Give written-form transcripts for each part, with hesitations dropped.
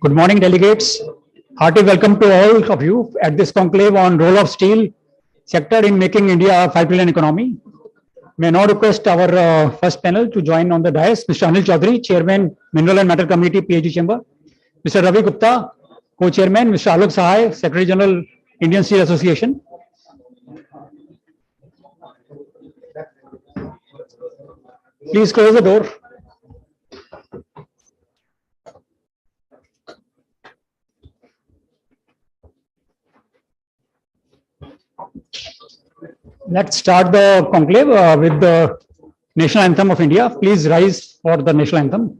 Good morning, delegates. Hearty welcome to all of you at this conclave on role of steel sector in making India a 5 trillion economy. May now request our first panel to join on the dais, Mr. Anil Chaudhary, Chairman, Mineral and Metal Committee, PhD Chamber, Mr. Ravi Gupta, Co-Chairman, Mr. Alok Sahai, Secretary General, Indian Steel Association. Please close the door. Let's start the conclave with the National Anthem of India. Please rise for the National Anthem.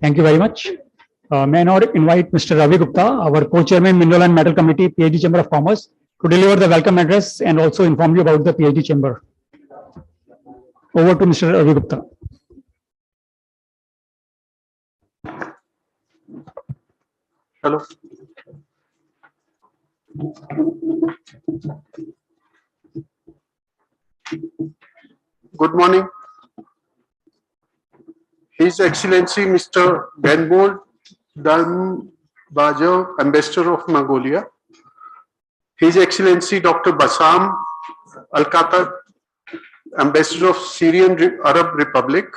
Thank you very much. May I now invite Mr. Ravi Gupta, our Co-Chairman, Mineral and Metal Committee, PhD Chamber of Commerce, to deliver the welcome address and also inform you about the PhD Chamber. Over to Mr. Ravi Gupta. Hello. Good morning. His Excellency Mr. Benbold Dalmbajo, Ambassador of Mongolia, His Excellency Dr. Bassam Al-Khatar, Ambassador of Syrian Arab Republic,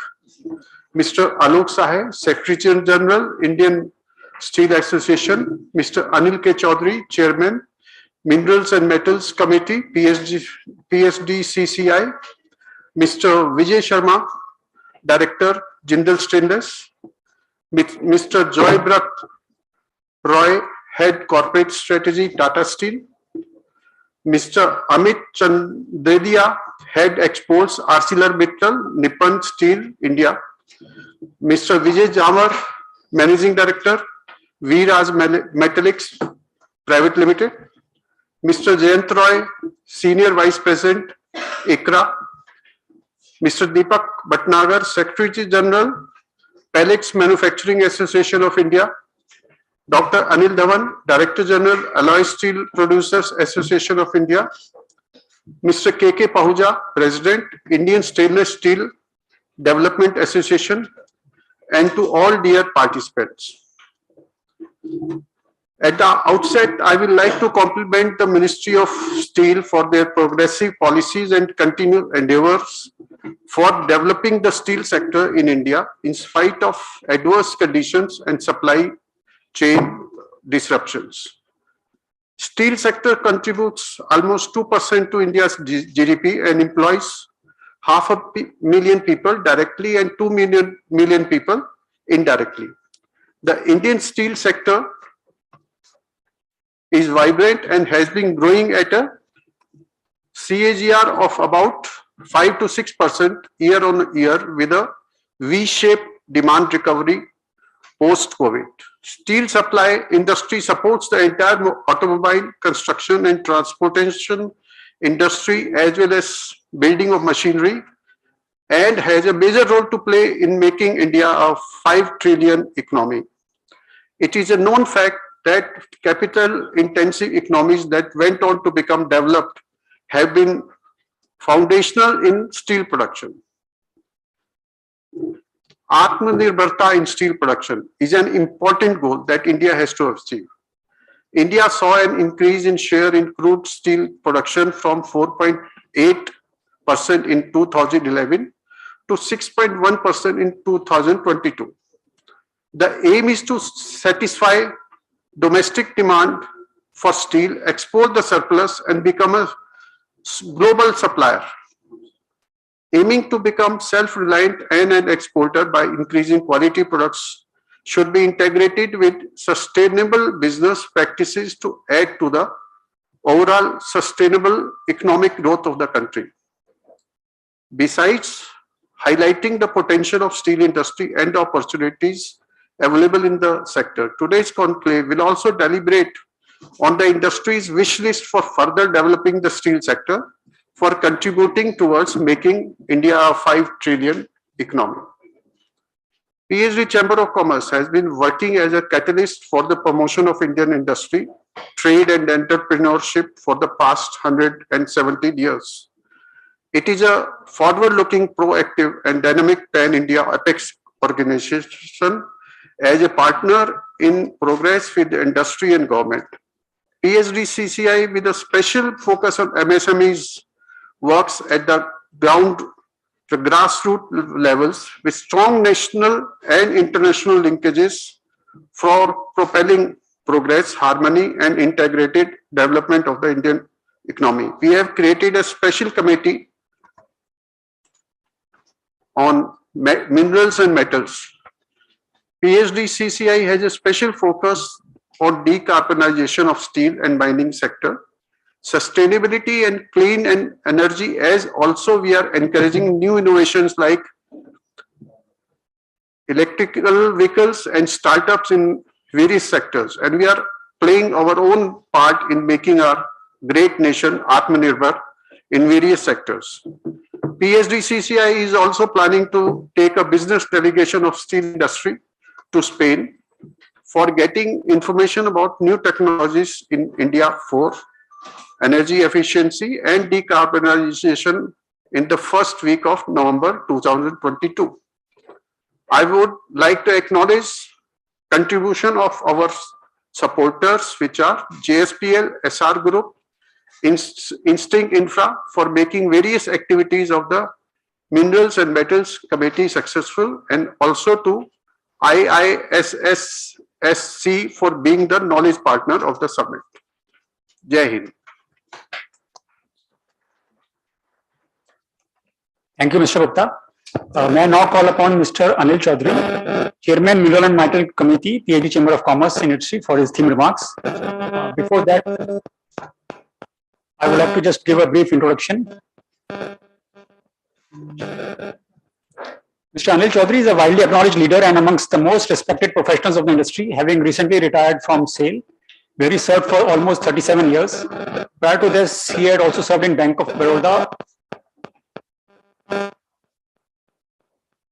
Mr. Alok Sahai, Secretary General, Indian Steel Association, Mr. Anil K. Chaudhary, Chairman, Minerals and Metals Committee, PSDCCI, Mr. Vijay Sharma, Director, Jindal Stainless, Mr. Joybrat Roy, Head Corporate Strategy, Tata Steel, Mr. Amit Chandredia, Head Exports, ArcelorMittal, Nippon Steel, India, Mr. Vijay Jamar, Managing Director, Viraj Metallics Private Limited, Mr. Jayant Roy, Senior Vice President, ICRA, Mr. Deepak Bhatnagar, Secretary General, Pellets Manufacturing Association of India, Dr. Anil Dhawan, Director General, Alloy Steel Producers Association of India, Mr. K.K. Pahuja, President, Indian Stainless Steel Development Association, and to all dear participants. At the outset, I would like to compliment the Ministry of Steel for their progressive policies and continued endeavors for developing the steel sector in India in spite of adverse conditions and supply chain disruptions. Steel sector contributes almost 2% to India's GDP and employs 500,000 people directly and 2 million people indirectly. The Indian steel sector is vibrant and has been growing at a CAGR of about 5 to 6% year on year with a V-shaped demand recovery post-COVID. Steel supply industry supports the entire automobile construction and transportation industry as well as building of machinery, and has a major role to play in making India a 5 trillion economy. It is a known fact that capital-intensive economies that went on to become developed have been foundational in steel production. Atmanirbharta in steel production is an important goal that India has to achieve. India saw an increase in share in crude steel production from 4.8% in 2011 to 6.1% in 2022. The aim is to satisfy domestic demand for steel, export the surplus, and become a global supplier. Aiming to become self-reliant and an exporter by increasing quality products should be integrated with sustainable business practices to add to the overall sustainable economic growth of the country. Besides highlighting the potential of steel industry and the opportunities available in the sector, today's conclave will also deliberate on the industry's wish list for further developing the steel sector for contributing towards making India a 5 trillion economy. PhD Chamber of Commerce has been working as a catalyst for the promotion of Indian industry, trade and entrepreneurship for the past 117 years. It is a forward-looking, proactive and dynamic pan-India apex organization as a partner in progress with the industry and government. PSD CCI, with a special focus on MSMEs, works at the grassroots levels with strong national and international linkages for propelling progress, harmony, and integrated development of the Indian economy. We have created a special committee on minerals and metals. PSD CCI has a special focus on decarbonization of steel and mining sector, sustainability and clean and energy, as also we are encouraging new innovations like electrical vehicles and startups in various sectors. And we are playing our own part in making our great nation Atmanirbhar in various sectors. PSD CCI is also planning to take a business delegation of steel industry to Spain for getting information about new technologies in India for energy efficiency and decarbonization in the first week of November 2022. I would like to acknowledge contribution of our supporters, which are JSPL, SR Group, Instinct Infra, for making various activities of the Minerals and Metals Committee successful, and also to IISSC for being the knowledge partner of the summit. Jai Hind. Thank you, Mr. Gupta. May I now call upon Mr. Anil Chaudhary, Chairman, Mineral and Metal Committee, PhD Chamber of Commerce Industry, for his theme remarks. Before that, I would like to just give a brief introduction. Mr. Anil Chaudhary is a widely acknowledged leader and amongst the most respected professionals of the industry, having recently retired from SAIL, where he served for almost 37 years. Prior to this, he had also served in Bank of Baroda.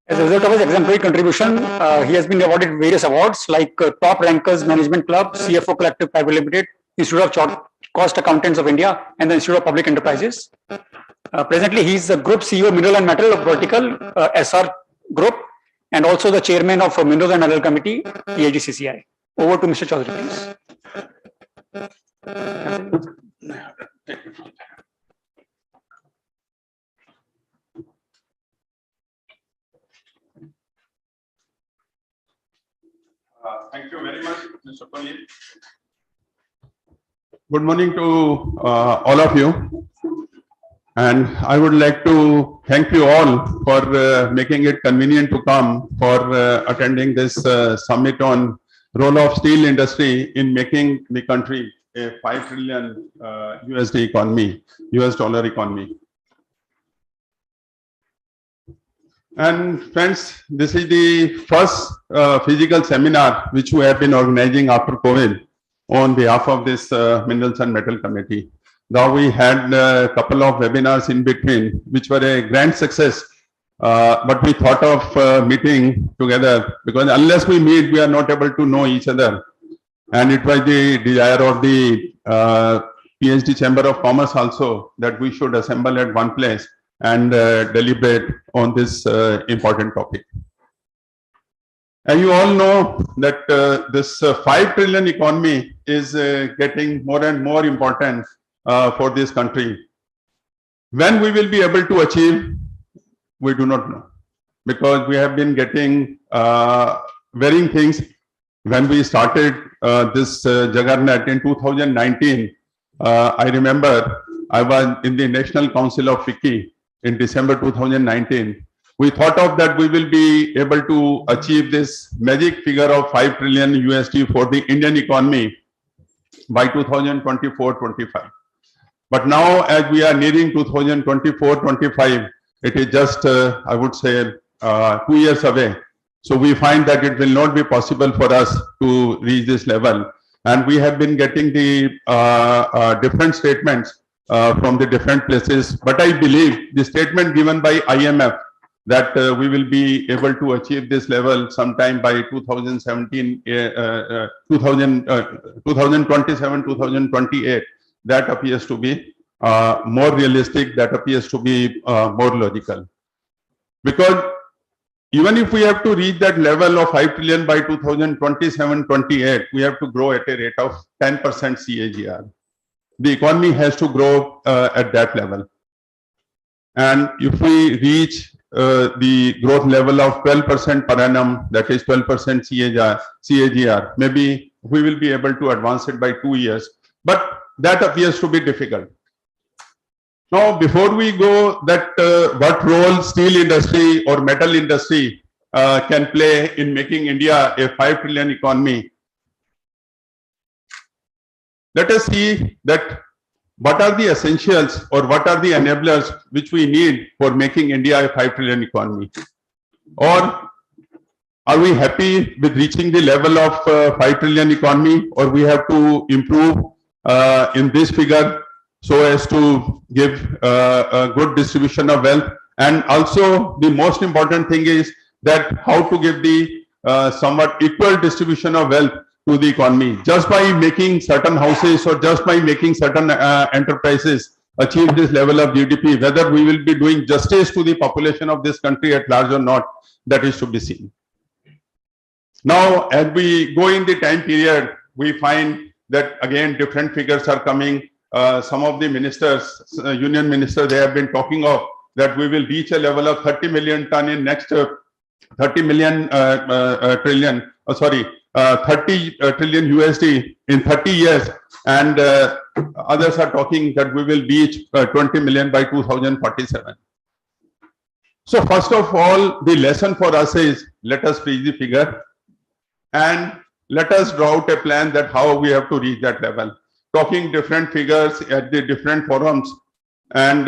As a result of his exemplary contribution, he has been awarded various awards like Top Rankers Management Club, CFO Collective Private Limited, Institute of Cost Accountants of India, and the Institute of Public Enterprises. Presently, he is the Group CEO, Mineral and Metal of Vertical SR Group, and also the Chairman of Mineral and Metal Committee, PhD CCI. Over to Mr. Chaudhary, please. Thank you very much, Mr. Punit. Good morning to all of you. And I would like to thank you all for making it convenient to come for attending this summit on role of steel industry in making the country a 5 trillion USD economy, US dollar economy. And friends, this is the first physical seminar which we have been organizing after COVID on behalf of this Minerals and Metal Committee. Now we had a couple of webinars in between, which were a grand success. but we thought of meeting together because unless we meet, we are not able to know each other. And it was the desire of the PhD Chamber of Commerce also that we should assemble at one place and deliberate on this important topic. And you all know that this 5 trillion economy is getting more and more important for this country. When we will be able to achieve, we do not know, because we have been getting varying things. When we started this juggernaut in 2019, I remember I was in the National Council of FICCI in December 2019. We thought of that we will be able to achieve this magic figure of 5 trillion USD for the Indian economy by 2024-25. But now, as we are nearing 2024-25, it is just, I would say, 2 years away. So we find that it will not be possible for us to reach this level. And we have been getting the different statements from the different places. But I believe the statement given by IMF that we will be able to achieve this level sometime by 2027, 2028, that appears to be more realistic, that appears to be more logical. Because even if we have to reach that level of 5 trillion by 2027-28, we have to grow at a rate of 10% CAGR. The economy has to grow at that level. And if we reach the growth level of 12% per annum, that is 12% CAGR, maybe we will be able to advance it by 2 years. But that appears to be difficult. Now, before we go, that what role steel industry or metal industry can play in making India a 5 trillion economy, let us see that what are the essentials or what are the enablers which we need for making India a 5 trillion economy? Or are we happy with reaching the level of 5 trillion economy, or we have to improve in this figure so as to give a good distribution of wealth? And also the most important thing is that how to give the somewhat equal distribution of wealth to the economy. Just by making certain houses or just by making certain enterprises achieve this level of GDP, whether we will be doing justice to the population of this country at large or not, that is to be seen. Now, as we go in the time period, we find that again different figures are coming. Some of the ministers, union ministers, they have been talking of that we will reach a level of 30 million ton in next 30 trillion USD in 30 years, and others are talking that we will reach 20 million by 2047. So first of all, the lesson for us is let us reach the figure and let us draw out a plan that how we have to reach that level. Talking different figures at the different forums, and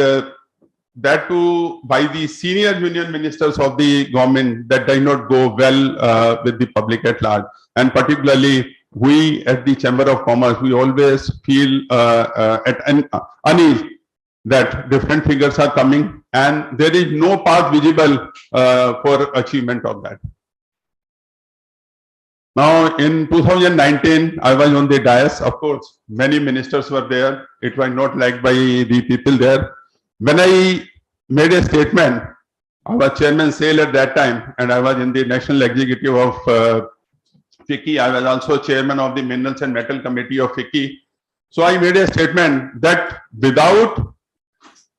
that too by the senior union ministers of the government, that does not go well with the public at large. And particularly we at the Chamber of Commerce, we always feel at unease that different figures are coming and there is no path visible for achievement of that. Now, in 2019, I was on the dais. Of course, many ministers were there. It was not liked by the people there. When I made a statement, I was chairman SAIL at that time, and I was in the national executive of FICCI. I was also chairman of the Minerals and Metal Committee of FICCI. So I made a statement that without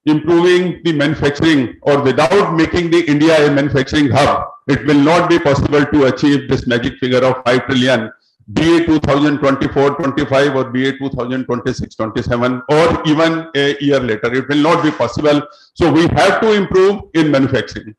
improving the manufacturing or without making the India a manufacturing hub, it will not be possible to achieve this magic figure of 5 trillion, be it 2024-25 or be it 2026-27 or even a year later. It will not be possible. So we have to improve in manufacturing.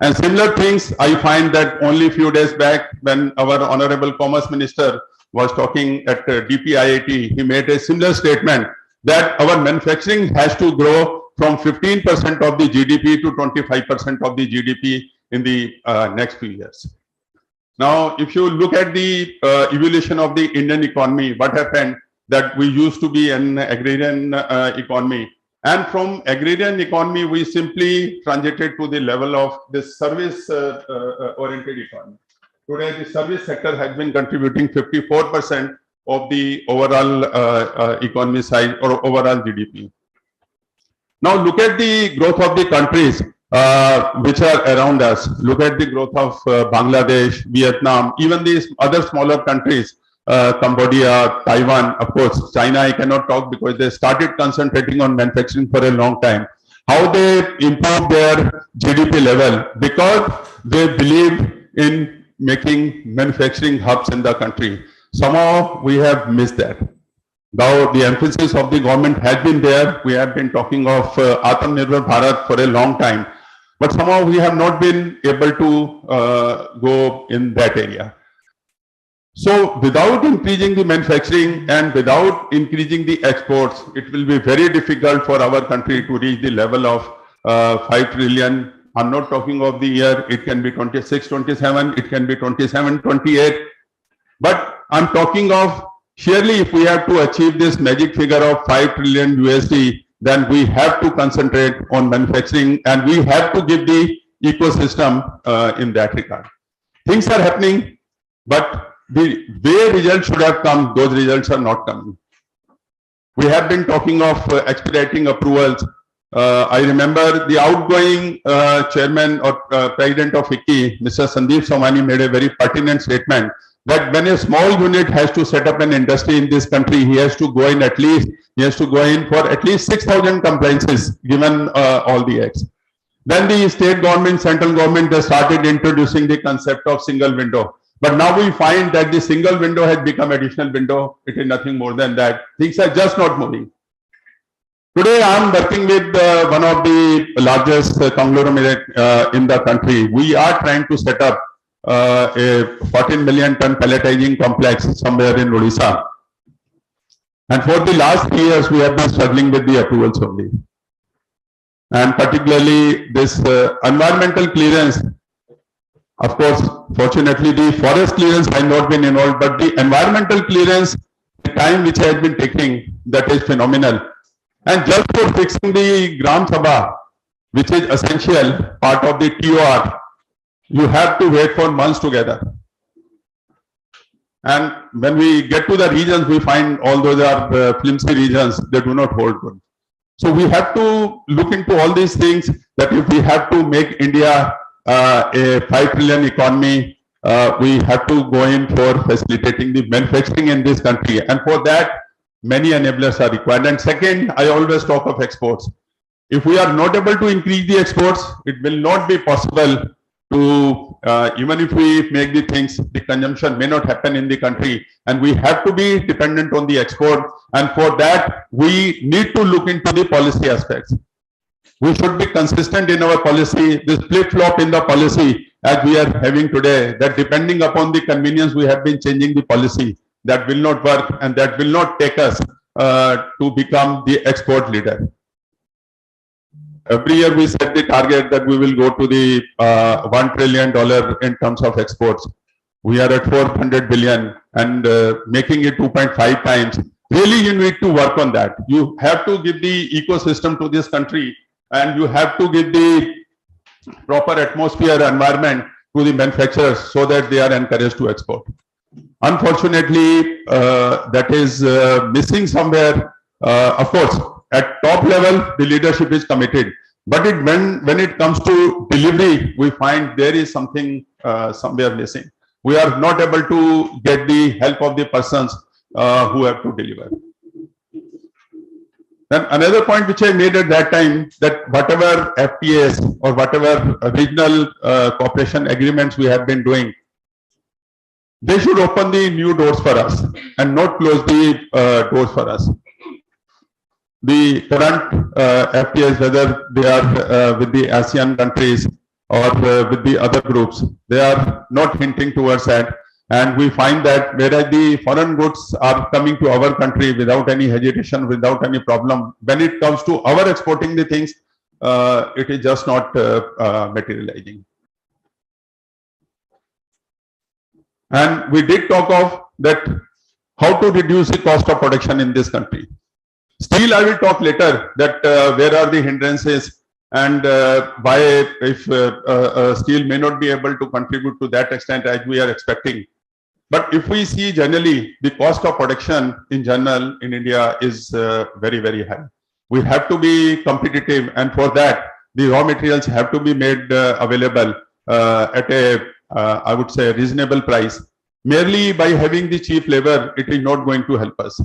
And similar things, I find that only a few days back when our Honorable Commerce Minister was talking at DPIIT, he made a similar statement that our manufacturing has to grow from 15% of the GDP to 25% of the GDP in the next few years. Now, if you look at the evolution of the Indian economy, what happened that we used to be an agrarian economy, And from agrarian economy, we simply transited to the level of this service oriented economy. Today, the service sector has been contributing 54% of the overall economy size or overall GDP. Now, look at the growth of the countries which are around us. Look at the growth of Bangladesh, Vietnam, even these other smaller countries, Cambodia, Taiwan, of course, China I cannot talk because they started concentrating on manufacturing for a long time. How they improved their GDP level because they believe in making manufacturing hubs in the country. Somehow we have missed that. Now the emphasis of the government has been there. We have been talking of Atmanirbhar Bharat for a long time, but somehow we have not been able to go in that area. So without increasing the manufacturing and without increasing the exports, it will be very difficult for our country to reach the level of 5 trillion. I'm not talking of the year, it can be 26, 27, it can be 27, 28. But I'm talking of surely if we have to achieve this magic figure of 5 trillion USD, then we have to concentrate on manufacturing and we have to give the ecosystem in that regard. Things are happening, but the way results should have come, those results are not coming. We have been talking of expediting approvals. I remember the outgoing chairman or president of ICCI, Mr. Sandeep Somani, made a very pertinent statement that when a small unit has to set up an industry in this country, he has to go in for at least 6,000 compliances given all the acts. Then the state government, central government, they started introducing the concept of single window. But now we find that the single window has become additional window. It is nothing more than that. Things are just not moving. Today, I am working with one of the largest conglomerate in the country. We are trying to set up a 14 million ton pelletizing complex somewhere in Odisha. And for the last 3 years, we have been struggling with the approvals only. And particularly this environmental clearance. Of course, fortunately, the forest clearance has not been involved, but the environmental clearance, the time which has been taking, that is phenomenal. And just for fixing the Gram Sabha, which is essential part of the TOR, you have to wait for months together. And when we get to the regions, we find all those are flimsy regions, they do not hold good. So we have to look into all these things that if we have to make India a 5 trillion economy, we have to go in for facilitating the manufacturing in this country. And for that, many enablers are required. And second, I always talk of exports. If we are not able to increase the exports, it will not be possible to, even if we make the things, the consumption may not happen in the country. And we have to be dependent on the export. And for that, we need to look into the policy aspects. We should be consistent in our policy. This flip-flop in the policy as we are having today, that depending upon the convenience, we have been changing the policy. That will not work and that will not take us to become the export leader. Every year we set the target that we will go to the $1 trillion in terms of exports. We are at 400 billion and making it 2.5 times. Really, you need to work on that. You have to give the ecosystem to this country and you have to give the proper atmosphere environment to the manufacturers so that they are encouraged to export. Unfortunately, that is missing somewhere. Of course, at top level, the leadership is committed. But when it comes to delivery, we find there is something somewhere missing. We are not able to get the help of the persons who have to deliver. Then another point which I made at that time, that whatever FTAs or whatever regional cooperation agreements we have been doing, they should open the new doors for us and not close the doors for us. The current FTAs, whether they are with the ASEAN countries or with the other groups, they are not hinting towards that. And we find that whereas the foreign goods are coming to our country without any hesitation, without any problem, when it comes to our exporting the things, it is just not materializing. And we did talk of that how to reduce the cost of production in this country. Steel, I will talk later that where are the hindrances and why if steel may not be able to contribute to that extent as we are expecting. But if we see generally, the cost of production in general in India is very, very high. We have to be competitive, and for that, the raw materials have to be made available at a, I would say, reasonable price. Merely by having the cheap labor, it is not going to help us.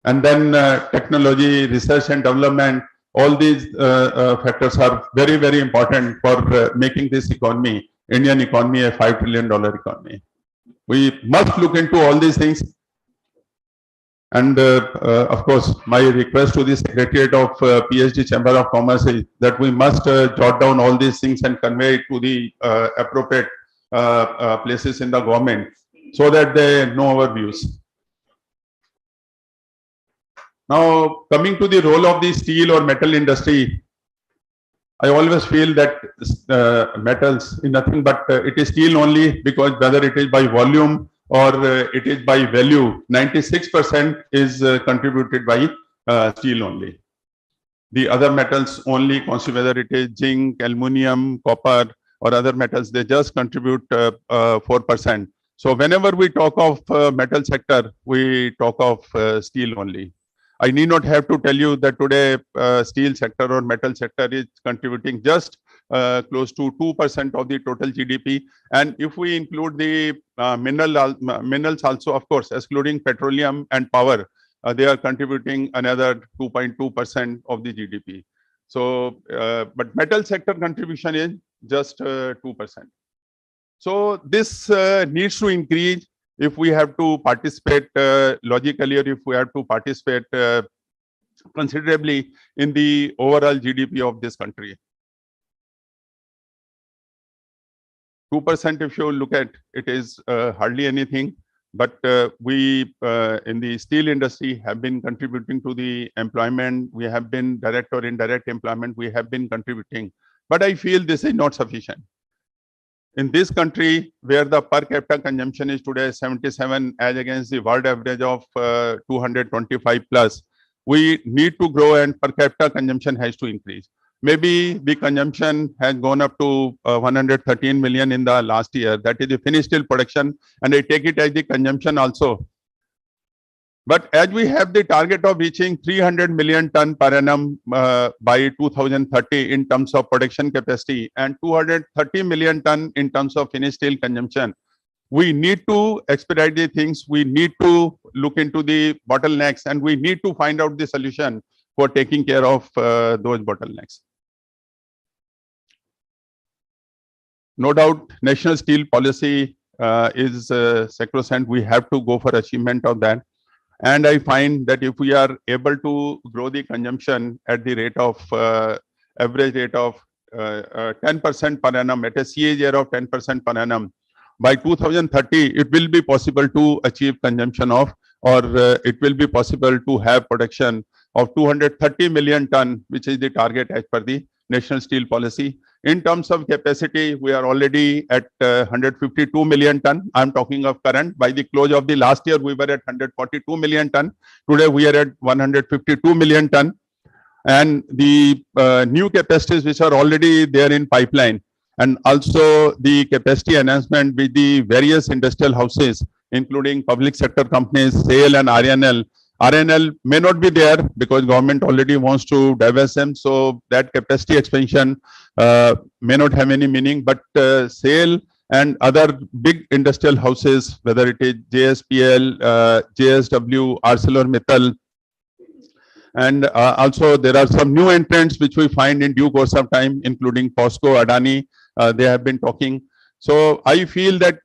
And then technology, research and development, all these factors are very, very important for making this economy, Indian economy, a $5 trillion economy. We must look into all these things. And of course, my request to the Secretariat of PhD Chamber of Commerce is that we must jot down all these things and convey it to the appropriate places in the government so that they know our views. Now, coming to the role of the steel or metal industry, I always feel that metals is nothing but it is steel only, because whether it is by volume or it is by value, 96% is contributed by steel only. The other metals only constitute, whether it is zinc, aluminum, copper or other metals, they just contribute 4%. So whenever we talk of metal sector, we talk of steel only. I need not have to tell you that today steel sector or metal sector is contributing just close to 2% of the total GDP. And if we include the minerals also, of course, excluding petroleum and power, they are contributing another 2.2% of the GDP. So, but metal sector contribution is just 2%. So this needs to increase if we have to participate logically, or if we have to participate considerably in the overall GDP of this country. 2%, if you look at it, is hardly anything, but we in the steel industry have been contributing to the employment. We have been direct or indirect employment, we have been contributing, but I feel this is not sufficient. In this country, where the per capita consumption is today 77 as against the world average of 225 plus, we need to grow and per capita consumption has to increase. Maybe the consumption has gone up to 113 million in the last year. That is the finished steel production, and I take it as the consumption also. But as we have the target of reaching 300 million ton per annum by 2030 in terms of production capacity and 230 million ton in terms of finished steel consumption, we need to expedite the things. We need to look into the bottlenecks, and we need to find out the solution for taking care of those bottlenecks. No doubt, national steel policy is sacrosanct. We have to go for achievement of that. And I find that if we are able to grow the consumption at the rate of average rate of 10% per annum, at a CAGR of 10% per annum, by 2030, it will be possible to achieve consumption of, or it will be possible to have production of 230 million ton, which is the target as per the national steel policy. In terms of capacity, we are already at 152 million ton. I'm talking of current. By the close of the last year, we were at 142 million ton. Today, we are at 152 million ton. And the new capacities which are already there in pipeline, and also the capacity enhancement with the various industrial houses, including public sector companies, SAIL and RNL. RNL may not be there because government already wants to divest them, so that capacity expansion may not have any meaning. But SAIL and other big industrial houses, whether it is JSPL, JSW, ArcelorMittal, and also there are some new entrants which we find in due course of time, including POSCO, Adani. They have been talking. So I feel that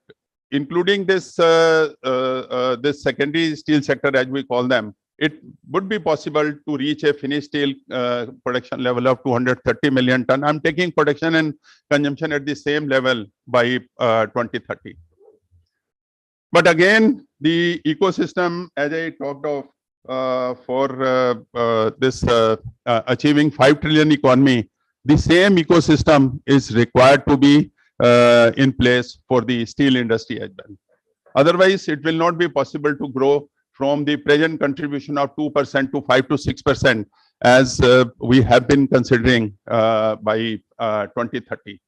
including this this secondary steel sector, as we call them, it would be possible to reach a finished steel production level of 230 million ton. I'm taking production and consumption at the same level by 2030. But again, the ecosystem, as I talked of, for this achieving 5 trillion economy, the same ecosystem is required to be in place for the steel industry as well. Otherwise, it will not be possible to grow from the present contribution of 2% to 5 to 6%, as we have been considering by 2030.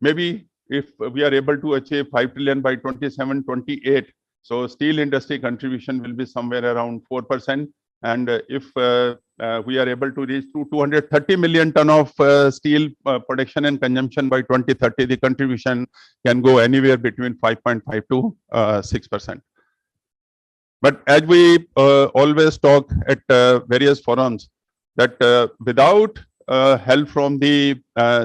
Maybe if we are able to achieve 5 trillion by 27, 28, so steel industry contribution will be somewhere around 4%. And if we are able to reach to 230 million ton of steel production and consumption by 2030, the contribution can go anywhere between 5.5 to 6%. But as we always talk at various forums, that without help from the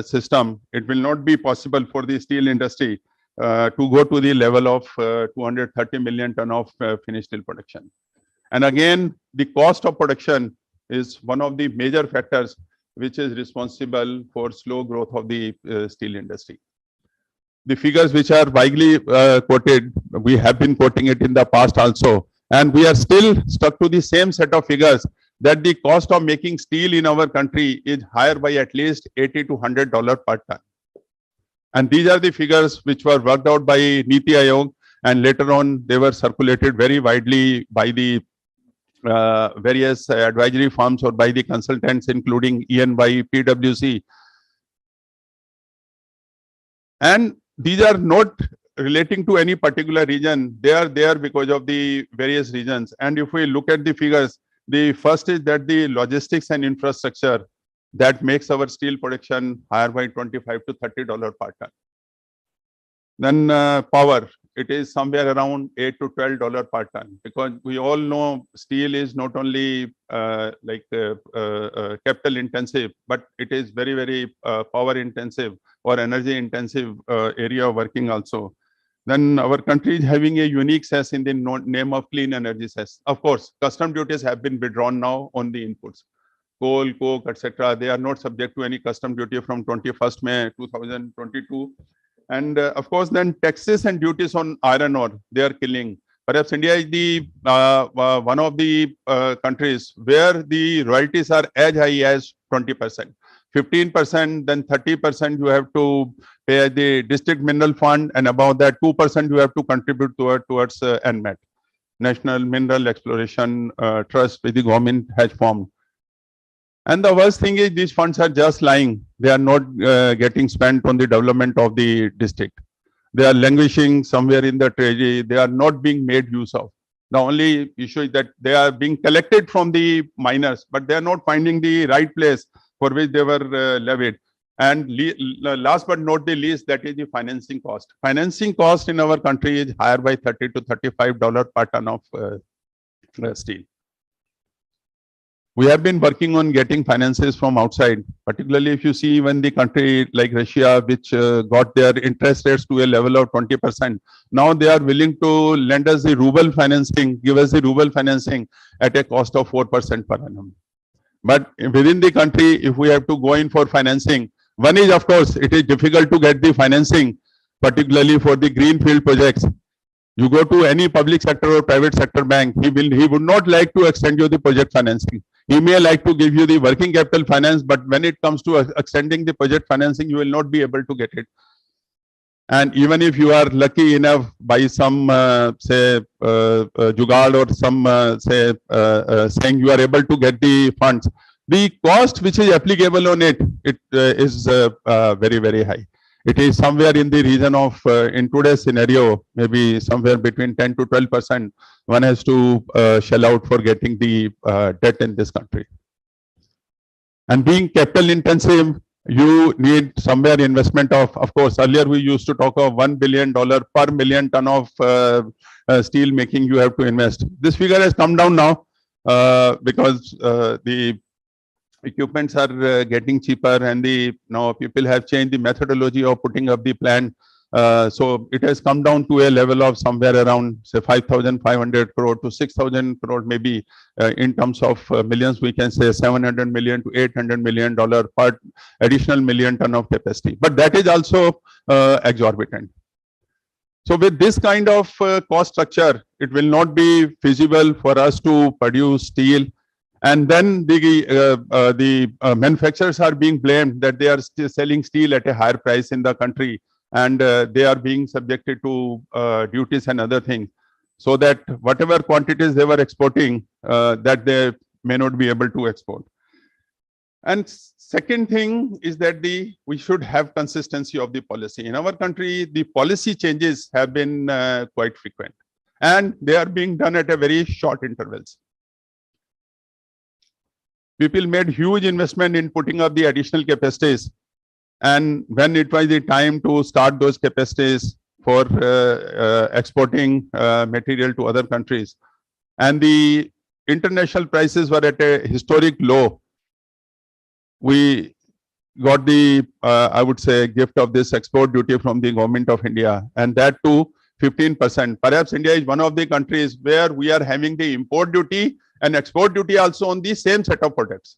system, it will not be possible for the steel industry to go to the level of 230 million ton of finished steel production. And again, the cost of production is one of the major factors which is responsible for slow growth of the steel industry. The figures which are widely quoted, we have been quoting it in the past also, and we are still stuck to the same set of figures, that the cost of making steel in our country is higher by at least $80 to $100 per ton. And these are the figures which were worked out by Niti Aayog, and later on they were circulated very widely by the various advisory firms or by the consultants, including EY, PwC. And these are not relating to any particular region. They are there because of the various regions. And if we look at the figures, the first is that the logistics and infrastructure that makes our steel production higher by $25 to $30 per ton. Then power, it is somewhere around $8 to $12 per ton, because we all know steel is not only capital intensive, but it is very, very power intensive or energy intensive area of working also. Then our country is having a unique cess in the name of clean energy cess. Of course, custom duties have been withdrawn now on the inputs. Coal, coke, etc. They are not subject to any custom duty from 21st May 2022. And of course, then taxes and duties on iron ore, they are killing. Perhaps India is the one of the countries where the royalties are as high as 20%. 15%, then 30% you have to pay the district mineral fund, and above that 2% you have to contribute towards NMET, National Mineral Exploration Trust, which the government has formed. And the worst thing is these funds are just lying. They are not getting spent on the development of the district. They are languishing somewhere in the treasury. They are not being made use of. The only issue is that they are being collected from the miners, but they are not finding the right place for which they were levied. And last but not the least, that is the financing cost. Financing cost in our country is higher by $30 to $35 per ton of steel. We have been working on getting finances from outside, particularly if you see when the country like Russia, which got their interest rates to a level of 20%, now they are willing to lend us the ruble financing, give us the ruble financing at a cost of 4% per annum. But within the country, if we have to go in for financing, one is, of course, it is difficult to get the financing, particularly for the greenfield projects. You go to any public sector or private sector bank, he would not like to extend you the project financing. He may like to give you the working capital finance, but when it comes to extending the project financing, you will not be able to get it. And even if you are lucky enough by some jugaad or some saying you are able to get the funds, the cost which is applicable on it is very, very high. It is somewhere in the region of, in today's scenario, maybe somewhere between 10 to 12% one has to shell out for getting the debt in this country. And being capital intensive, you need somewhere investment of course, earlier we used to talk of $1 billion per million ton of steel making you have to invest. This figure has come down now because the equipments are getting cheaper, and now people have changed the methodology of putting up the plant. So it has come down to a level of somewhere around, say, 5,500 crore to 6,000 crore, maybe in terms of millions, we can say 700 million to 800 million dollar per additional million ton of capacity. But that is also exorbitant. So with this kind of cost structure, it will not be feasible for us to produce steel. And then the manufacturers are being blamed that they are still selling steel at a higher price in the country, and they are being subjected to duties and other things. so that whatever quantities they were exporting, that they may not be able to export. And second thing is that we should have consistency of the policy. In our country, the policy changes have been quite frequent, and they are being done at a very short intervals. People made huge investment in putting up the additional capacities, and when it was the time to start those capacities for exporting material to other countries, and the international prices were at a historic low, we got the, I would say, gift of this export duty from the government of India, and that too 15%. Perhaps India is one of the countries where we are having the import duty and export duty also on the same set of products.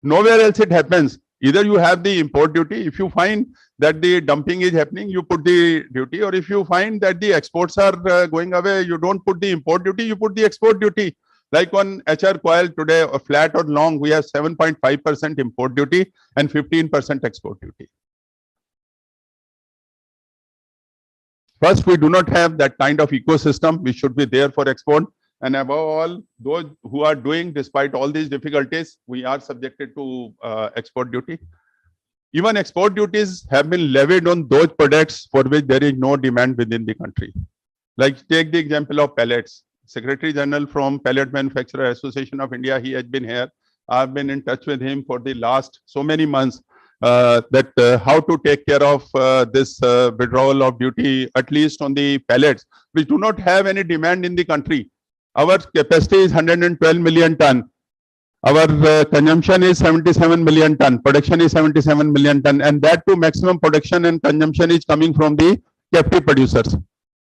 Nowhere else it happens. Either you have the import duty, if you find that the dumping is happening, you put the duty, or if you find that the exports are going away, you don't put the import duty, you put the export duty. Like on HR coil today, a flat or long, we have 7.5% import duty and 15% export duty. First, we do not have that kind of ecosystem which should be there for export. And above all, those who are doing, despite all these difficulties, we are subjected to export duty. Even export duties have been levied on those products for which there is no demand within the country. Like take the example of pellets. Secretary General from Pellet Manufacturer Association of India, he has been here. I've been in touch with him for the last so many months that how to take care of this withdrawal of duty, at least on the pellets, which do not have any demand in the country. Our capacity is 112 million ton. Our consumption is 77 million ton. Production is 77 million ton. And that too, maximum production and consumption is coming from the captive producers,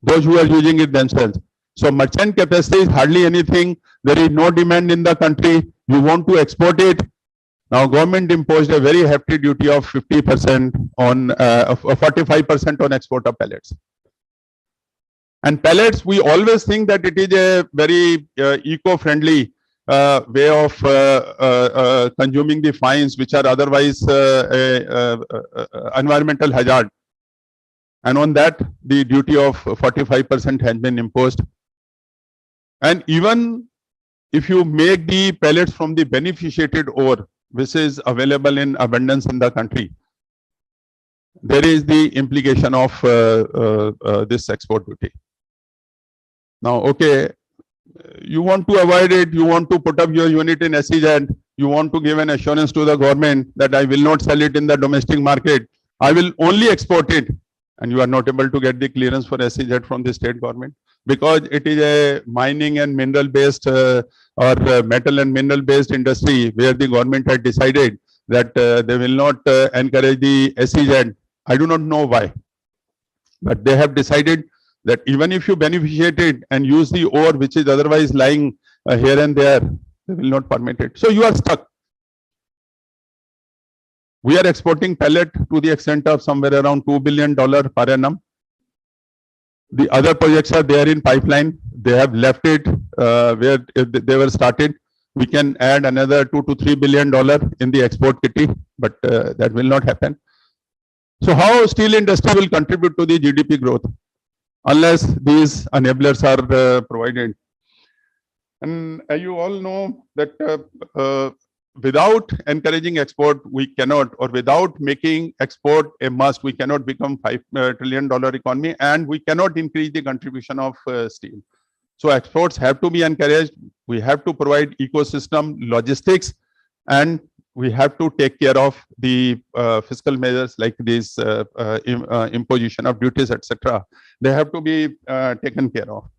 those who are using it themselves. So merchant capacity is hardly anything. There is no demand in the country. You want to export it. Now government imposed a very hefty duty of 50% on 45% on export of pellets. And pellets, we always think that it is a very eco-friendly way of consuming the fines, which are otherwise environmental hazard. And on that, the duty of 45% has been imposed. And even if you make the pellets from the beneficiated ore, which is available in abundance in the country, there is the implication of this export duty. Now, okay, you want to avoid it, you want to put up your unit in SEZ, you want to give an assurance to the government that I will not sell it in the domestic market, I will only export it, and you are not able to get the clearance for SEZ from the state government, because it is a mining and mineral based or metal and mineral based industry where the government had decided that they will not encourage the SEZ. I do not know why, but they have decided that even if you beneficiate it and use the ore which is otherwise lying here and there, they will not permit it. So you are stuck. We are exporting pellet to the extent of somewhere around $2 billion per annum. The other projects are there in pipeline. They have left it where they were started. We can add another $2 to $3 billion in the export kitty, but that will not happen. So how steel industry will contribute to the GDP growth unless these enablers are provided? And you all know that without encouraging export, we cannot, or without making export a must, we cannot become $5 trillion economy, and we cannot increase the contribution of steel. So exports have to be encouraged. We have to provide ecosystem logistics, and we have to take care of the fiscal measures like this imposition of duties, etc. They have to be taken care of.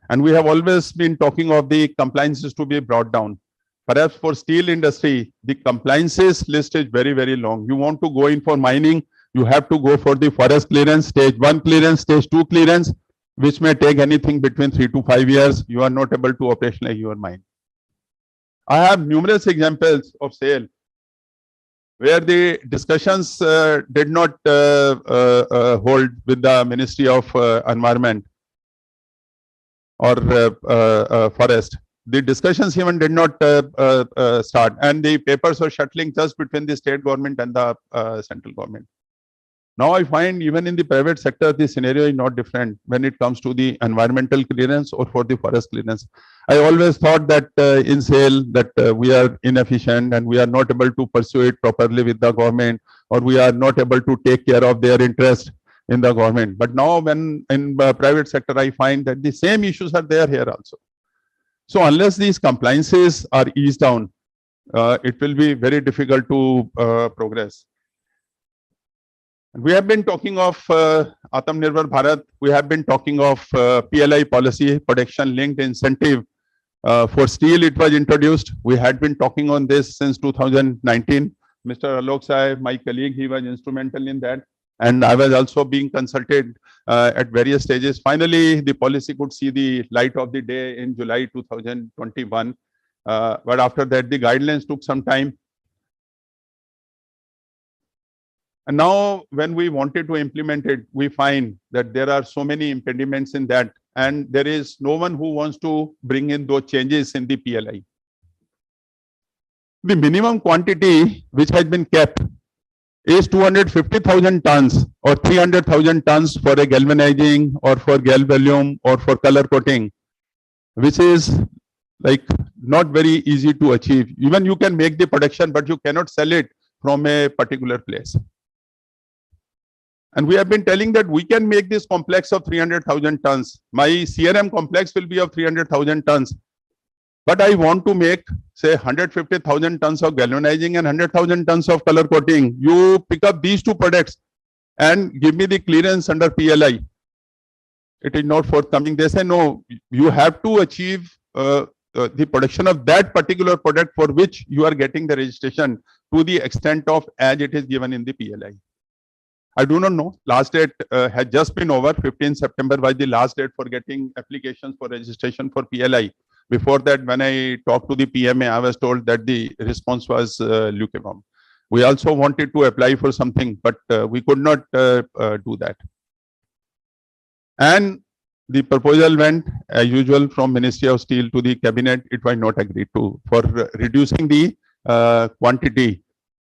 And we have always been talking of the compliances to be brought down. Perhaps for steel industry, the compliances list is very, very long. You want to go in for mining, you have to go for the forest clearance, stage 1 clearance, stage 2 clearance, which may take anything between 3 to 5 years. You are not able to operationalize your mine. I have numerous examples of SAIL where the discussions did not hold with the Ministry of Environment or Forest. The discussions even did not start, and the papers were shuttling just between the state government and the central government. Now I find even in the private sector, the scenario is not different when it comes to the environmental clearance or for the forest clearance. I always thought that in SAIL that we are inefficient and we are not able to pursue it properly with the government, or we are not able to take care of their interest in the government. But now when in private sector, I find that the same issues are there here also. So unless these compliances are eased down, it will be very difficult to progress. We have been talking of Atmanirbhar Bharat. We have been talking of PLI policy, production linked incentive. For steel, it was introduced. We had been talking on this since 2019. Mr. Alok Saib, my colleague, he was instrumental in that. And I was also being consulted at various stages. Finally, the policy could see the light of the day in July 2021. But after that, the guidelines took some time. And now when we wanted to implement it, we find that there are so many impediments in that, and there is no one who wants to bring in those changes in the PLI. The minimum quantity which has been kept is 250,000 tons or 300,000 tons for a galvanizing or for galvalume or for color coating, which is like not very easy to achieve. Even you can make the production, but you cannot sell it from a particular place. And we have been telling that we can make this complex of 300,000 tons. My CRM complex will be of 300,000 tons. But I want to make, say, 150,000 tons of galvanizing and 100,000 tons of color coating. You pick up these two products and give me the clearance under PLI. It is not forthcoming. They say, no, you have to achieve the production of that particular product for which you are getting the registration to the extent of as it is given in the PLI. I do not know. Last date had just been over. 15 September was the last date for getting applications for registration for PLI. Before that, when I talked to the PMA, I was told that the response was lukewarm. We also wanted to apply for something, but we could not do that. And the proposal went, as usual, from Ministry of Steel to the Cabinet. It was not agreed to for reducing the quantity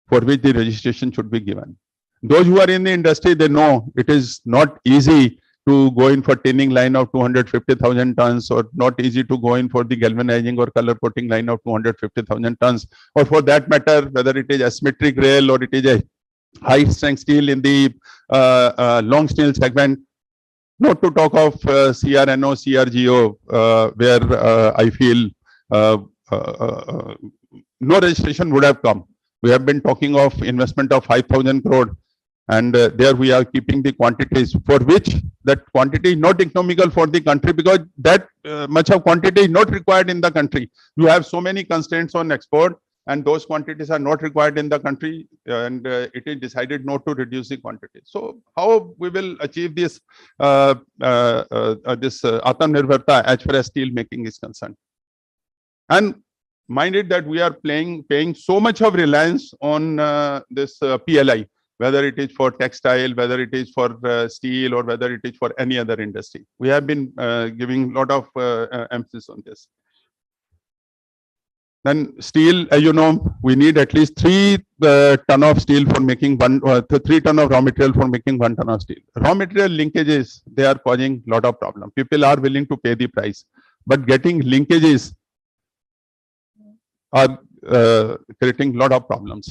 for which the registration should be given. Those who are in the industry, they know it is not easy to go in for tinning line of 250,000 tons, or not easy to go in for the galvanizing or color coating line of 250,000 tons, or for that matter, whether it is asymmetric rail or it is a high strength steel in the long steel segment. Not to talk of CRNO, CRGO, where I feel no registration would have come. We have been talking of investment of 5,000 crore. And there we are keeping the quantities for which that quantity is not economical for the country, because that much of quantity is not required in the country. You have so many constraints on export, and those quantities are not required in the country, and it is decided not to reduce the quantity. So how we will achieve this Atmanirbharta as far as steel making is concerned? And mind it that we are paying so much of reliance on this PLI. Whether it is for textile, whether it is for steel, or whether it is for any other industry. We have been giving a lot of emphasis on this. Then steel, as you know, we need at least 3 ton of steel for making 3 ton of raw material for making 1 ton of steel. Raw material linkages, they are causing a lot of problem. People are willing to pay the price, but getting linkages are creating a lot of problems.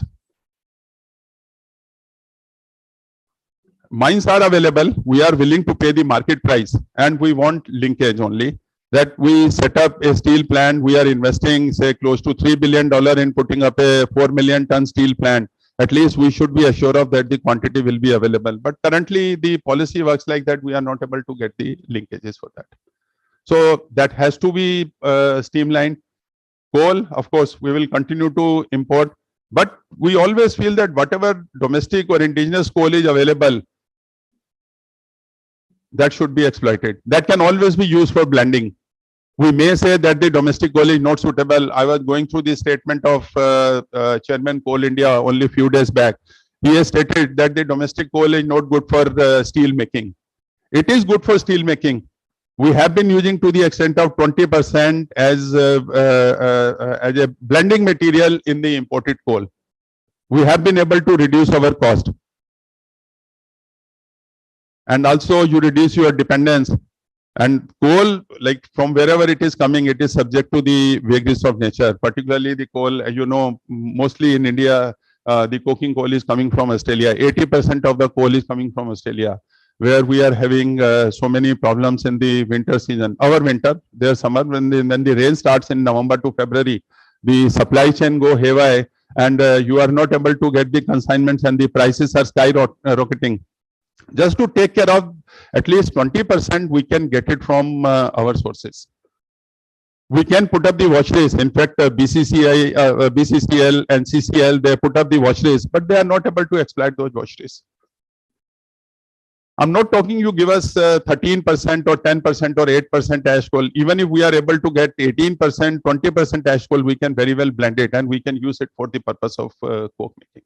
Mines are available. We are willing to pay the market price, and we want linkage only. That we set up a steel plant. We are investing, say, close to $3 billion in putting up a 4 million ton steel plant. At least we should be assured of that the quantity will be available. But currently the policy works like that. We are not able to get the linkages for that. So that has to be streamlined. Coal, of course, we will continue to import. But we always feel that whatever domestic or indigenous coal is available, that should be exploited. That can always be used for blending. We may say that the domestic coal is not suitable. I was going through the statement of Chairman Coal India only a few days back. He has stated that the domestic coal is not good for steel making. It is good for steel making. We have been using to the extent of 20% as a blending material in the imported coal. We have been able to reduce our cost. and also you reduce your dependence. And coal, like from wherever it is coming, it is subject to the vagaries of nature, particularly the coal, as you know, mostly in India, the coking coal is coming from Australia. 80% of the coal is coming from Australia, where we are having so many problems in the winter season. Our winter, their summer, when the rain starts in November to February, the supply chain go haywire, and you are not able to get the consignments, and the prices are skyrocketing. Just to take care of at least 20%, we can get it from our sources. We can put up the watch list. In fact, BCCI, BCCL and CCL, they put up the watch list, but they are not able to exploit those watch lists. I'm not talking you give us 13% or 10% or 8% ash coal. Even if we are able to get 18%, 20% ash coal, we can very well blend it and we can use it for the purpose of coke making.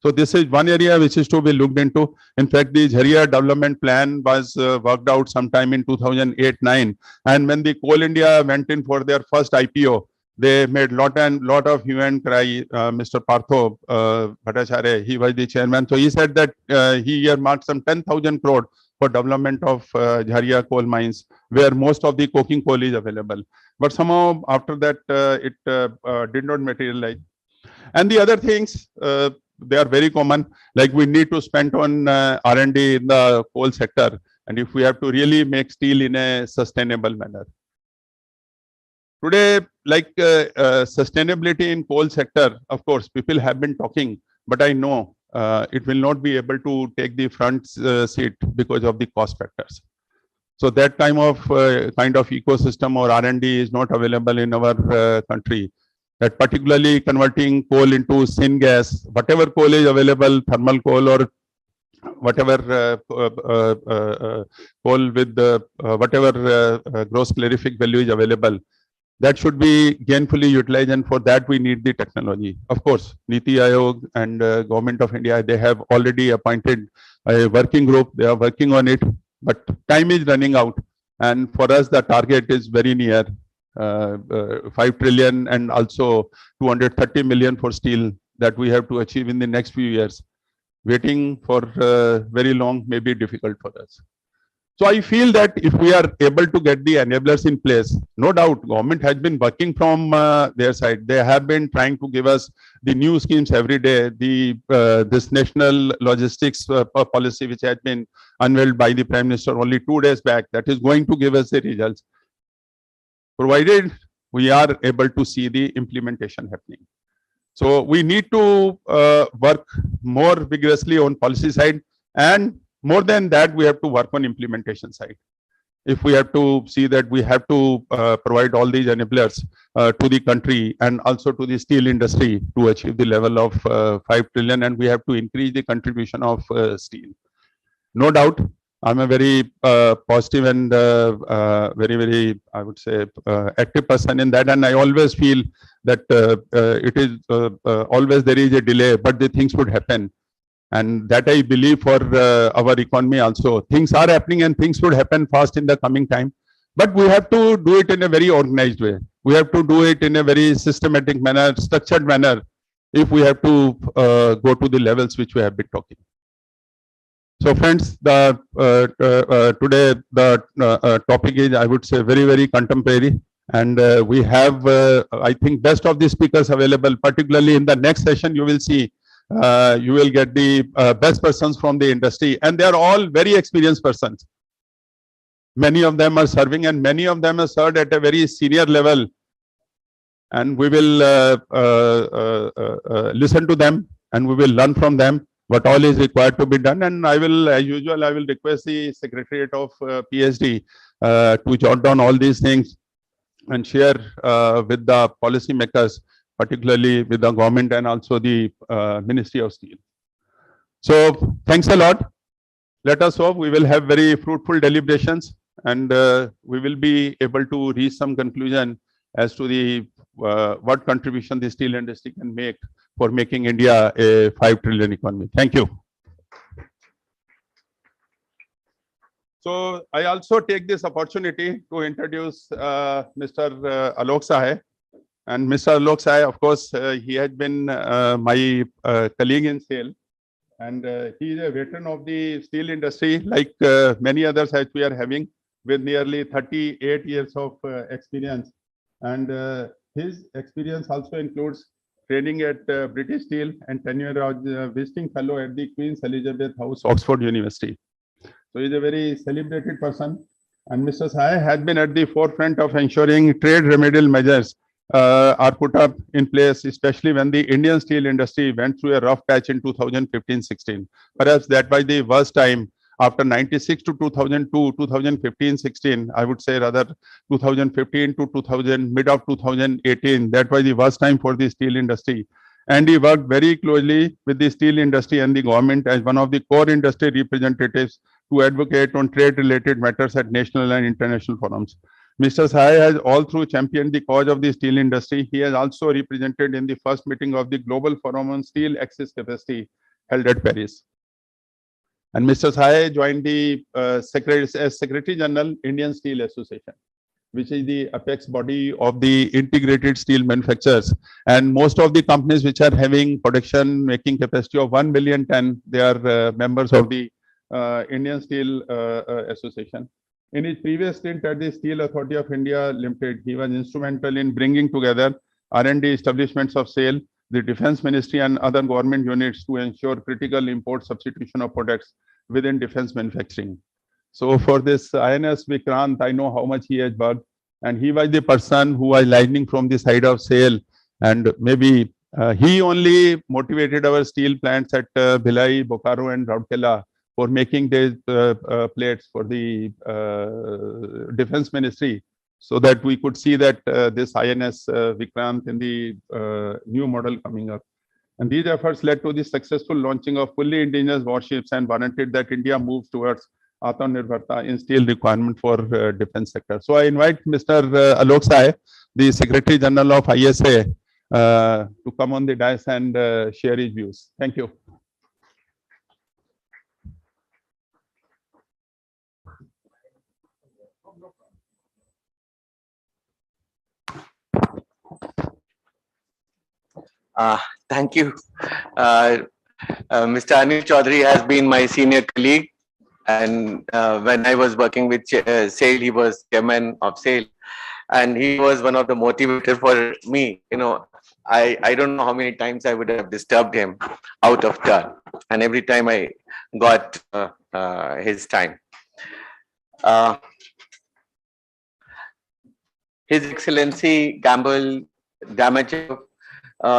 So this is one area which is to be looked into. In fact, the Jharia development plan was worked out sometime in 2008-9. And when the Coal India went in for their first IPO, they made lot of hue and cry. Mr. Partho Bhattacharya, he was the chairman. So he said that he earmarked some 10,000 crore for development of Jharia coal mines, where most of the coking coal is available. But somehow after that, it did not materialize. And the other things, they are very common, like we need to spend on R&D in the coal sector, and if we have to really make steel in a sustainable manner. Today, like sustainability in coal sector, of course, people have been talking, but I know it will not be able to take the front seat because of the cost factors. So that kind of ecosystem or R&D is not available in our country. That particularly converting coal into syngas, whatever coal is available, thermal coal or whatever coal with whatever gross calorific value is available, that should be gainfully utilized, and for that we need the technology. Of course, Niti Aayog and Government of India, they have already appointed a working group. They are working on it, but time is running out, and for us the target is very near. 5 trillion and also 230 million for steel that we have to achieve in the next few years. Waiting for very long may be difficult for us. So I feel that if we are able to get the enablers in place, no doubt government has been working from their side. They have been trying to give us the new schemes every day. This national logistics policy, which has been unveiled by the Prime Minister only 2 days back, that is going to give us the results, provided we are able to see the implementation happening. So we need to work more vigorously on policy side, and more than that, we have to work on implementation side. If we have to see that we have to provide all these enablers to the country and also to the steel industry to achieve the level of 5 trillion, and we have to increase the contribution of steel. No doubt, I'm a very positive and very, I would say, active person in that. And I always feel that it is always there is a delay, but the things would happen. And that I believe for our economy also. Things are happening and things would happen fast in the coming time. But we have to do it in a very organized way. We have to do it in a very systematic manner, structured manner, if we have to go to the levels which we have been talking. So friends, today the topic is, I would say, very, very contemporary. And we have, I think, best of the speakers available, particularly in the next session, you will see, you will get the best persons from the industry. And they are all very experienced persons. Many of them are serving and many of them are served at a very senior level. And we will listen to them and we will learn from them what all is required to be done. And I will, as usual, I will request the Secretariat of PSD to jot down all these things and share with the policy makers, particularly with the government and also the Ministry of Steel. So thanks a lot. Let us hope we will have very fruitful deliberations and we will be able to reach some conclusion as to the what contribution the steel industry can make for making India a 5 trillion economy. Thank you. So I also take this opportunity to introduce Mr. Alok Sahay. And Mr. Alok Sahay, of course, he has been my colleague in SAIL. And he is a veteran of the steel industry, like many others that we are having, with nearly 38 years of experience. And his experience also includes training at British Steel and tenure as visiting fellow at the Queen's Elizabeth House, Oxford University. So he's a very celebrated person. And Mr. Sai has been at the forefront of ensuring trade remedial measures are put up in place, especially when the Indian steel industry went through a rough patch in 2015-16. Perhaps that was the worst time after 96 to 2002, 2015-16, I would say rather 2015 to 2000, mid of 2018, that was the worst time for the steel industry. And he worked very closely with the steel industry and the government as one of the core industry representatives to advocate on trade-related matters at national and international forums. Mr. Sai has all through championed the cause of the steel industry. He has also represented in the first meeting of the Global Forum on Steel Access Capacity held at Paris. And Mr. Sai joined the Secretary General Indian Steel Association, which is the apex body of the integrated steel manufacturers. And most of the companies which are having production making capacity of 1 million ton, they are members of the Indian Steel Association. In his previous stint at the Steel Authority of India Limited, he was instrumental in bringing together R&D establishments of SAIL, the Defense Ministry and other government units to ensure critical import substitution of products within defense manufacturing. So for this INS Vikrant, I know how much he has worked, and he was the person who was lightning from the side of SAIL, and maybe he only motivated our steel plants at Bhilai, Bokaro and Rourkela for making these plates for the Defense Ministry, so that we could see that this INS Vikrant in the new model coming up. And these efforts led to the successful launching of fully indigenous warships and warranted that India moves towards Atmanirbharta in steel requirement for defense sector. So I invite Mr. Alok Sai, the Secretary General of ISA, to come on the dais and share his views. Thank you. Thank you. Mr. Anil Chaudhary has been my senior colleague, and when I was working with SAIL, he was chairman of SAIL, and he was one of the motivators for me. You know, I don't know how many times I would have disturbed him out of turn, and every time I got his time. His Excellency Gamble Damachev,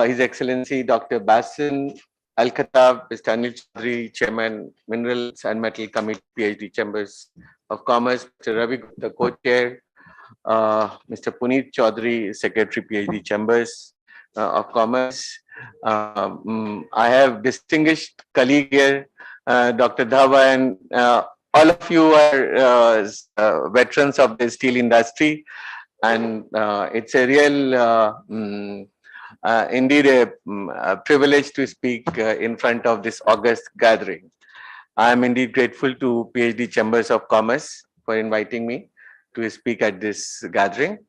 His Excellency Dr. Basin Al-Khattab, Mr. Anil Chaudhary, Chairman, Minerals and Metal Committee, PhD Chambers of Commerce, Mr. Ravi Gupta, Co-Chair, Mr. Puneet Chaudhary, Secretary, PhD Chambers of Commerce. I have distinguished colleague here, Dr. Dhava, and all of you are veterans of the steel industry, and it's a real indeed a privilege to speak in front of this august gathering. I am indeed grateful to PhD Chambers of Commerce for inviting me to speak at this gathering.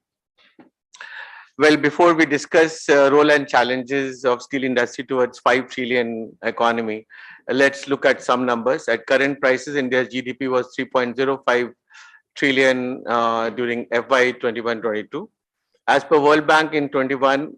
Well, before we discuss role and challenges of steel industry towards 5 trillion economy, let's look at some numbers. At current prices, India's GDP was 3.05 trillion during FY 21-22. As per World Bank in 21,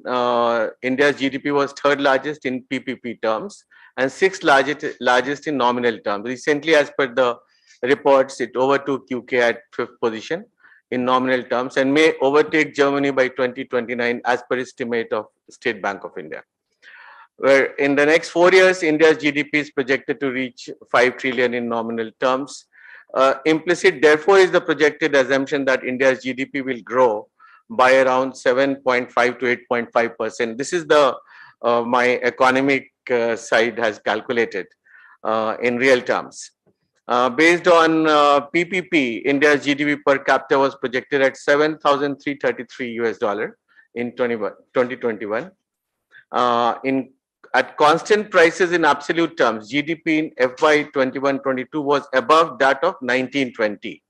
India's GDP was third largest in PPP terms and sixth largest in nominal terms. Recently, as per the reports, it overtook UK at 5th position in nominal terms and may overtake Germany by 2029 as per estimate of State Bank of India. Where in the next 4 years, India's GDP is projected to reach 5 trillion in nominal terms. Implicit, therefore, is the projected assumption that India's GDP will grow by around 7.5 to 8.5%. This is the my economic side has calculated in real terms. Based on PPP, India's GDP per capita was projected at $7,333 in 2021. At constant prices in absolute terms, GDP in FY 21-22 was above that of 19-20,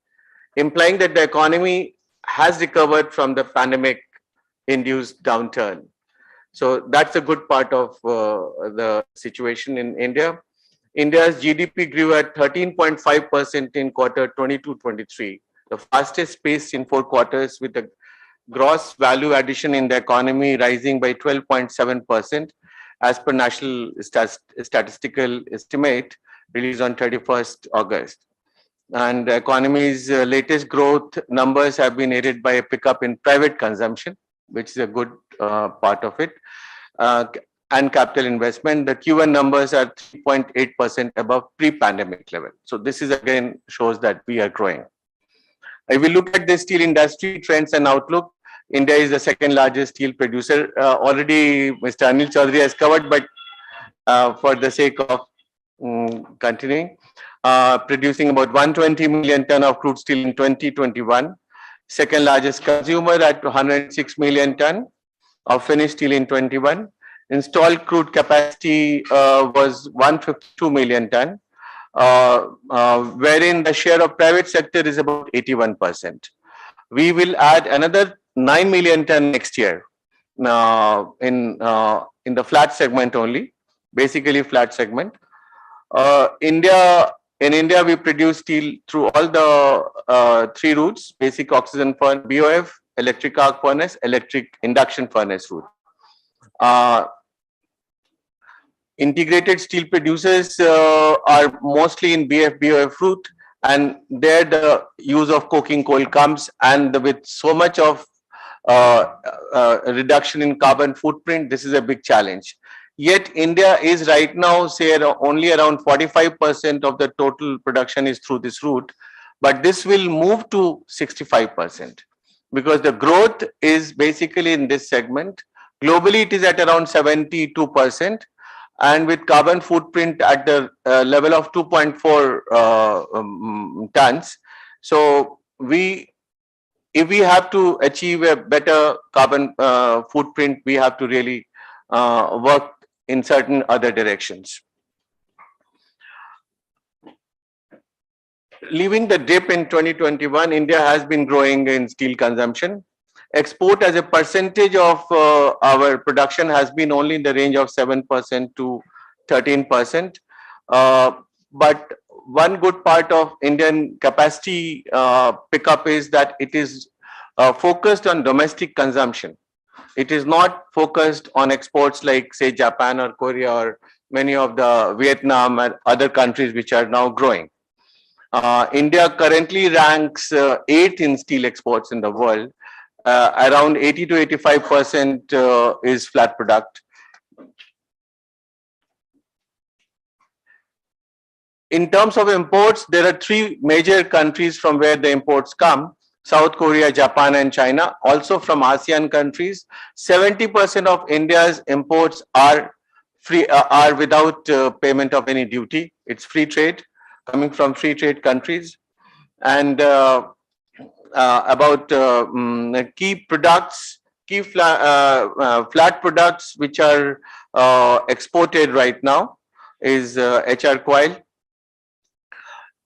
implying that the economy has recovered from the pandemic-induced downturn. So that's a good part of the situation in India. India's GDP grew at 13.5% in quarter 22-23, the fastest pace in 4 quarters, with a gross value addition in the economy rising by 12.7% as per National Statistical Estimate released on 31st August. And the economy's latest growth numbers have been aided by a pickup in private consumption, which is a good part of it, and capital investment. The Q1 numbers are 3.8% above pre-pandemic level. So this is again shows that we are growing. If we look at the steel industry trends and outlook, India is the second largest steel producer. Already Mr. Anil Chaudhary has covered, but for the sake of continuing, producing about 120 million ton of crude steel in 2021, second largest consumer at 106 million ton of finished steel in 21. Installed crude capacity was 152 million ton, wherein the share of private sector is about 81%. We will add another 9 million ton next year in the flat segment only, basically flat segment. In India, we produce steel through all the 3 routes: basic oxygen furnace, BOF, electric arc furnace, electric induction furnace route. Integrated steel producers are mostly in BF-BOF route, and there the use of coking coal comes, and with so much of reduction in carbon footprint, this is a big challenge. Yet India is right now, say, only around 45% of the total production is through this route, but this will move to 65% because the growth is basically in this segment. Globally, it is at around 72%, and with carbon footprint at the level of 2.4 tons. So if we have to achieve a better carbon footprint, we have to really work in certain other directions. Leaving the dip in 2021, India has been growing in steel consumption. Export as a percentage of our production has been only in the range of 7% to 13%. But one good part of Indian capacity pickup is that it is focused on domestic consumption. It is not focused on exports like, say, Japan or Korea or many of the Vietnam and other countries which are now growing. India currently ranks 8th in steel exports in the world. Around 80 to 85% is flat product. In terms of imports, there are 3 major countries from where the imports come: South Korea, Japan, and China. Also from ASEAN countries, 70% of India's imports are free, are without payment of any duty. It's free trade, coming from free trade countries. And about key products, flat products which are exported right now is HR coil.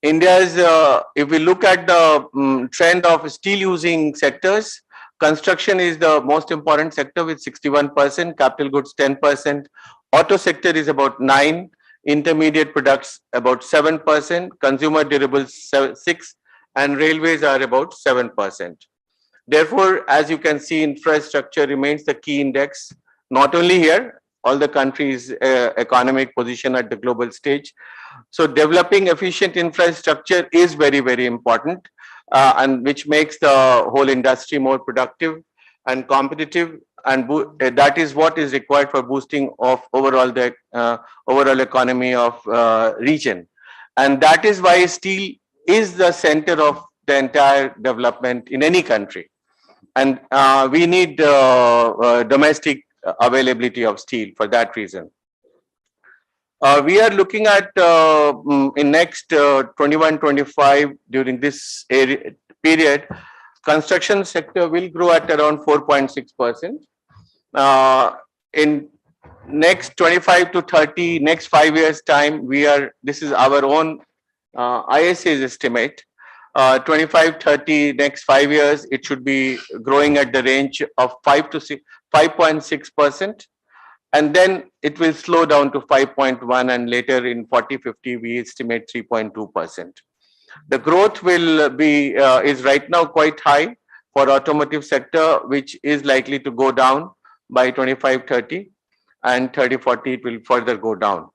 India's, if we look at the trend of steel using sectors, construction is the most important sector with 61%, capital goods 10%, auto sector is about 9%, intermediate products about 7%, consumer durables 6%, and railways are about 7%. Therefore, as you can see, infrastructure remains the key index, not only here, all the countries' economic position at the global stage. So developing efficient infrastructure is very, very important, and which makes the whole industry more productive and competitive, and that is what is required for boosting of overall the overall economy of region. And that is why steel is the center of the entire development in any country. And we need domestic availability of steel for that reason. We are looking at in next 21-25, during this period, construction sector will grow at around 4.6%. In next 25 to 30, next 5 years time, this is our own ISA's estimate. 25-30, next 5 years, it should be growing at the range of 5.6%. and then it will slow down to 5.1, and later in 40-50 we estimate 3.2%. The growth will be is right now quite high for automotive sector, which is likely to go down by 25-30, and 30-40 it will further go down.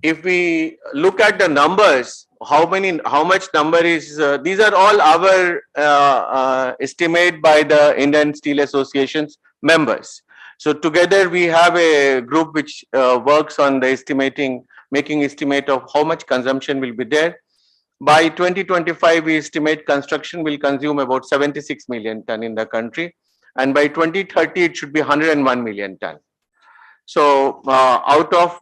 If we look at the numbers, how much number is, these are all our estimate by the Indian Steel Association's members. So together we have a group which works on the making estimate of how much consumption will be there. By 2025, we estimate construction will consume about 76 million ton in the country, and by 2030 it should be 101 million ton. So out of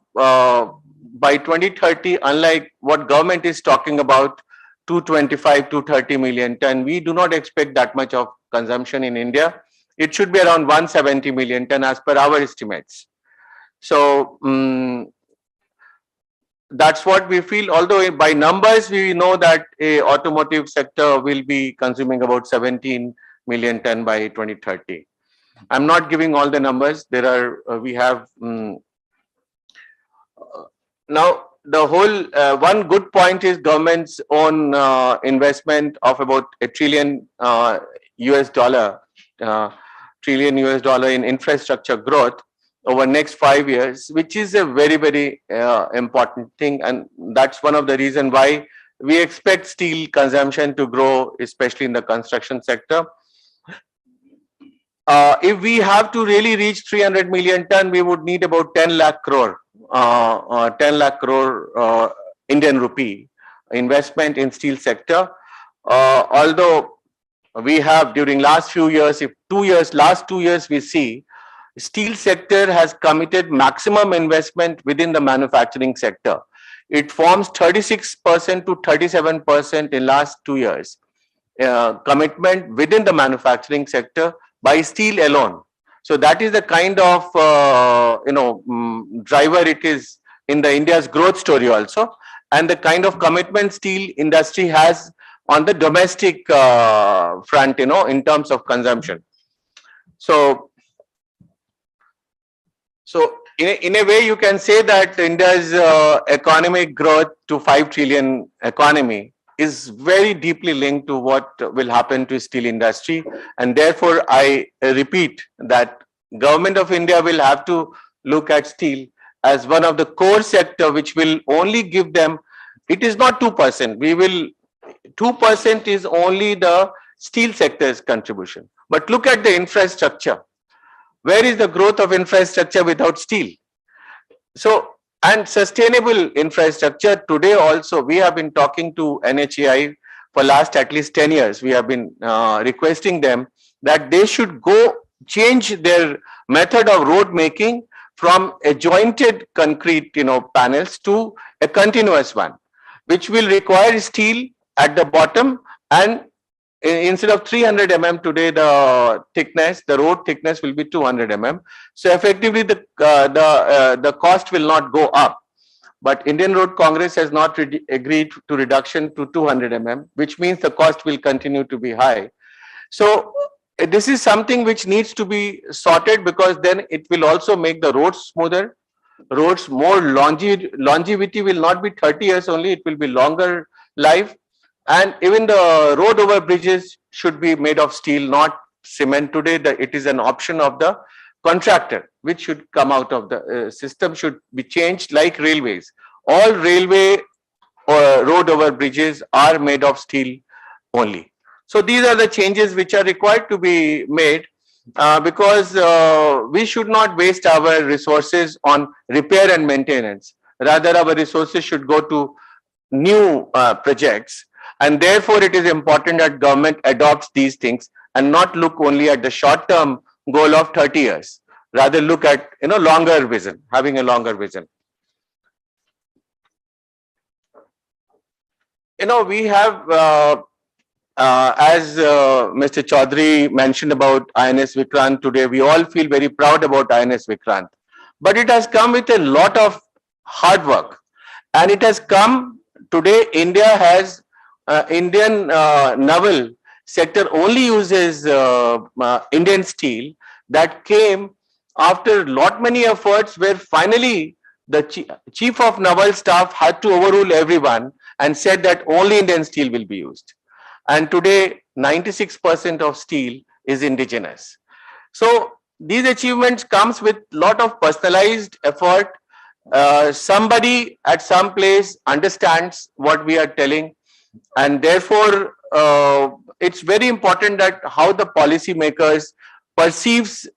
by 2030, unlike what government is talking about, 225 to 30 million ton, we do not expect that much of consumption in India. It should be around 170 million ton as per our estimates. So that's what we feel. Although by numbers we know that a automotive sector will be consuming about 17 million ton by 2030. I'm not giving all the numbers. There are we have now the whole one good point is government's own investment of about $1 trillion in infrastructure growth over next 5 years, which is a very, very important thing, and that's one of the reasons why we expect steel consumption to grow, especially in the construction sector. If we have to really reach 300 million ton, we would need about 10 lakh crore Indian rupee investment in steel sector. Although we have during last few years, last 2 years we see steel sector has committed maximum investment within the manufacturing sector. It forms 36% to 37% in last 2 years commitment within the manufacturing sector by steel alone. So that is the kind of driver it is in the India's growth story also, and the kind of commitment steel industry has on the domestic front, in terms of consumption. So in a way you can say that India's economic growth to 5 trillion economy is very deeply linked to what will happen to steel industry, and therefore I repeat that government of India will have to look at steel as one of the core sector which will only give them, it is not 2%, 2% is only the steel sector's contribution. But look at the infrastructure. Where is the growth of infrastructure without steel? So, and sustainable infrastructure today also, we have been talking to NHAI for last at least 10 years. We have been requesting them that they should go change their method of road making from a jointed concrete panels to a continuous one, which will require steel at the bottom, and instead of 300 mm today, the road thickness will be 200 mm. So effectively the cost will not go up. But Indian Road Congress has not agreed to reduction to 200 mm, which means the cost will continue to be high. So this is something which needs to be sorted, because then it will also make the roads smoother, roads more longevity will not be 30 years only, it will be longer life. And even the road over bridges should be made of steel, not cement. Today it is an option of the contractor, which should come out of the system, should be changed like railways. All railway or road over bridges are made of steel only. So these are the changes which are required to be made, because we should not waste our resources on repair and maintenance. Rather, our resources should go to new projects. And therefore, it is important that government adopts these things and not look only at the short-term goal of 30 years. Rather, look at longer vision, having a longer vision. We have, as Mr. Chaudhary mentioned about INS Vikrant today, we all feel very proud about INS Vikrant. But it has come with a lot of hard work. And it has come today, India has Indian naval sector only uses Indian steel, that came after many efforts, where finally the chief of naval staff had to overrule everyone and said that only Indian steel will be used. And today 96% of steel is indigenous. So these achievements comes with lot of personalized effort. Somebody at some place understands what we are telling, and therefore it's very important that how the policy makers perceives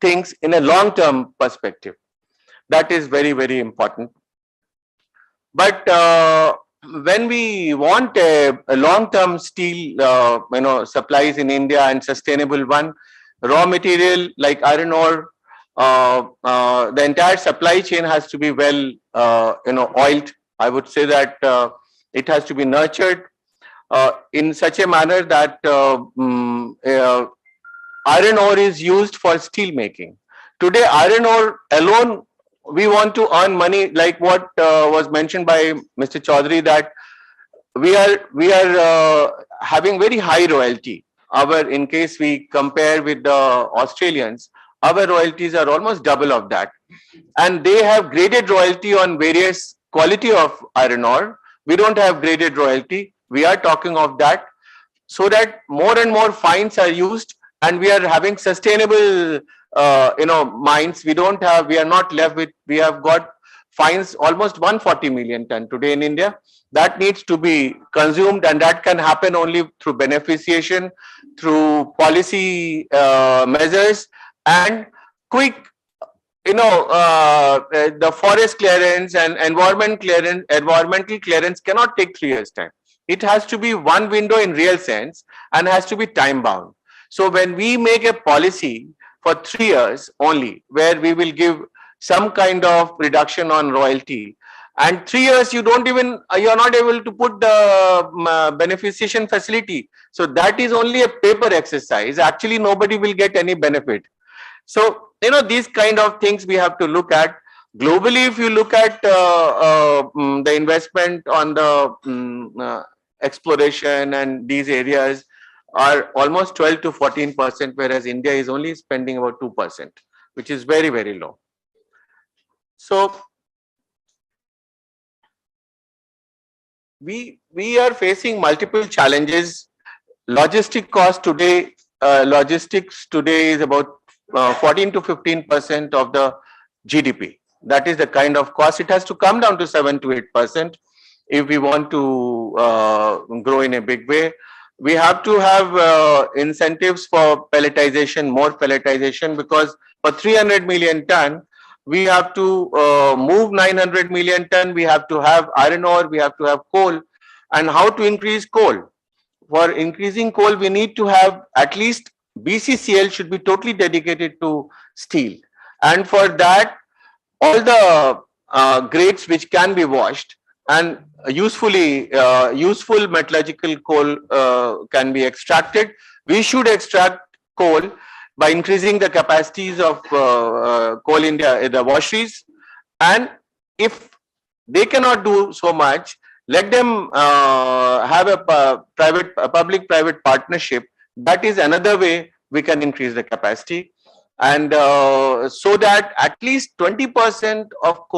things in a long-term perspective. That is very, very important. But when we want a long-term steel supplies in India and sustainable one, raw material like iron ore, the entire supply chain has to be well oiled. I would say that it has to be nurtured in such a manner that iron ore is used for steel making. Today, iron ore alone, we want to earn money, like what was mentioned by Mr. Chaudhary, that we are having very high royalty. In case we compare with the Australians, our royalties are almost double of that, and they have graded royalty on various quality of iron ore. We don't have graded royalty. We are talking of that, so that more and more fines are used, and we are having sustainable mines. We are not left with, we have got fines almost 140 million ton today in India. That needs to be consumed, and that can happen only through beneficiation, through policy measures, and quick, the forest clearance and environmental clearance cannot take 3 years time. It has to be one window in real sense, and has to be time bound. So when we make a policy for 3 years only, where we will give some kind of reduction on royalty, and 3 years you are not able to put the beneficiation facility. So that is only a paper exercise. Actually, nobody will get any benefit. So, these kind of things we have to look at. Globally, if you look at the investment on the exploration and these areas are almost 12 to 14%, whereas India is only spending about 2%, which is very, very low. So we are facing multiple challenges. Logistics today is about 14 to 15% of the GDP. That is the kind of cost. It has to come down to 7 to 8% if we want to grow in a big way. We have to have incentives for pelletization, more pelletization, because for 300 million ton, we have to move 900 million ton. We have to have iron ore, we have to have coal. And how to increase coal? For increasing coal, we need to have at least BCCL should be totally dedicated to steel. And for that, all the grades which can be washed and useful metallurgical coal can be extracted. We should extract coal by increasing the capacities of Coal India, the washeries. And if they cannot do so much, let them have a public-private partnership. That is another way we can increase the capacity. And so that at least 20% of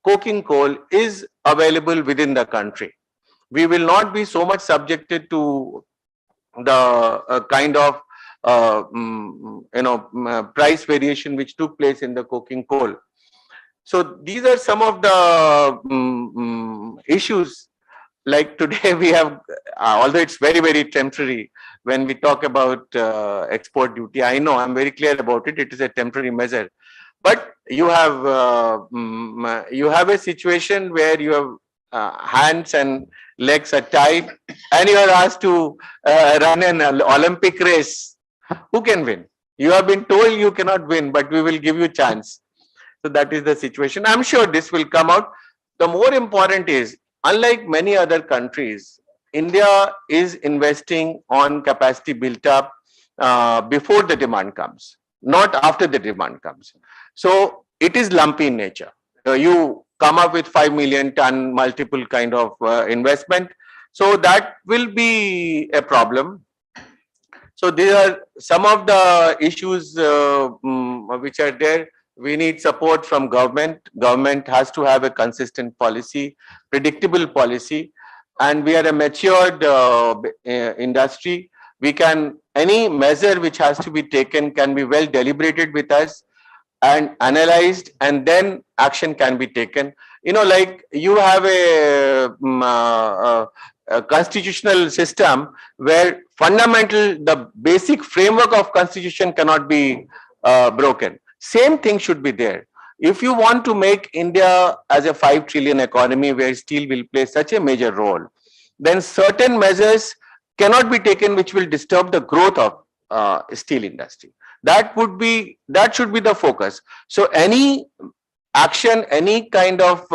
coking coal is available within the country. We will not be so much subjected to the kind of price variation which took place in the coking coal. So these are some of the issues. Like today we have, although it's very, very temporary, when we talk about export duty, I know, I'm very clear about it, it is a temporary measure. But you have a situation where you have hands and legs are tied, and you are asked to run an Olympic race. Who can win? You have been told you cannot win, but we will give you a chance. So that is the situation. I'm sure this will come out. The more important is, unlike many other countries, India is investing on capacity built up before the demand comes, not after the demand comes. So it is lumpy in nature. You come up with 5 million ton multiple kind of investment. So that will be a problem. So these are some of the issues which are there. We need support from government. Government has to have a consistent policy, predictable policy, and we are a matured industry. We can, any measure which has to be taken can be well deliberated with us and analyzed, and then action can be taken. You know, like you have a constitutional system where the basic framework of constitution cannot be broken. Same thing should be there. If you want to make India as a 5 trillion economy where steel will play such a major role, then certain measures cannot be taken which will disturb the growth of steel industry. That should be the focus. So any action, any kind of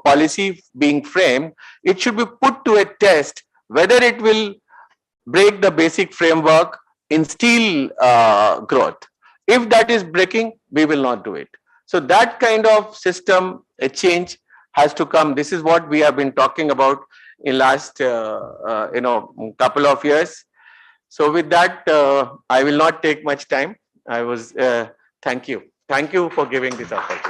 policy being framed, it should be put to a test whether it will break the basic framework in steel growth. If that is breaking, we will not do it. So that kind of system, a change has to come. This is what we have been talking about in last couple of years. So with that, I will not take much time. Thank you. Thank you for giving this opportunity.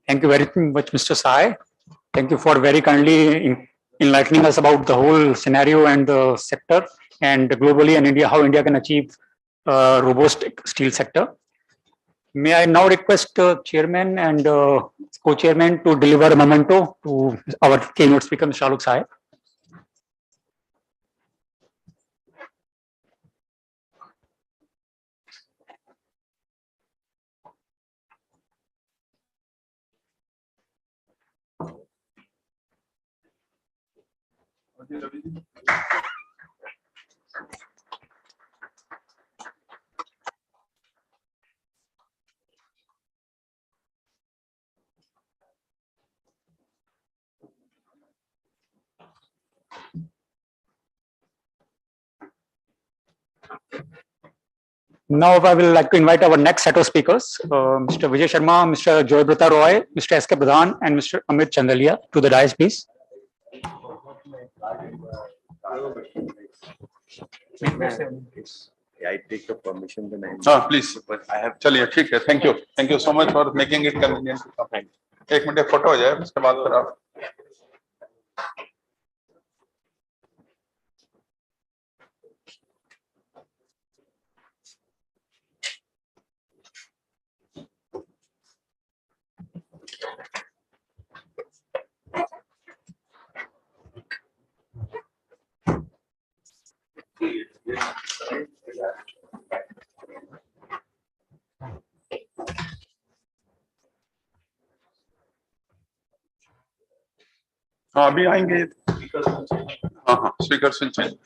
Thank you very much, Mr. Sai. Thank you for very kindly enlightening us about the whole scenario and the sector, and globally and India, how India can achieve a robust steel sector. May I now request Chairman and Co-Chairman to deliver a memento to our keynote speaker, Mr. Alok Sai. Now I will like to invite our next set of speakers, Mr. Vijay Sharma, Mr. Joybrata Roy, Mr. S.K. Pradhan, and Mr. Amit Chandalia to the dais, please. I take your permission then please. I have. चलिए ठीक है. Thank you so much for making it convenient. एक minute photo हो जाए उसके बाद फिर आप. हाँ अभी आएंगे. हाँ स्पीकर से चाहिए.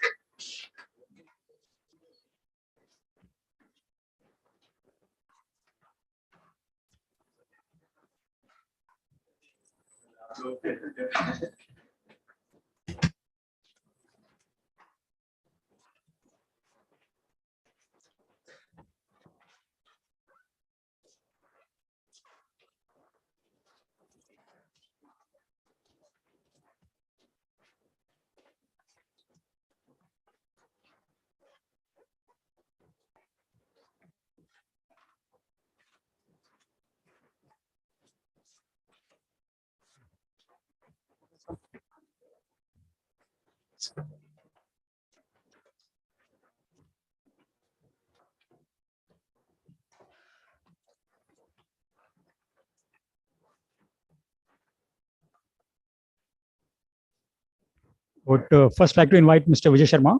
Would first like to invite Mr. Vijay Sharma.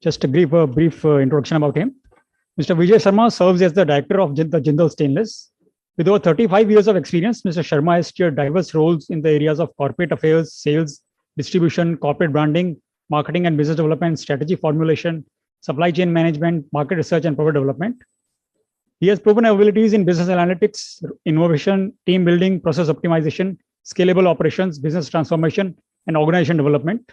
Just a brief introduction about him. Mr. Vijay Sharma serves as the director of the Jindal Stainless. With over 35 years of experience, Mr. Sharma has steered diverse roles in the areas of corporate affairs, sales, distribution, corporate branding, marketing and business development, strategy formulation, supply chain management, market research, and product development. He has proven abilities in business analytics, innovation, team building, process optimization, scalable operations, business transformation, and organization development.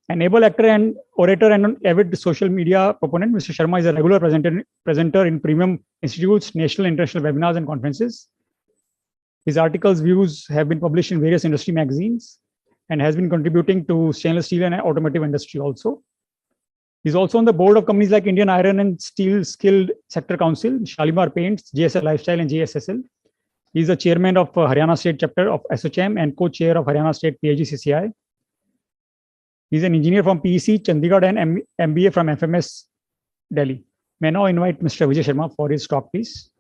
An able actor and orator and an avid social media proponent, Mr. Sharma is a regular presenter in premium institutes, national and international webinars and conferences. His articles, views have been published in various industry magazines and has been contributing to stainless steel and automotive industry also. He's also on the board of companies like Indian Iron and Steel Skilled Sector Council, Shalimar Paints, JSL Lifestyle, and JSSL. He's the chairman of Haryana State Chapter of SHM and co-chair of Haryana State PhD-CCI. He's an engineer from PEC, Chandigarh, and MBA from FMS, Delhi. May I now invite Mr. Vijay Sharma for his talk, please.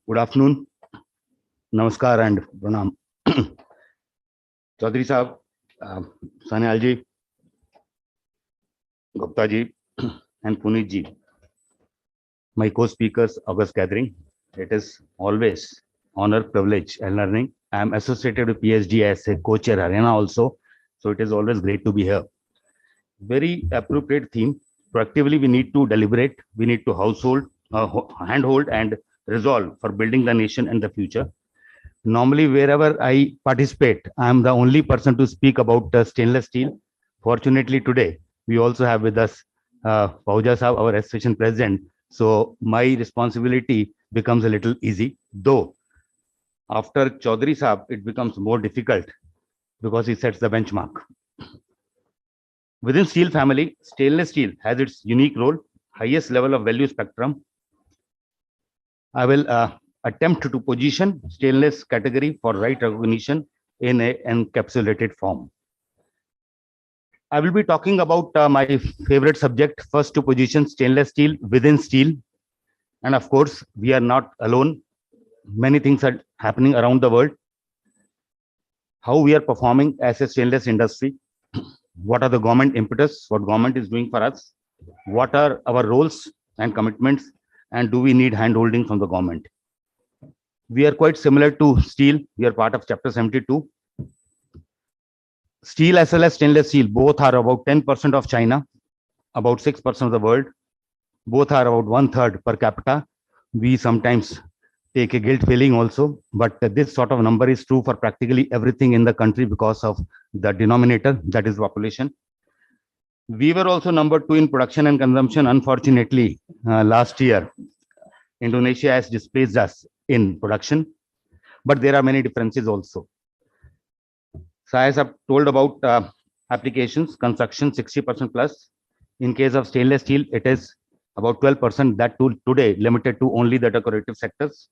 Good afternoon. Namaskar and pranam. Chaudhary Sahab, Sanyal ji, Gupta ji, and Puneet ji, my co-speakers of this gathering. It is always honor, privilege, and learning. I am associated with PhD as a co-chair Haryana also, so it is always great to be here. Very appropriate theme. Proactively, we need to deliberate. We need to handhold and resolve for building the nation and the future. Normally, wherever I participate, I am the only person to speak about stainless steel. Fortunately, today, we also have with us Poised, our association president. So my responsibility becomes a little easy, though after Chaudhary Sahab, it becomes more difficult because he sets the benchmark. Within steel family, stainless steel has its unique role, highest level of value spectrum. I will attempt to position stainless category for right recognition in an encapsulated form. I will be talking about my favorite subject, first to position stainless steel within steel. And of course, we are not alone. Many things are happening around the world. How we are performing as a stainless industry. What are the government impetus? What government is doing for us? What are our roles and commitments? And do we need handholding from the government? We are quite similar to steel. We are part of Chapter 72. Steel as well as stainless steel, both are about 10% of China, about 6% of the world. Both are about 1/3 per capita. We sometimes take a guilt feeling also, but this sort of number is true for practically everything in the country because of the denominator, that is population. We were also number 2 in production and consumption. Unfortunately, last year, Indonesia has displaced us in production, but there are many differences also. So as I've told about applications, construction 60% plus. In case of stainless steel, it is about 12%, that too today limited to only the decorative sectors.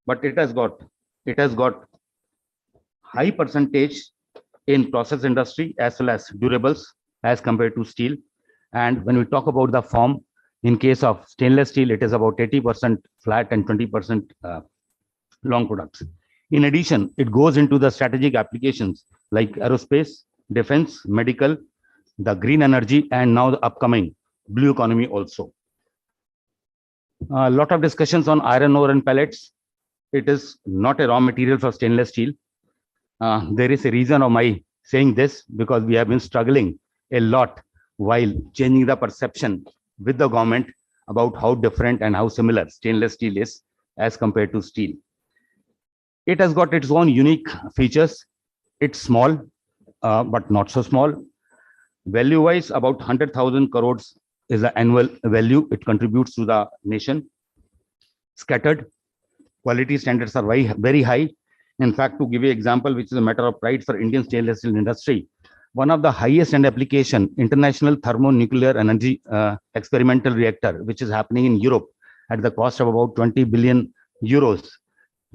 But it has got high percentage in process industry as well as durables as compared to steel. And when we talk about the form, in case of stainless steel, it is about 80% flat and 20% long products. In addition, it goes into the strategic applications like aerospace, defense, medical, the green energy, and now the upcoming blue economy also. A lot of discussions on iron ore and pellets. It is not a raw material for stainless steel. There is a reason of my saying this, because we have been struggling a lot while changing the perception with the government about how different and how similar stainless steel is as compared to steel. It has got its own unique features. It's small, but not so small. Value-wise, about 100,000 crores is the annual value it contributes to the nation. Scattered. Quality standards are very high. In fact, to give you an example, which is a matter of pride for Indian stainless steel industry, one of the highest end application, International Thermonuclear Energy Experimental Reactor, which is happening in Europe at the cost of about 20 billion euros.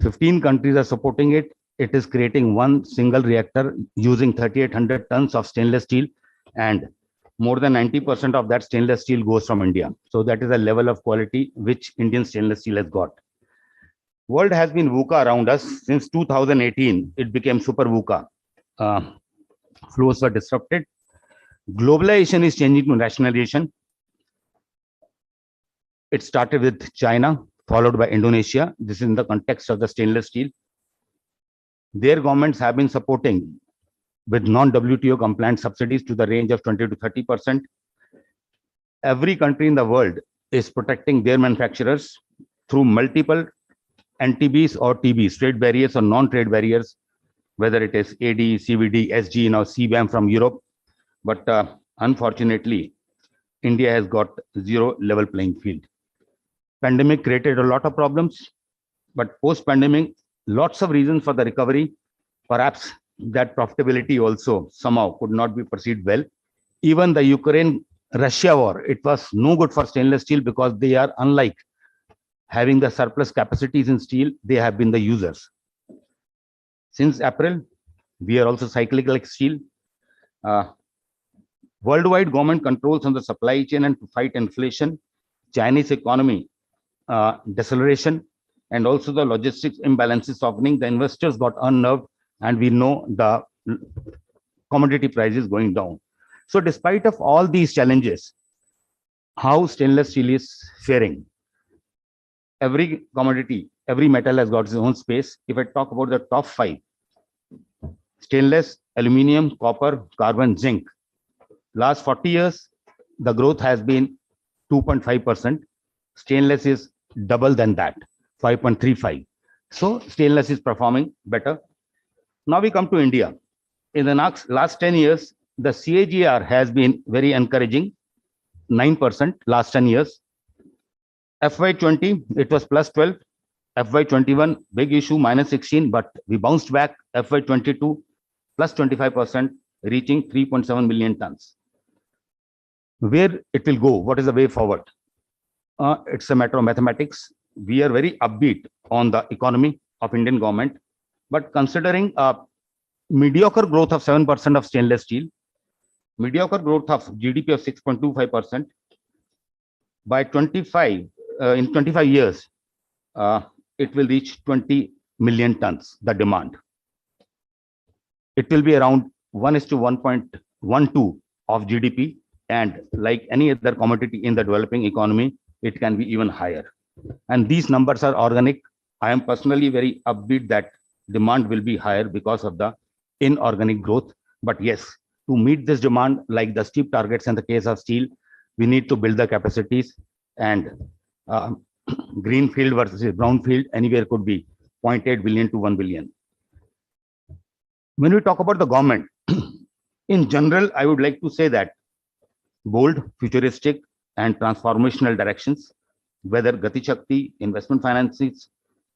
15 countries are supporting it. It is creating one single reactor using 3,800 tons of stainless steel, and more than 90% of that stainless steel goes from India. So that is a level of quality which Indian stainless steel has got. World has been VUCA around us since 2018. It became super VUCA. Flows were disrupted. Globalization is changing to nationalization. It started with China, followed by Indonesia. This is in the context of the stainless steel. Their governments have been supporting with non-WTO compliant subsidies to the range of 20 to 30%. Every country in the world is protecting their manufacturers through multiple NTBs or TBs, trade barriers or non-trade barriers. whether it is AD, CVD, SG, now CBAM from Europe. But unfortunately, India has got zero level playing field. Pandemic created a lot of problems, but post-pandemic, lots of reasons for the recovery. Perhaps that profitability also somehow could not be perceived well. Even the Ukraine-Russia war, it was no good for stainless steel because they are unlike having the surplus capacities in steel, they have been the users. Since April, we are also cyclical like steel. Worldwide government controls on the supply chain and to fight inflation, Chinese economy deceleration, and also the logistics imbalances softening, the investors got unnerved, and we know the commodity prices going down. So despite of all these challenges, how stainless steel is faring? Every commodity, every metal has got its own space. If I talk about the top 5, stainless, aluminum, copper, carbon, zinc. Last 40 years, the growth has been 2.5%. Stainless is double than that, 5.35. So stainless is performing better. Now we come to India. In the last 10 years, the CAGR has been very encouraging, 9% last 10 years. FY20, it was plus 12. FY21, big issue, minus 16, but we bounced back. FY22, plus 25%, reaching 3.7 million tons. Where it will go? What is the way forward? It's a matter of mathematics. We are very upbeat on the economy of Indian government, but considering a mediocre growth of 7% of stainless steel, mediocre growth of GDP of 6.25%, by in 25 years, it will reach 20 million tons, the demand. It will be around 1:1.12 of GDP, and like any other commodity in the developing economy, it can be even higher. And these numbers are organic. I am personally very upbeat that demand will be higher because of the inorganic growth. But yes, to meet this demand, like the steep targets in the case of steel, we need to build the capacities, and greenfield versus brownfield, anywhere could be 0.8 billion to 1 billion. When we talk about the government, in general, I would like to say that bold, futuristic, and transformational directions, whether Gati Shakti, investment finances,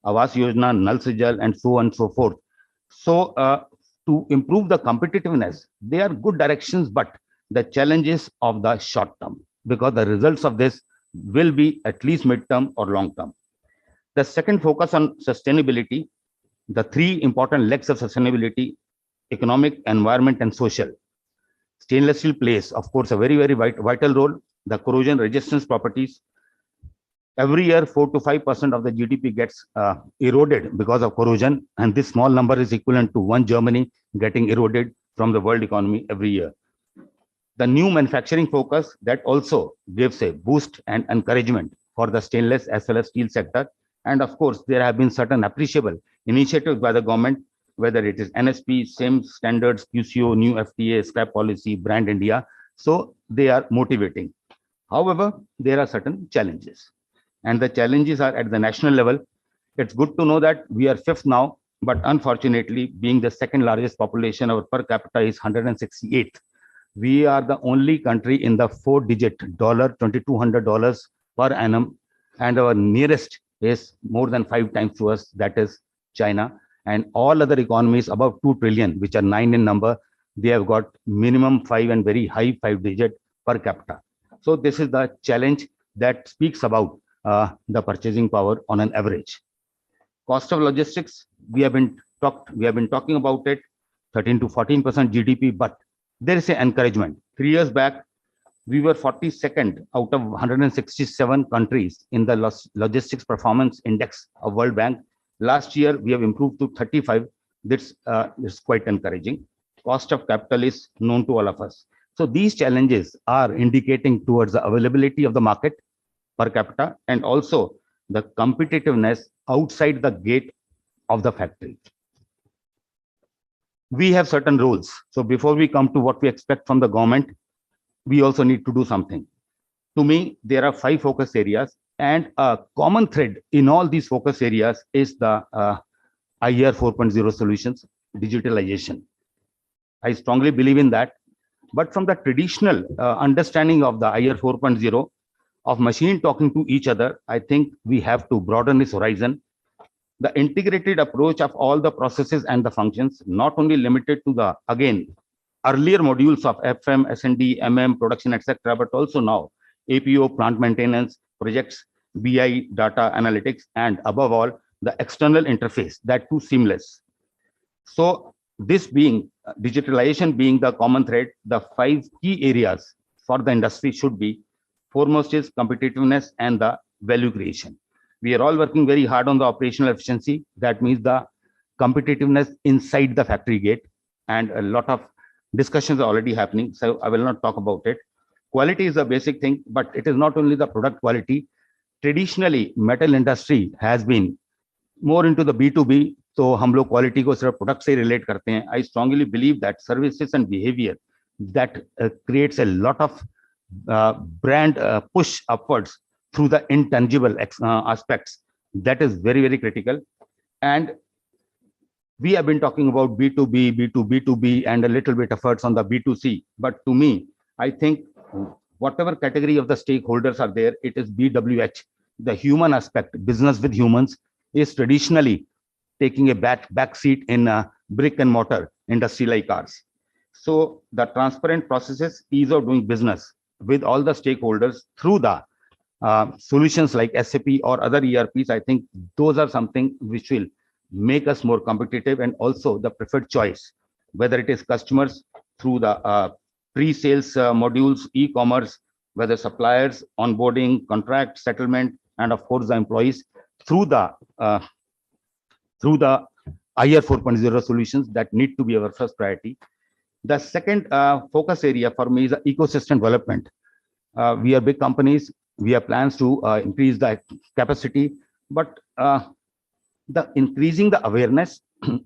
Awas Yojana, Nal Se Jal, and so on and so forth. So to improve the competitiveness, they are good directions, but the challenges of the short term, because the results of this will be at least mid-term or long-term. The second, focus on sustainability. The 3 important legs of sustainability: economic, environment, and social. Stainless steel plays, of course, a very, very vital role. The corrosion resistance properties. Every year, 4 to 5% of the GDP gets eroded because of corrosion, and this small number is equivalent to one Germany getting eroded from the world economy every year. The new manufacturing focus, that also gives a boost and encouragement for the stainless as well as steel sector. And of course, there have been certain appreciable initiatives by the government, whether it is NSP, same standards, QCO, new FTA, scrap policy, brand India. So they are motivating. However, there are certain challenges, and the challenges are at the national level. It's good to know that we are 5th now, but unfortunately, being the 2nd largest population, our per capita is 168th. We are the only country in the 4-digit $2,200 per annum, and our nearest is more than 5 times to us, that is China. And all other economies above 2 trillion, which are 9 in number, they have got minimum 5 and very high 5-digit per capita. So this is the challenge that speaks about the purchasing power on an average. Cost of logistics, we have been talking about it, 13 to 14% GDP, but there is an encouragement. 3 years back, we were 42nd out of 167 countries in the logistics performance index of World Bank. Last year, we have improved to 35. This is quite encouraging. Cost of capital is known to all of us. So these challenges are indicating towards the availability of the market per capita, and also the competitiveness outside the gate of the factory. We have certain rules. So before we come to what we expect from the government, we also need to do something. To me, there are 5 focus areas, and a common thread in all these focus areas is the IR 4.0 solutions. digitalization. I strongly believe in that. But from the traditional understanding of the IR 4.0 of machine talking to each other, I think we have to broaden this horizon. The integrated approach of all the processes and the functions, not only limited to the, again, earlier modules of FM, S&D, MM, production, etc., but also now APO, plant maintenance, projects, BI, data analytics, and above all, the external interface, that too seamless. So this being, digitalization being the common thread, the 5 key areas for the industry should be: foremost is competitiveness and the value creation. We are all working very hard on the operational efficiency. That means the competitiveness inside the factory gate, and a lot of discussions are already happening, so I will not talk about it. Quality is a basic thing, but it is not only the product quality. Traditionally, metal industry has been more into the B2B, तो हम लोग quality को सिर्फ product से relate करते हैं. I strongly believe that services and behavior that creates a lot of brand push upwards through the intangible aspects. That is very, very critical. And we have been talking about B2B, B2B2B, and a little bit efforts on the B2C. But to me, I think whatever category of the stakeholders are there, it is BWH, the human aspect, business with humans, is traditionally taking a back seat in a brick and mortar industry like ours. So the transparent processes, ease of doing business with all the stakeholders through the solutions like SAP or other ERPs, I think those are something which will make us more competitive, and also the preferred choice, whether it is customers through the pre-sales modules, e-commerce, whether suppliers, onboarding, contract, settlement, and of course the employees through the IR 4.0 solutions that need to be our first priority. The second focus area for me is the ecosystem development. We are big companies. We have plans to increase the capacity, but the increasing the awareness,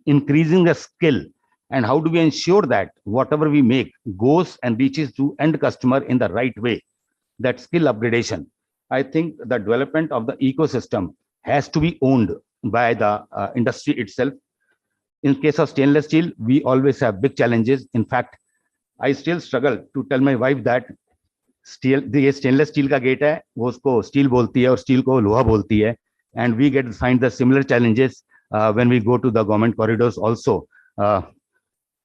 increasing the skill, and how do we ensure that whatever we make goes and reaches to end customer in the right way, that skill upgradation. I think the development of the ecosystem has to be owned by the industry itself. In case of stainless steel, we always have big challenges. In fact, I still struggle to tell my wife that ये stainless steel का gate है, वो उसको steel बोलती है और steel को लोहा बोलती है, and we get to find the similar challenges when we go to the government corridors also.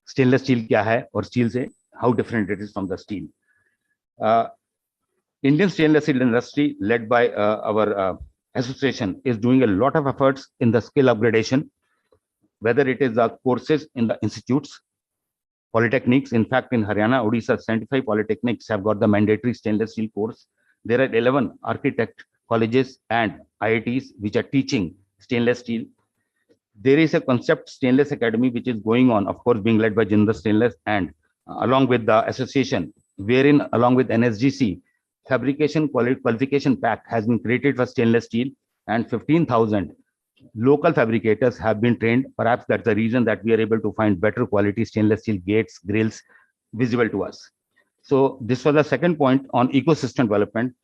Stainless steel क्या है और steel से how different it is from the steel. Indian stainless steel industry led by our association is doing a lot of efforts in the skill upgradation, whether it is the courses in the institutes, polytechnics. In fact, in Haryana, Odisha, 75 polytechnics have got the mandatory stainless steel course. There are 11 architect colleges and IITs which are teaching stainless steel. There is a concept stainless academy which is going on, of course, being led by Jindal Stainless and along with the association, wherein along with NSGC, fabrication qualification pack has been created for stainless steel, and 15,000 local fabricators have been trained. Perhaps that's the reason that we are able to find better quality stainless steel gates, grills visible to us. So this was the second point on ecosystem development.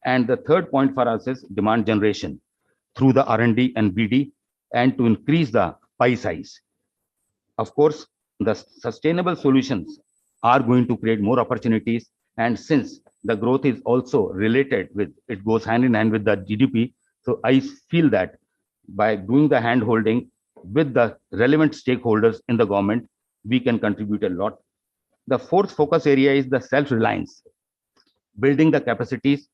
And the third point for us is demand generation through the R&D and BD, and to increase the pie size. Of course, the sustainable solutions are going to create more opportunities. And since the growth is also related with, it goes hand in hand with the GDP. So I feel that by doing the hand holding with the relevant stakeholders in the government, we can contribute a lot. The fourth focus area is the self-reliance, building the capacities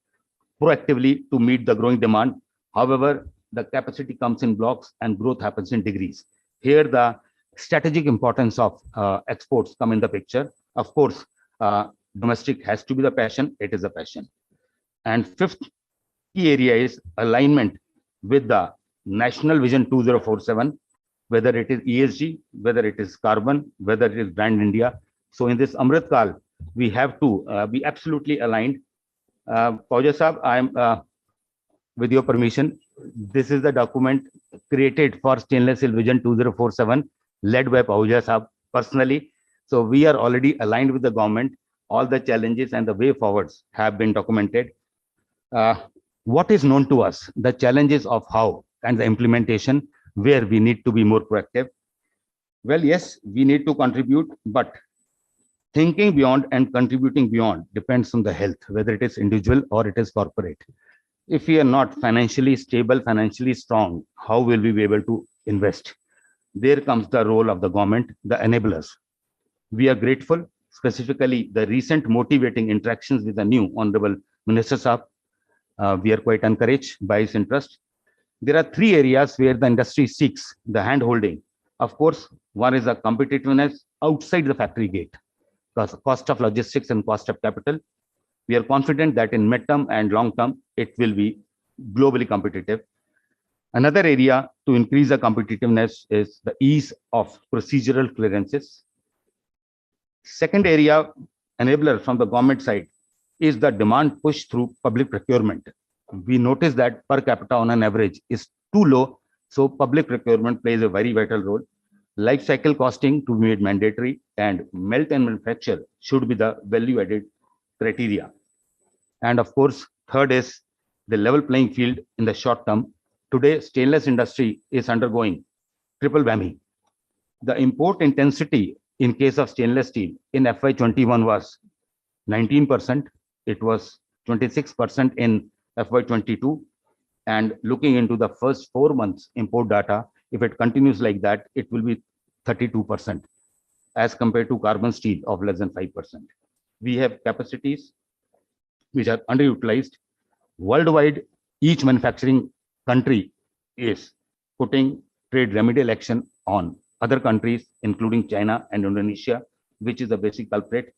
proactively to meet the growing demand. However, the capacity comes in blocks and growth happens in degrees. Here, the strategic importance of exports come in the picture. Of course, domestic has to be the passion. It is a passion. And fifth key area is alignment with the National Vision 2047, whether it is ESG, whether it is carbon, whether it is brand India. So in this Amrit Kal, we have to be absolutely aligned. Pauja Sahab, I am, with your permission, this is the document created for Stainless Steel Vision 2047, led by Pauja Sahab personally. So we are already aligned with the government. All the challenges and the way forwards have been documented. What is known to us, the challenges of how and the implementation, where we need to be more proactive. Well, yes, we need to contribute, but thinking beyond and contributing beyond depends on the health, whether it is individual or it is corporate. If we are not financially stable, financially strong, how will we be able to invest? There comes the role of the government, the enablers. We are grateful, specifically the recent motivating interactions with the new Honorable Minister Saab. We are quite encouraged by his interest. There are three areas where the industry seeks the hand-holding. Of course, one is the competitiveness outside the factory gate, because cost of logistics and cost of capital. We are confident that in mid-term and long-term, it will be globally competitive. Another area to increase the competitiveness is the ease of procedural clearances. Second area, enabler from the government side, is the demand push through public procurement. We notice that per capita on an average is too low, so public procurement plays a very vital role. Life cycle costing to be made mandatory, and melt and manufacture should be the value added criteria. And of course, third is the level playing field in the short term. Today, stainless industry is undergoing triple whammy. The import intensity in case of stainless steel in FY21 was 19%. It was 26% in FY22. And looking into the first 4 months import data, if it continues like that, it will be 32% as compared to carbon steel of less than 5%. We have capacities which are underutilized. Worldwide, each manufacturing country is putting trade remedial action on other countries, including China and Indonesia, which is the basic culprit.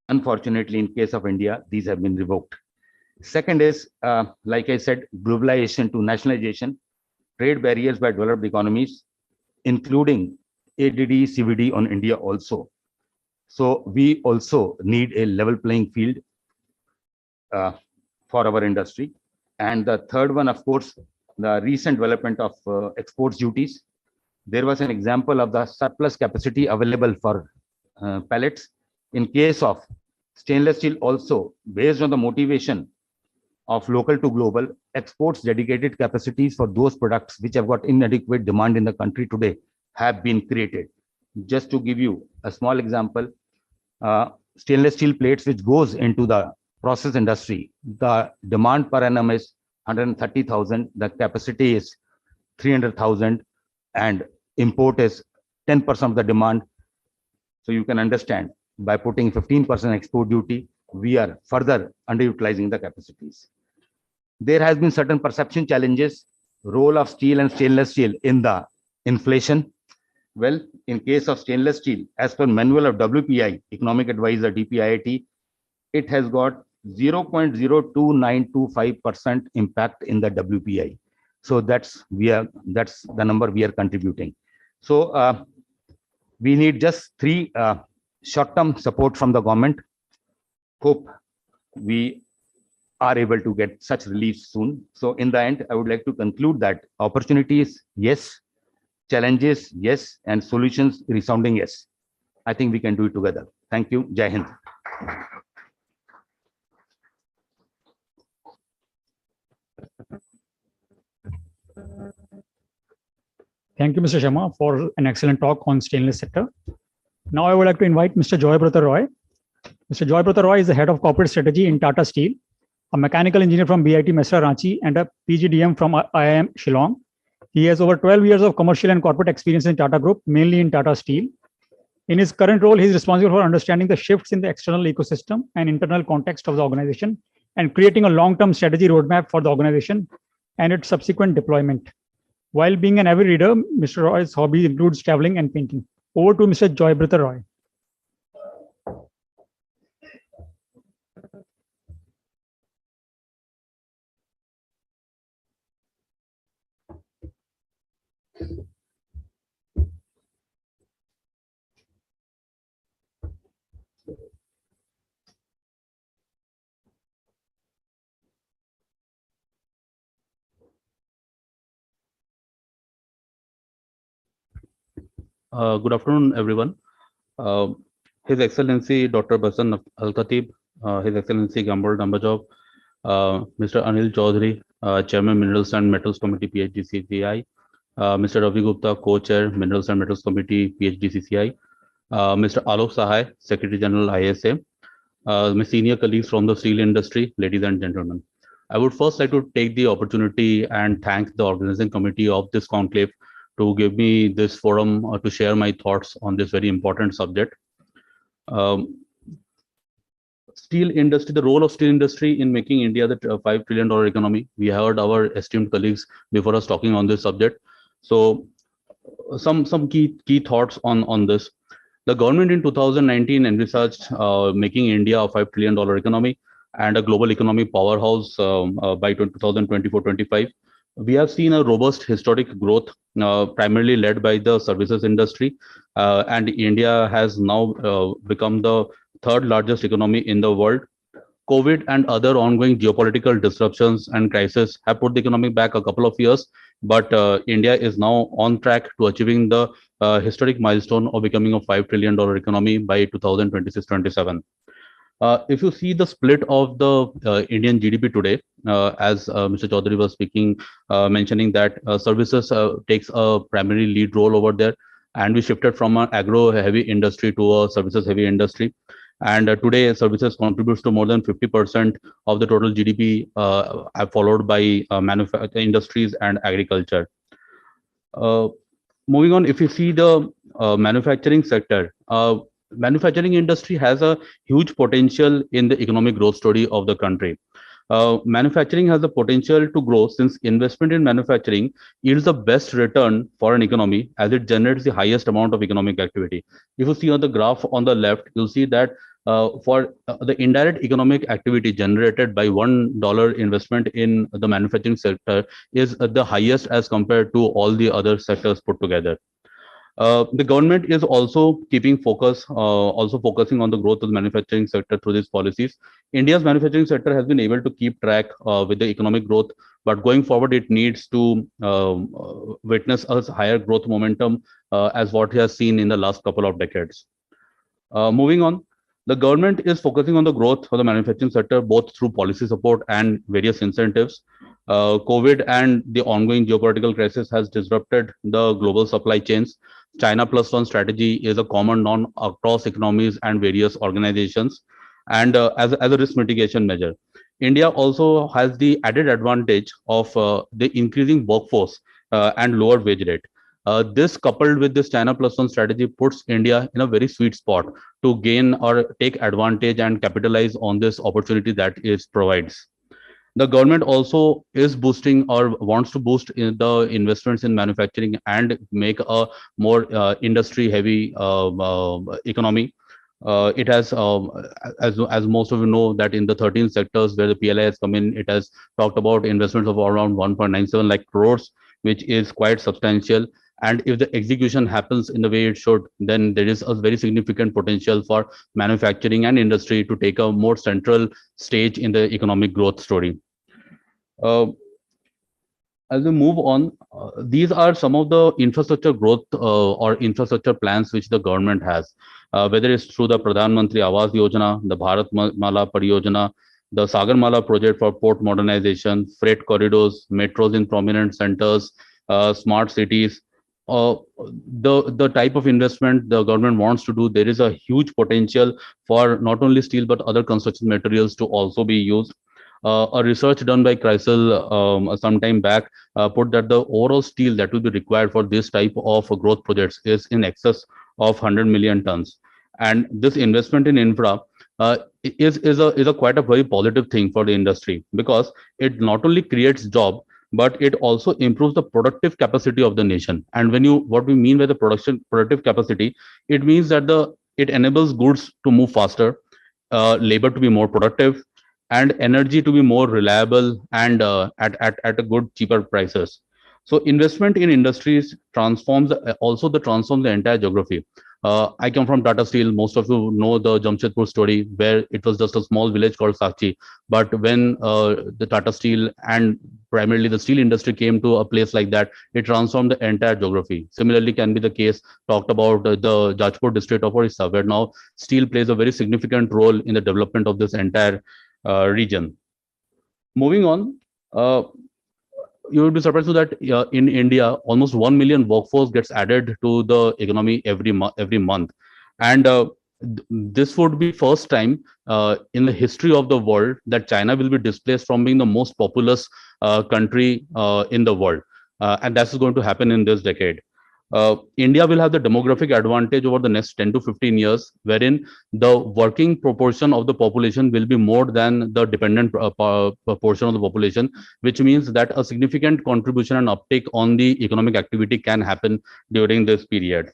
Unfortunately, in case of India, these have been revoked. Second is, like I said, globalization to nationalization, trade barriers by developed economies, including ADD, CVD on India also. So we also need a level playing field for our industry. And the third one, of course, the recent development of exports duties. There was an example of the surplus capacity available for pellets. In case of stainless steel also, based on the motivation of local to global, exports dedicated capacities for those products which have got inadequate demand in the country today have been created. Just to give you a small example, stainless steel plates which goes into the process industry, the demand per annum is 130,000, the capacity is 300,000, and import is 10% of the demand. So you can understand, by putting 15% export duty, we are further underutilizing the capacities. There has been certain perception challenges, role of steel and stainless steel in the inflation. Well, in case of stainless steel, as per manual of WPI, Economic Advisor DPIIT, it has got 0.02925% impact in the WPI. So that's the number we are contributing. So we need just 3 short-term support from the government. Hope we are able to get such relief soon. So in the end, I would like to conclude that opportunities, yes, challenges, yes, and solutions resounding yes. I think we can do it together. Thank you. Jai Hind. Thank you, Mr. Sharma, for an excellent talk on stainless sector. Now I would like to invite Mr. Joybrata Roy. Mr. Joybrata Roy is the head of corporate strategy in Tata Steel, a mechanical engineer from BIT Mesra Ranchi, and a PGDM from IIM Shillong. He has over 12 years of commercial and corporate experience in Tata Group, mainly in Tata Steel. In his current role, he is responsible for understanding the shifts in the external ecosystem and internal context of the organization and creating a long-term strategy roadmap for the organization and its subsequent deployment. While being an avid reader, Mr. Roy's hobby includes traveling and painting. Over to Mr. Joybrata Roy. Good afternoon, everyone. His Excellency Dr. Basan Al-Khatib, His Excellency Gambol Dambajov, Mr. Anil Chaudhary, Chairman Minerals and Metals Committee, PhD CCI, Mr. Ravi Gupta, Co-Chair, Minerals and Metals Committee, PhD CCI, Mr. Alok Sahai, Secretary General, ISA, my senior colleagues from the steel industry, ladies and gentlemen. I would first like to take the opportunity and thank the organizing committee of this conclave to give me this forum to share my thoughts on this very important subject. Steel industry, the role of steel industry in making India the $5 trillion economy. We heard our esteemed colleagues before us talking on this subject. So some key thoughts on this. The government in 2019 envisaged making India a $5 trillion economy and a global economy powerhouse by 2024-25. We have seen a robust historic growth, primarily led by the services industry, and India has now become the third largest economy in the world. COVID and other ongoing geopolitical disruptions and crises have put the economy back a couple of years, but India is now on track to achieving the historic milestone of becoming a $5 trillion economy by 2026-27. If you see the split of the Indian GDP today, as Mr. Chaudhary was speaking, mentioning that services takes a primary lead role over there, and we shifted from an agro-heavy industry to a services-heavy industry. And today, services contributes to more than 50% of the total GDP, followed by manufacturing industries and agriculture. Moving on, if you see the manufacturing sector, manufacturing industry has a huge potential in the economic growth story of the country. Manufacturing has the potential to grow since investment in manufacturing yields the best return for an economy as it generates the highest amount of economic activity. If you see on the graph on the left, you'll see that for the indirect economic activity generated by $1 investment in the manufacturing sector is the highest as compared to all the other sectors put together. The government is also focusing on the growth of the manufacturing sector through these policies. India's manufacturing sector has been able to keep track with the economic growth, but going forward, it needs to witness a higher growth momentum as what we have seen in the last couple of decades. Moving on, the government is focusing on the growth of the manufacturing sector, both through policy support and various incentives. COVID and the ongoing geopolitical crisis has disrupted the global supply chains. China Plus One strategy is a common norm across economies and various organizations. And as a risk mitigation measure, India also has the added advantage of the increasing workforce and lower wage rate. This coupled with this China Plus One strategy puts India in a very sweet spot to gain or take advantage and capitalize on this opportunity that it provides. The government also is boosting or wants to boost in the investments in manufacturing and make a more industry-heavy economy. It has, as most of you know, that in the 13 sectors where the PLI has come in, it has talked about investments of around 1.97 lakh crores, which is quite substantial. And if the execution happens in the way it should, then there is a very significant potential for manufacturing and industry to take a more central stage in the economic growth story. As we move on, these are some of the infrastructure growth or infrastructure plans which the government has, whether it's through the Pradhan Mantri Awas Yojana, the Bharat Mala Pariyojana, the Sagarmala project for port modernization, freight corridors, metros in prominent centers, smart cities. The type of investment the government wants to do, there is a huge potential for not only steel but other construction materials to also be used. A research done by Chrysler some time back put that the overall steel that will be required for this type of growth projects is in excess of 100 million tons. And this investment in infra is a quite a very positive thing for the industry, because it not only creates job, but it also improves the productive capacity of the nation. And what we mean by the productive capacity, it means that it enables goods to move faster, labor to be more productive, and energy to be more reliable and at a good cheaper prices. So investment in industries transforms the entire geography. I come from Tata Steel. Most of you know the Jamshedpur story, where it was just a small village called Sakchi. But when the Tata Steel and primarily the steel industry came to a place like that, it transformed the entire geography. Similarly, can be the case talked about the Jajpur district of Orissa, where now steel plays a very significant role in the development of this entire region. Moving on, you would be surprised to know that in India, almost 1 million workforce gets added to the economy every month, and this would be first time in the history of the world that China will be displaced from being the most populous country in the world, and that's going to happen in this decade. India will have the demographic advantage over the next 10 to 15 years, wherein the working proportion of the population will be more than the dependent portion of the population, which means that a significant contribution and uptake on the economic activity can happen during this period.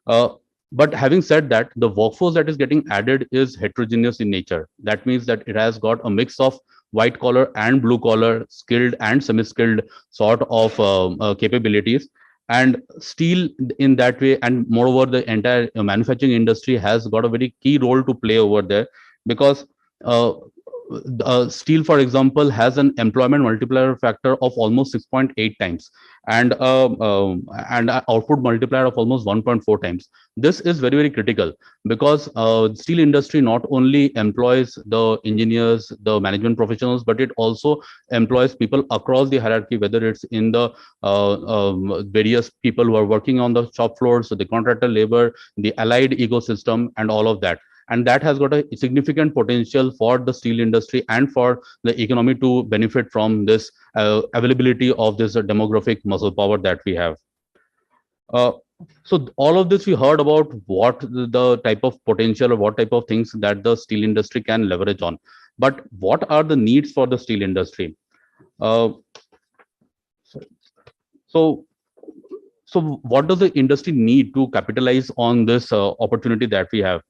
But having said that, the workforce that is getting added is heterogeneous in nature. That means that it has got a mix of white collar and blue collar, skilled and semi-skilled sort of capabilities. And steel in that way, and moreover, the entire manufacturing industry has got a very key role to play over there, because steel, for example, has an employment multiplier factor of almost 6.8 times, and an output multiplier of almost 1.4 times. This is very, very critical, because steel industry not only employs the engineers, the management professionals, but it also employs people across the hierarchy, whether it's in the various people who are working on the shop floors, so the contractor labor, the allied ecosystem, and all of that. And that has got a significant potential for the steel industry and for the economy to benefit from this availability of this demographic muscle power that we have. So all of this we heard about what the type of potential or what type of things that the steel industry can leverage on. But what are the needs for the steel industry? So what does the industry need to capitalize on this opportunity that we have?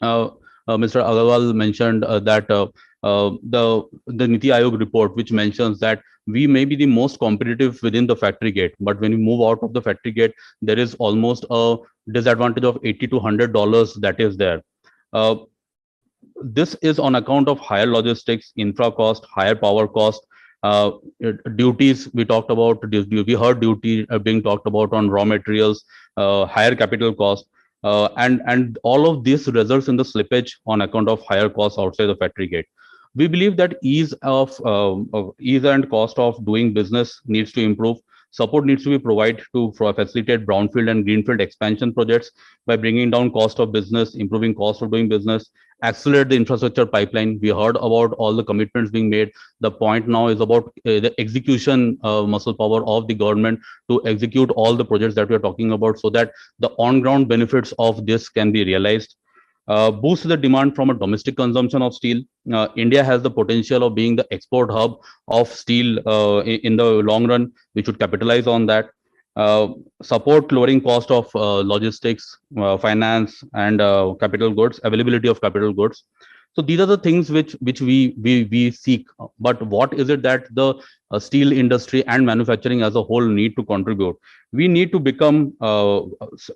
Mr. Agarwal mentioned that the Niti Aayog report, which mentions that we may be the most competitive within the factory gate, but when we move out of the factory gate, there is almost a disadvantage of $80 to $100 that is there. This is on account of higher logistics, infra cost, higher power cost, duties we talked about. We heard duty being talked about on raw materials, higher capital cost. And all of this results in the slippage on account of higher costs outside the factory gate. We believe that ease and cost of doing business needs to improve. Support needs to be provided to facilitate brownfield and greenfield expansion projects by bringing down cost of business, improving cost of doing business, accelerate the infrastructure pipeline. We heard about all the commitments being made. The point now is about the execution muscle power of the government to execute all the projects that we are talking about, so that the on-ground benefits of this can be realized. Boost the demand from a domestic consumption of steel. India has the potential of being the export hub of steel in the long run. We should capitalize on that. Support lowering cost of logistics, finance, and capital goods, availability of capital goods. So these are the things which we seek. But what is it that the steel industry and manufacturing as a whole need to contribute? We need to become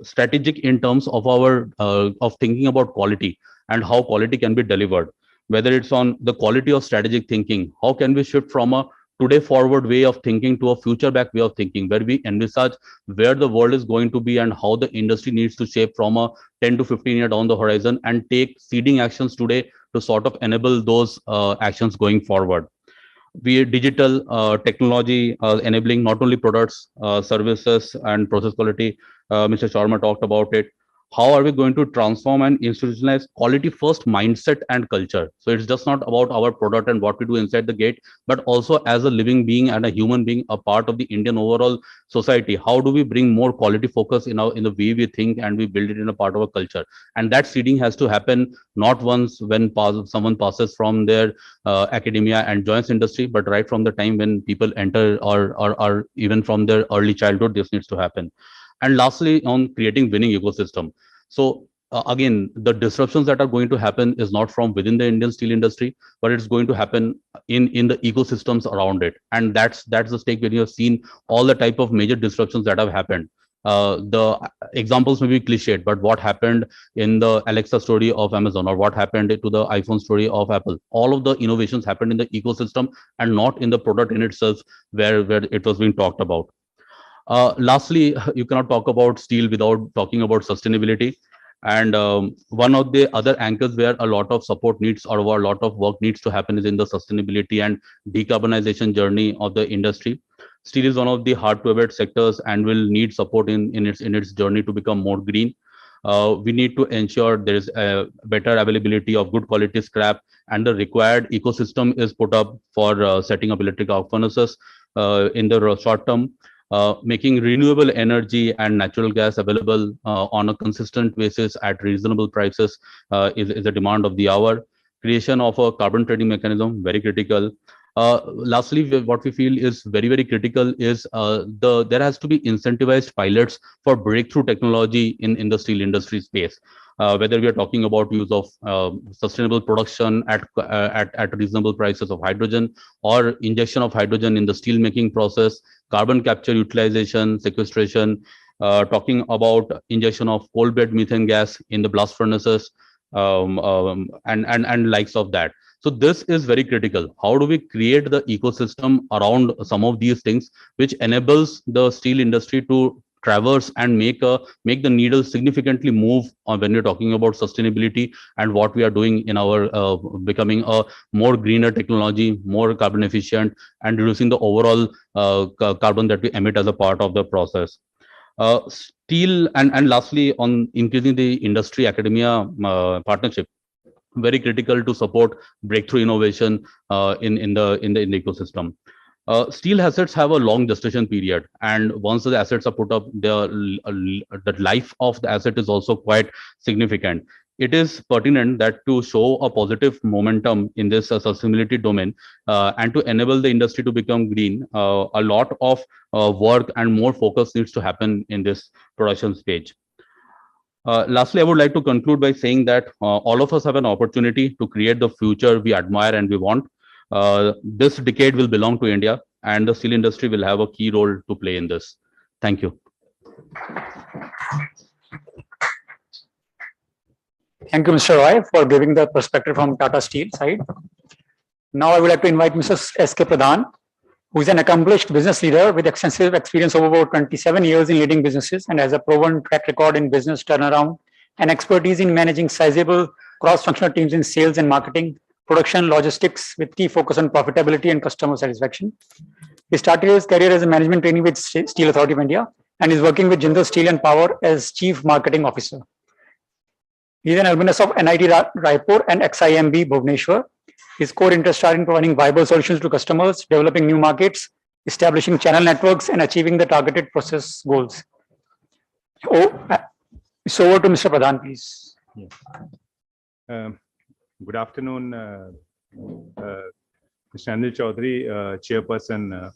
strategic in terms of our of thinking about quality and how quality can be delivered. Whether it's on the quality of strategic thinking, how can we shift from a today forward way of thinking to a future back way of thinking, where we envisage where the world is going to be and how the industry needs to shape from a 10 to 15 year down the horizon, and take seeding actions today to sort of enable those actions going forward. We digital technology enabling not only products, services, and process quality. Mr. Sharma talked about it. How are we going to transform and institutionalize quality first mindset and culture? So it's just not about our product and what we do inside the gate, but also as a living being and a human being, a part of the Indian overall society. How do we bring more quality focus in the way we think, and we build it in a part of our culture? And that seeding has to happen not once when someone passes from their academia and joins industry, but right from the time when people enter, or even from their early childhood, this needs to happen. And lastly, on creating winning ecosystem. So again, the disruptions that are going to happen is not from within the Indian steel industry, but it's going to happen in the ecosystems around it. And that's the stake when you have seen all the type of major disruptions that have happened. The examples may be cliched, but what happened in the Alexa story of Amazon, or what happened to the iPhone story of Apple, all of the innovations happened in the ecosystem and not in the product in itself where it was being talked about. Lastly, you cannot talk about steel without talking about sustainability. And one of the other anchors where a lot of support needs, or a lot of work needs to happen, is in the sustainability and decarbonization journey of the industry. Steel is one of the hard to abate sectors and will need support in its journey to become more green. We need to ensure there is a better availability of good quality scrap, and the required ecosystem is put up for setting up electric arc furnaces in the short term. Making renewable energy and natural gas available on a consistent basis at reasonable prices is a demand of the hour. Creation of a carbon trading mechanism, very critical. Lastly, what we feel is very critical is there has to be incentivized pilots for breakthrough technology in the steel industry space. Whether we are talking about use of sustainable production at reasonable prices of hydrogen, or injection of hydrogen in the steel making process, carbon capture, utilization, sequestration, talking about injection of coal bed methane gas in the blast furnaces, and likes of that. So this is very critical. How do we create the ecosystem around some of these things, which enables the steel industry to traverse and make the needle significantly move on when we're talking about sustainability and what we are doing in our becoming a more greener technology, more carbon efficient, and reducing the overall carbon that we emit as a part of the process. Steel and lastly, on increasing the industry academia partnership, very critical to support breakthrough innovation in the ecosystem. Steel assets have a long gestation period, and once the assets are put up, the life of the asset is also quite significant. It is pertinent that to show a positive momentum in this sustainability domain and to enable the industry to become green, a lot of work and more focus needs to happen in this production stage. Lastly, I would like to conclude by saying that all of us have an opportunity to create the future we admire and we want. This decade will belong to India, and the steel industry will have a key role to play in this. Thank you. Thank you, Mr. Roy, for giving the perspective from Tata Steel side. Now I would like to invite Mr. S.K. Pradhan, who is an accomplished business leader with extensive experience of over 27 years in leading businesses and has a proven track record in business turnaround and expertise in managing sizable cross-functional teams in sales and marketing, production, logistics, with key focus on profitability and customer satisfaction. He started his career as a management trainee with Steel Authority of India and is working with Jindal Steel and Power as Chief Marketing Officer. He is an alumnus of NIT Raipur and XIMB Bhubaneswar. His core interests are in providing viable solutions to customers, developing new markets, establishing channel networks, and achieving the targeted process goals. So over to Mr. Pradhan, please. Yeah. Good afternoon, Mr. Anil Chaudhary, Chairperson,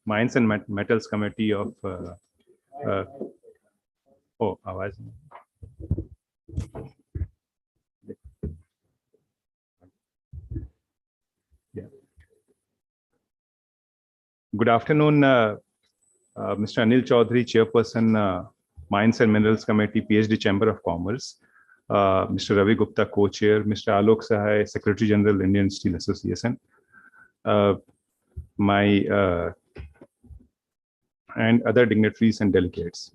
Mines and Metals Committee of. Yeah. Good afternoon, Mr. Anil Chaudhary, Chairperson, Mines and Minerals Committee, PhD Chamber of Commerce. Mr. Ravi Gupta, Co-Chair, Mr. Alok Sahai, Secretary General, Indian Steel Association, and other dignitaries and delegates.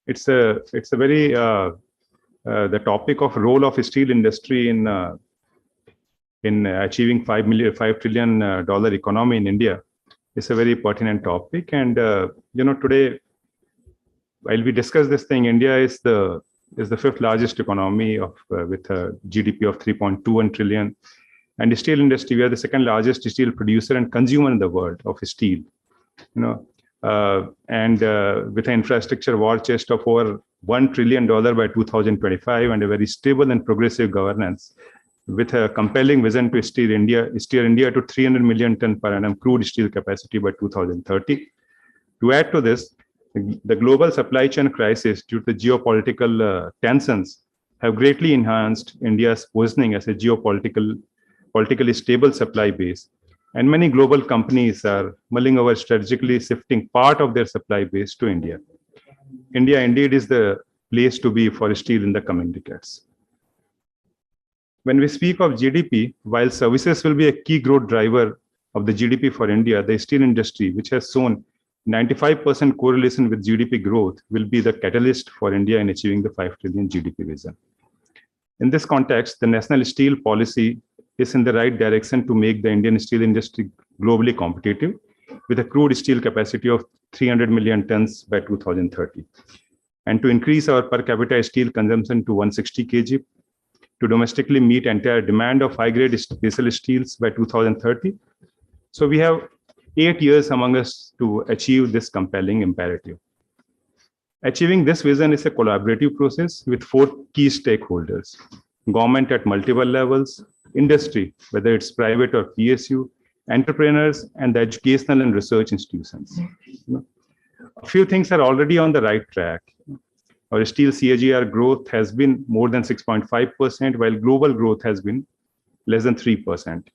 It's a very the topic of role of steel industry in achieving $5 trillion economy in India is a very pertinent topic. And today, while we discuss this thing, India is the fifth largest economy with a GDP of 3.21 trillion, and the steel industry, we are the second largest steel producer and consumer in the world of steel. And with an infrastructure war chest of over $1 trillion by 2025 and a very stable and progressive governance, with a compelling vision to steer India to 300 million ton per annum crude steel capacity by 2030. To add to this, the global supply chain crisis due to geopolitical tensions have greatly enhanced India's positioning as a politically stable supply base. And many global companies are mulling over strategically shifting part of their supply base to India. India indeed is the place to be for steel in the coming decades. When we speak of GDP, while services will be a key growth driver of the GDP for India, the steel industry, which has shown 95% correlation with GDP growth, will be the catalyst for India in achieving the 5 trillion GDP vision. In this context, the national steel policy is in the right direction to make the Indian steel industry globally competitive, with a crude steel capacity of 300 million tons by 2030. And to increase our per capita steel consumption to 160 kg, to domestically meet entire demand of high-grade special steels by 2030. So we have 8 years among us to achieve this compelling imperative. Achieving this vision is a collaborative process with 4 key stakeholders: government at multiple levels, industry, whether it's private or PSU, entrepreneurs, and the educational and research institutions. A few things are already on the right track. Our steel CAGR growth has been more than 6.5%, while global growth has been less than 3%.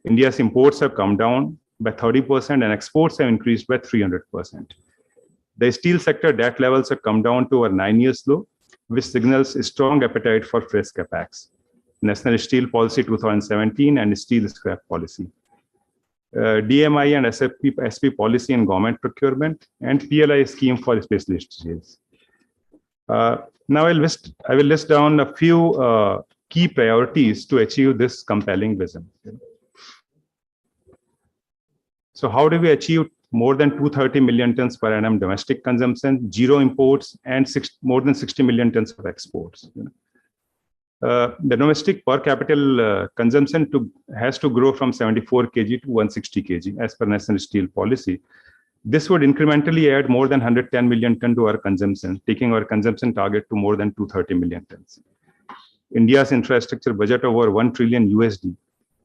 India's imports have come down by 30% and exports have increased by 300%. The steel sector debt levels have come down to over 9 years low, which signals a strong appetite for fresh capex. National Steel Policy 2017 and Steel Scrap Policy. DMI and SP policy in government procurement, and PLI scheme for specialist steels. Now I will list down a few key priorities to achieve this compelling vision. So how do we achieve more than 230 million tons per annum domestic consumption, zero imports, and more than 60 million tons of exports? The domestic per capita consumption has to grow from 74 kg to 160 kg as per National Steel Policy. This would incrementally add more than 110 million ton to our consumption, taking our consumption target to more than 230 million tons. India's infrastructure budget over $1 trillion USD,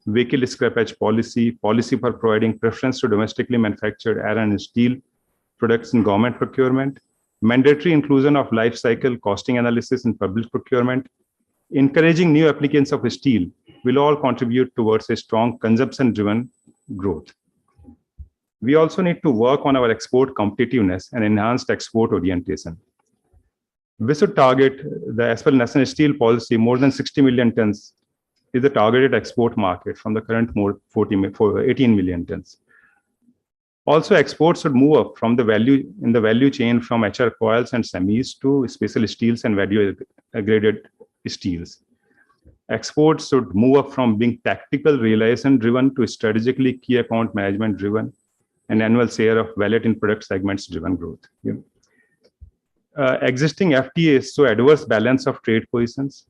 vehicle scrappage policy, policy for providing preference to domestically manufactured iron and steel products in government procurement, mandatory inclusion of life cycle costing analysis in public procurement, encouraging new applicants of steel will all contribute towards a strong consumption-driven growth. We also need to work on our export competitiveness and enhanced export orientation. We should target, as per National Steel Policy, more than 60 million tons is the targeted export market from the current 18 million tons. Also, exports should move up from the value chain from HR coils and semis to special steels and value-graded steels. Exports should move up from being tactical realization driven to strategically key account management driven and annual share of wallet in product segments driven growth. Existing FTAs show adverse balance of trade positions.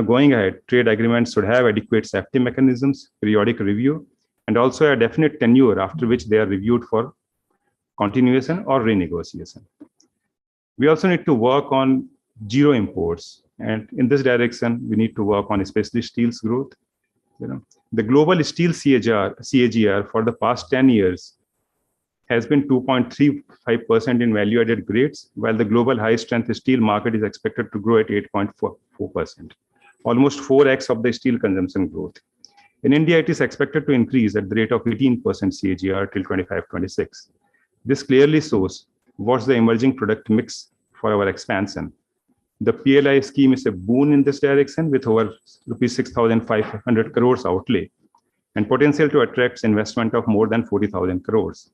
Going ahead, trade agreements should have adequate safety mechanisms, periodic review, and also a definite tenure after which they are reviewed for continuation or renegotiation. We also need to work on zero imports. And in this direction, we need to work on especially steel's growth. The global steel CAGR for the past 10 years has been 2.35% in value-added grades, while the global high-strength steel market is expected to grow at 8.4%, almost 4x of the steel consumption growth. In India, it is expected to increase at the rate of 18% CAGR till 25-26. This clearly shows what's the emerging product mix for our expansion. The PLI scheme is a boon in this direction with over rupees 6,500 crores outlay and potential to attract investment of more than 40,000 crores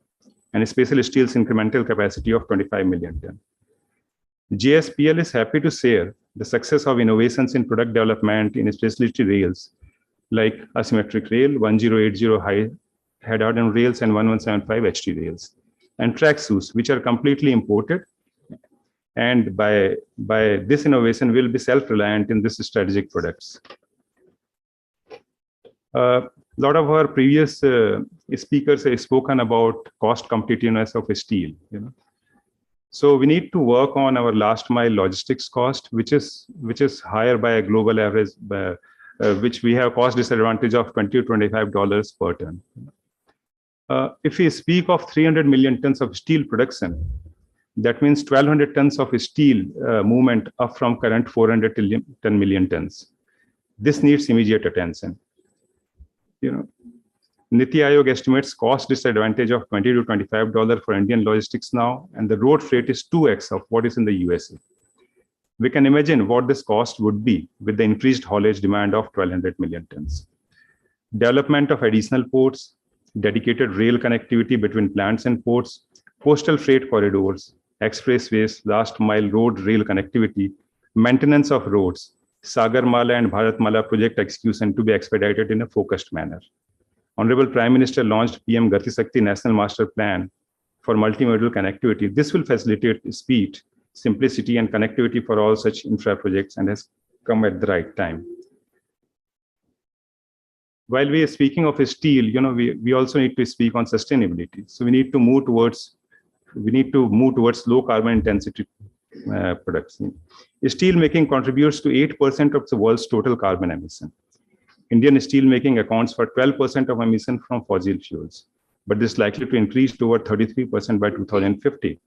and special steel's incremental capacity of 25 million ton. JSPL is happy to share the success of innovations in product development in specialty rails like asymmetric rail, 1080 high head-hardened rails and 1175 HT rails, and track shoes, which are completely imported. And by this innovation, we'll be self-reliant in this strategic products. A lot of our previous speakers have spoken about cost competitiveness of steel. So we need to work on our last mile logistics cost, which is higher by a global average, which we have cost disadvantage of $20 to $25 per ton. If we speak of 300 million tons of steel production, that means 1,200 tons of steel movement up from current 410 million tons. This needs immediate attention. Niti Aayog estimates cost disadvantage of $20 to $25 for Indian logistics now, and the road freight is 2x of what is in the USA. We can imagine what this cost would be with the increased haulage demand of 1,200 million tons. Development of additional ports, dedicated rail connectivity between plants and ports, coastal freight corridors, expressways, last mile road rail connectivity, maintenance of roads, Sagarmala and Bharatmala project execution to be expedited in a focused manner. Honorable Prime Minister launched PM Gati Shakti National Master Plan for multimodal connectivity. This will facilitate speed, simplicity, and connectivity for all such infra projects and has come at the right time. While we are speaking of steel, we also need to speak on sustainability. So we need to move towards low carbon intensity products. Steel making contributes to 8% of the world's total carbon emission. Indian steel making accounts for 12% of emission from fossil fuels, but this is likely to increase to over 33% by 2050.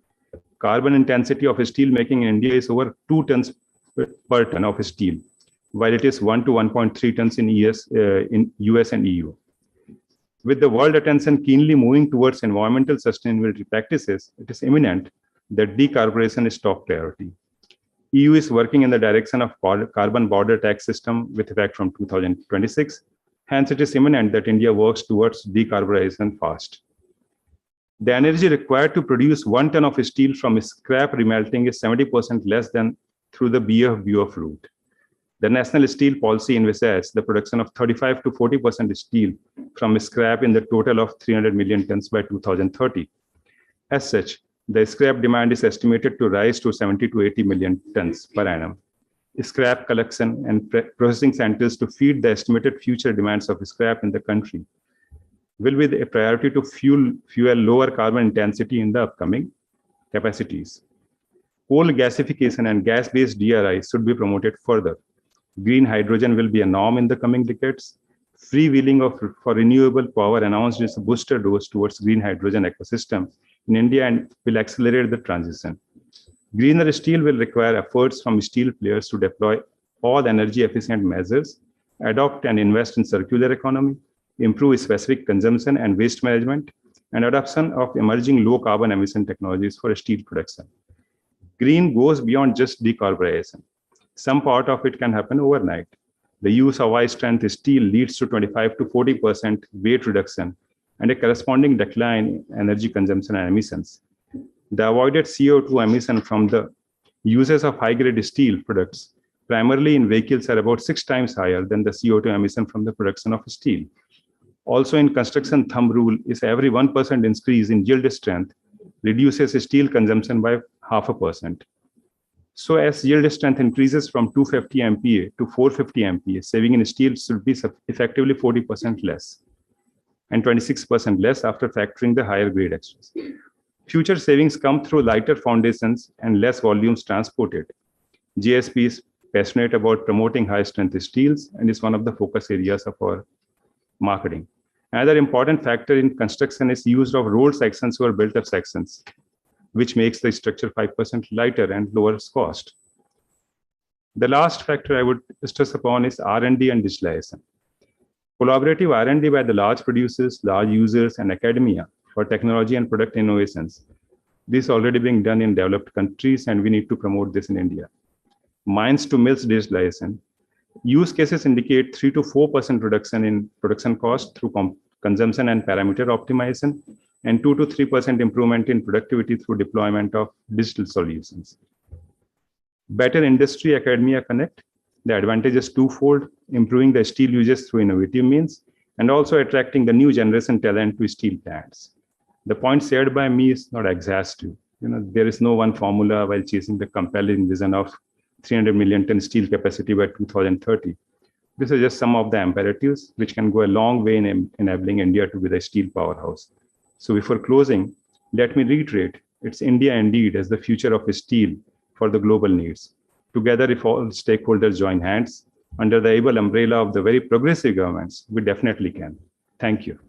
Carbon intensity of steel making in India is over 2 tons per ton of steel, while it is 1 to 1.3 tons in US and EU. With the world attention keenly moving towards environmental sustainability practices, it is imminent that decarbonization is top priority. EU is working in the direction of carbon border tax system with effect from 2026. Hence, it is imminent that India works towards decarbonization fast. The energy required to produce 1 ton of steel from scrap remelting is 70% less than through the BF-BOF route. The National Steel Policy envisages the production of 35 to 40% steel from scrap in the total of 300 million tons by 2030. As such, the scrap demand is estimated to rise to 70 to 80 million tons per annum. Scrap collection and processing centers to feed the estimated future demands of scrap in the country will be a priority to fuel lower carbon intensity in the upcoming capacities. Coal gasification and gas-based DRI should be promoted further. Green hydrogen will be a norm in the coming decades. Freewheeling for renewable power announced is a booster dose towards green hydrogen ecosystem in India and will accelerate the transition. Greener steel will require efforts from steel players to deploy all energy efficient measures, adopt and invest in circular economy, improve specific consumption and waste management, and adoption of emerging low carbon emission technologies for steel production. Green goes beyond just decarbonization. Some part of it can happen overnight. The use of high strength steel leads to 25 to 40% weight reduction and a corresponding decline in energy consumption and emissions. The avoided CO2 emission from the uses of high-grade steel products, primarily in vehicles, are about 6 times higher than the CO2 emission from the production of steel. Also in construction, thumb rule is every 1% increase in yield strength reduces steel consumption by 0.5%. So as yield strength increases from 250 MPa to 450 MPa, saving in steel should be effectively 40% less and 26% less after factoring the higher grade extras. Future savings come through lighter foundations and less volumes transported. JSP is passionate about promoting high strength steels and is one of the focus areas of our marketing. Another important factor in construction is use of rolled sections or built-up sections, which makes the structure 5% lighter and lowers cost. The last factor I would stress upon is R&D and digitalization. Collaborative R&D by the large producers, large users, and academia for technology and product innovations. This is already being done in developed countries, and we need to promote this in India. Mines to mills digitalization. Use cases indicate 3 to 4% reduction in production cost through consumption and parameter optimization, and 2 to 3% improvement in productivity through deployment of digital solutions. Better industry academia connect. The advantage is twofold: improving the steel uses through innovative means, and also attracting the new generation talent to steel plants. The point shared by me is not exhaustive. There is no one formula while chasing the compelling vision of 300 million ton steel capacity by 2030. This is just some of the imperatives which can go a long way in enabling India to be the steel powerhouse. So before closing, let me reiterate, it's India indeed as the future of steel for the global needs. Together, if all stakeholders join hands under the able umbrella of the very progressive governments, we definitely can. Thank you.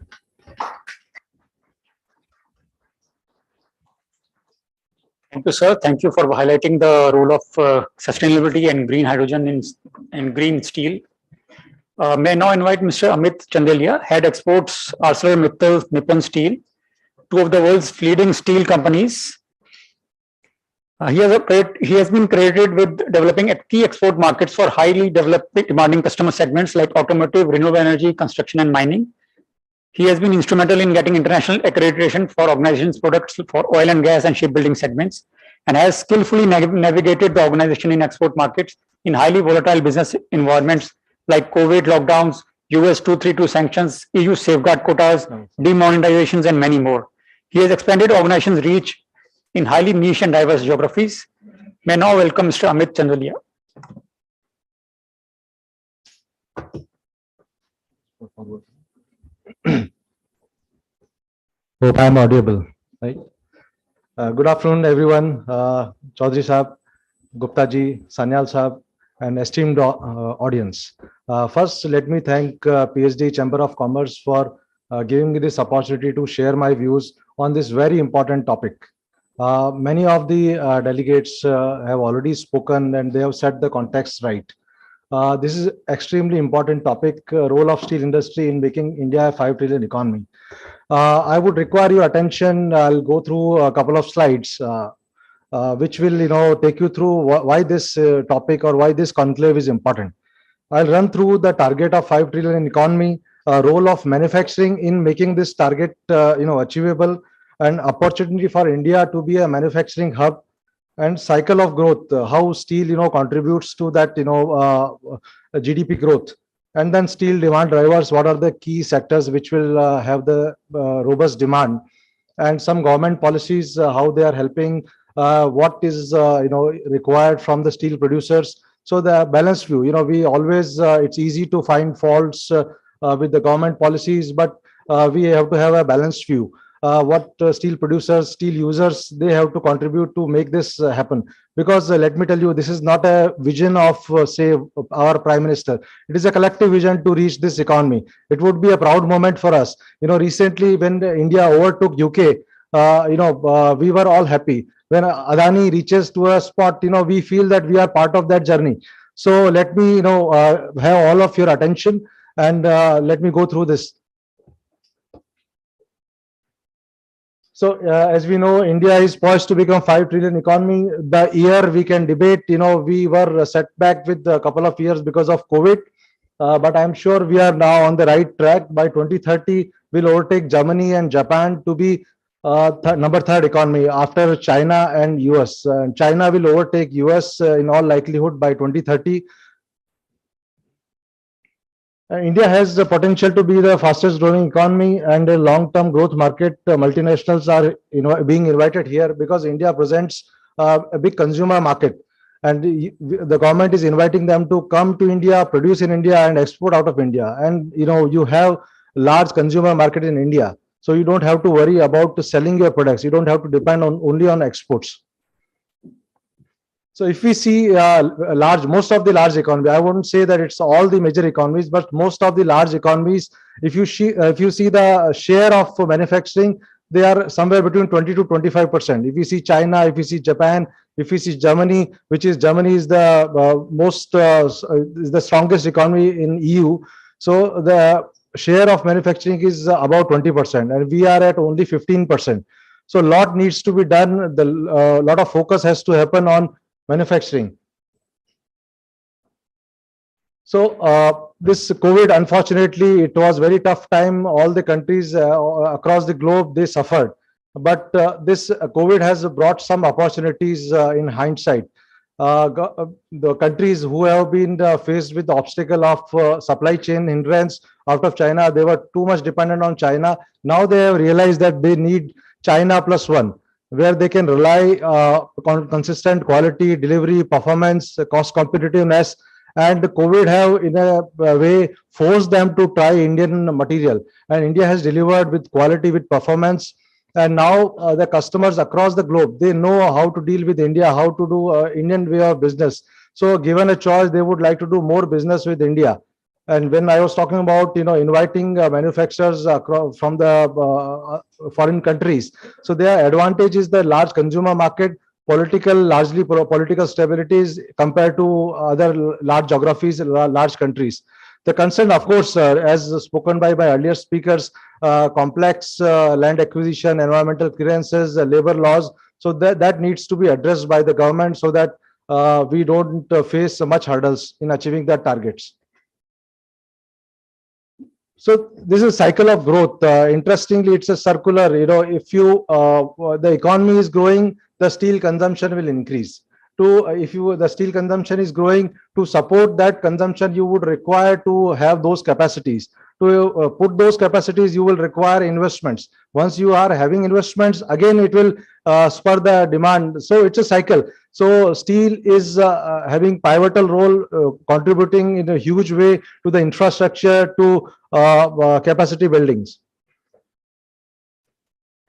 Thank you, sir. Thank you for highlighting the role of sustainability and green hydrogen in green steel. May I now invite Mr. Amit Chandelia, Head Exports, ArcelorMittal Nippon Steel, two of the world's leading steel companies. He has been credited with developing key export markets for highly demanding customer segments like automotive, renewable energy, construction, and mining. He has been instrumental in getting international accreditation for organizations' products for oil and gas and shipbuilding segments, and has skillfully navigated the organization in export markets in highly volatile business environments like COVID lockdowns, US 232 sanctions, EU safeguard quotas, demonetizations, and many more. He has expanded organization's reach in highly niche and diverse geographies. May I now welcome Mr. Amit Chandalia. Hope I'm audible, right? Good afternoon, everyone. Chaudhary Saab, Gupta ji, Sanyal Saab, and esteemed audience. First, let me thank PSD Chamber of Commerce for giving me this opportunity to share my views on this very important topic. Many of the delegates have already spoken and they have set the context right. This is extremely important topic, role of steel industry in making India a 5 trillion economy. I would require your attention. I'll go through a couple of slides, which will, take you through why this topic or why this conclave is important. I'll run through the target of 5 trillion economy, role of manufacturing in making this target, achievable, and opportunity for India to be a manufacturing hub, and cycle of growth, how steel, contributes to that, GDP growth. And then steel demand drivers, what are the key sectors which will have the robust demand, and some government policies, how they are helping, what is required from the steel producers. So the balanced view, we always, it's easy to find faults with the government policies, but we have to have a balanced view. What steel producers, steel users, they have to contribute to make this happen. Because let me tell you, this is not a vision of, say, our Prime Minister. It is a collective vision to reach this economy. It would be a proud moment for us. Recently when India overtook UK, we were all happy. When Adani reaches to a spot, we feel that we are part of that journey. So let me, have all of your attention, and let me go through this. So as we know, India is poised to become 5 trillion economy. The year we can debate, we were set back with a couple of years because of COVID, but I'm sure we are now on the right track. By 2030, we'll overtake Germany and Japan to be number 3rd economy after China and US. China will overtake US in all likelihood by 2030. India has the potential to be the fastest growing economy and a long-term growth market. Multinationals are being invited here because India presents a big consumer market, and the government is inviting them to come to India, produce in India, and export out of India. And you have large consumer market in India, so you don't have to worry about selling your products. You don't have to depend only on exports. So if we see most of the large economy, I wouldn't say that it's all the major economies, but most of the large economies, if you see the share of manufacturing, they are somewhere between 20 to 25%. If you see China, if you see Japan, if you see Germany, Germany is the is the strongest economy in EU. So the share of manufacturing is about 20%, and we are at only 15%. So a lot needs to be done. The lot of focus has to happen on manufacturing. So this COVID, unfortunately, it was very tough time. All the countries across the globe, they suffered. But this COVID has brought some opportunities in hindsight. The countries who have been faced with the obstacle of supply chain hindrance out of China, they were too much dependent on China. Now they have realized that they need China plus one, where they can rely on consistent quality, delivery, performance, cost competitiveness. And COVID have in a way forced them to try Indian material. And India has delivered with quality, with performance. And now the customers across the globe, they know how to deal with India, how to do Indian way of business. So given a choice, they would like to do more business with India. And when I was talking about, inviting manufacturers from the foreign countries, so their advantage is the large consumer market, largely political stabilities compared to other large geographies, large countries. The concern, of course, as spoken by earlier speakers, complex land acquisition, environmental clearances, labor laws. So that needs to be addressed by the government so that we don't face much hurdles in achieving the targets. So this is a cycle of growth. Interestingly, it's a circular. If the economy is growing, the steel consumption will increase. to, if you, the steel consumption is growing, to support that consumption, you would require to have those capacities. To put those capacities, you will require investments. Once you are having investments, again, it will spur the demand. So it's a cycle. So steel is having pivotal role, contributing in a huge way to the infrastructure, to capacity buildings.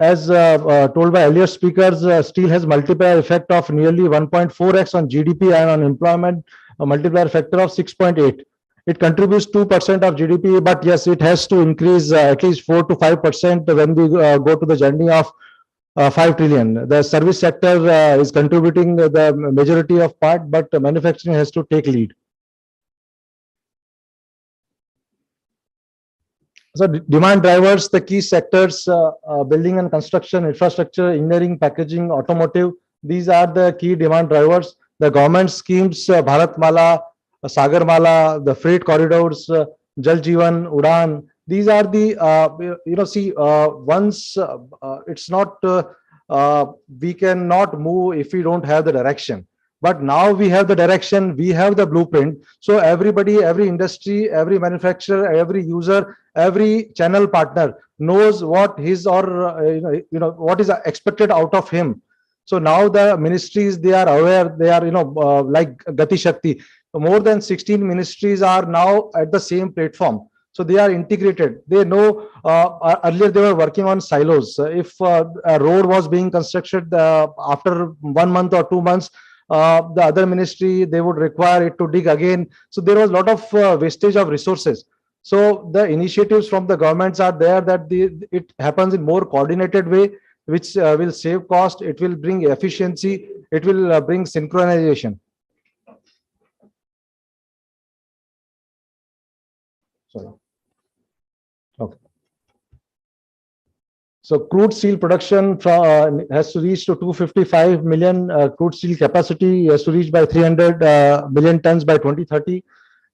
As told by earlier speakers, steel has multiplier effect of nearly 1.4x on GDP and on employment, a multiplier factor of 6.8. It contributes 2% of GDP, but yes, it has to increase at least 4 to 5% when we go to the journey of 5 trillion. The service sector is contributing the majority of part, but manufacturing has to take lead. So demand drivers, the key sectors, building and construction, infrastructure, engineering, packaging, automotive, these are the key demand drivers. The government schemes, Bharatmala, Sagarmala, the freight corridors, Jal Jeevan, Udan, these are the, once it's not, we cannot move if we don't have the direction. But now we have the direction, we have the blueprint. So everybody, every industry, every manufacturer, every user, every channel partner knows what his or what is expected out of him. So now the ministries, they are aware, they are like Gati Shakti. More than 16 ministries are now at the same platform. So they are integrated. They know, earlier they were working on silos. If a road was being constructed after 1 month or 2 months, the other ministry, they would require it to dig again. So there was a lot of wastage of resources. So the initiatives from the governments are there that it happens in more coordinated way, which will save cost, it will bring efficiency, it will bring synchronization. Sorry. Okay. So crude steel production has to reach to 255 million crude steel capacity, has to reach by 300 million tons by 2030.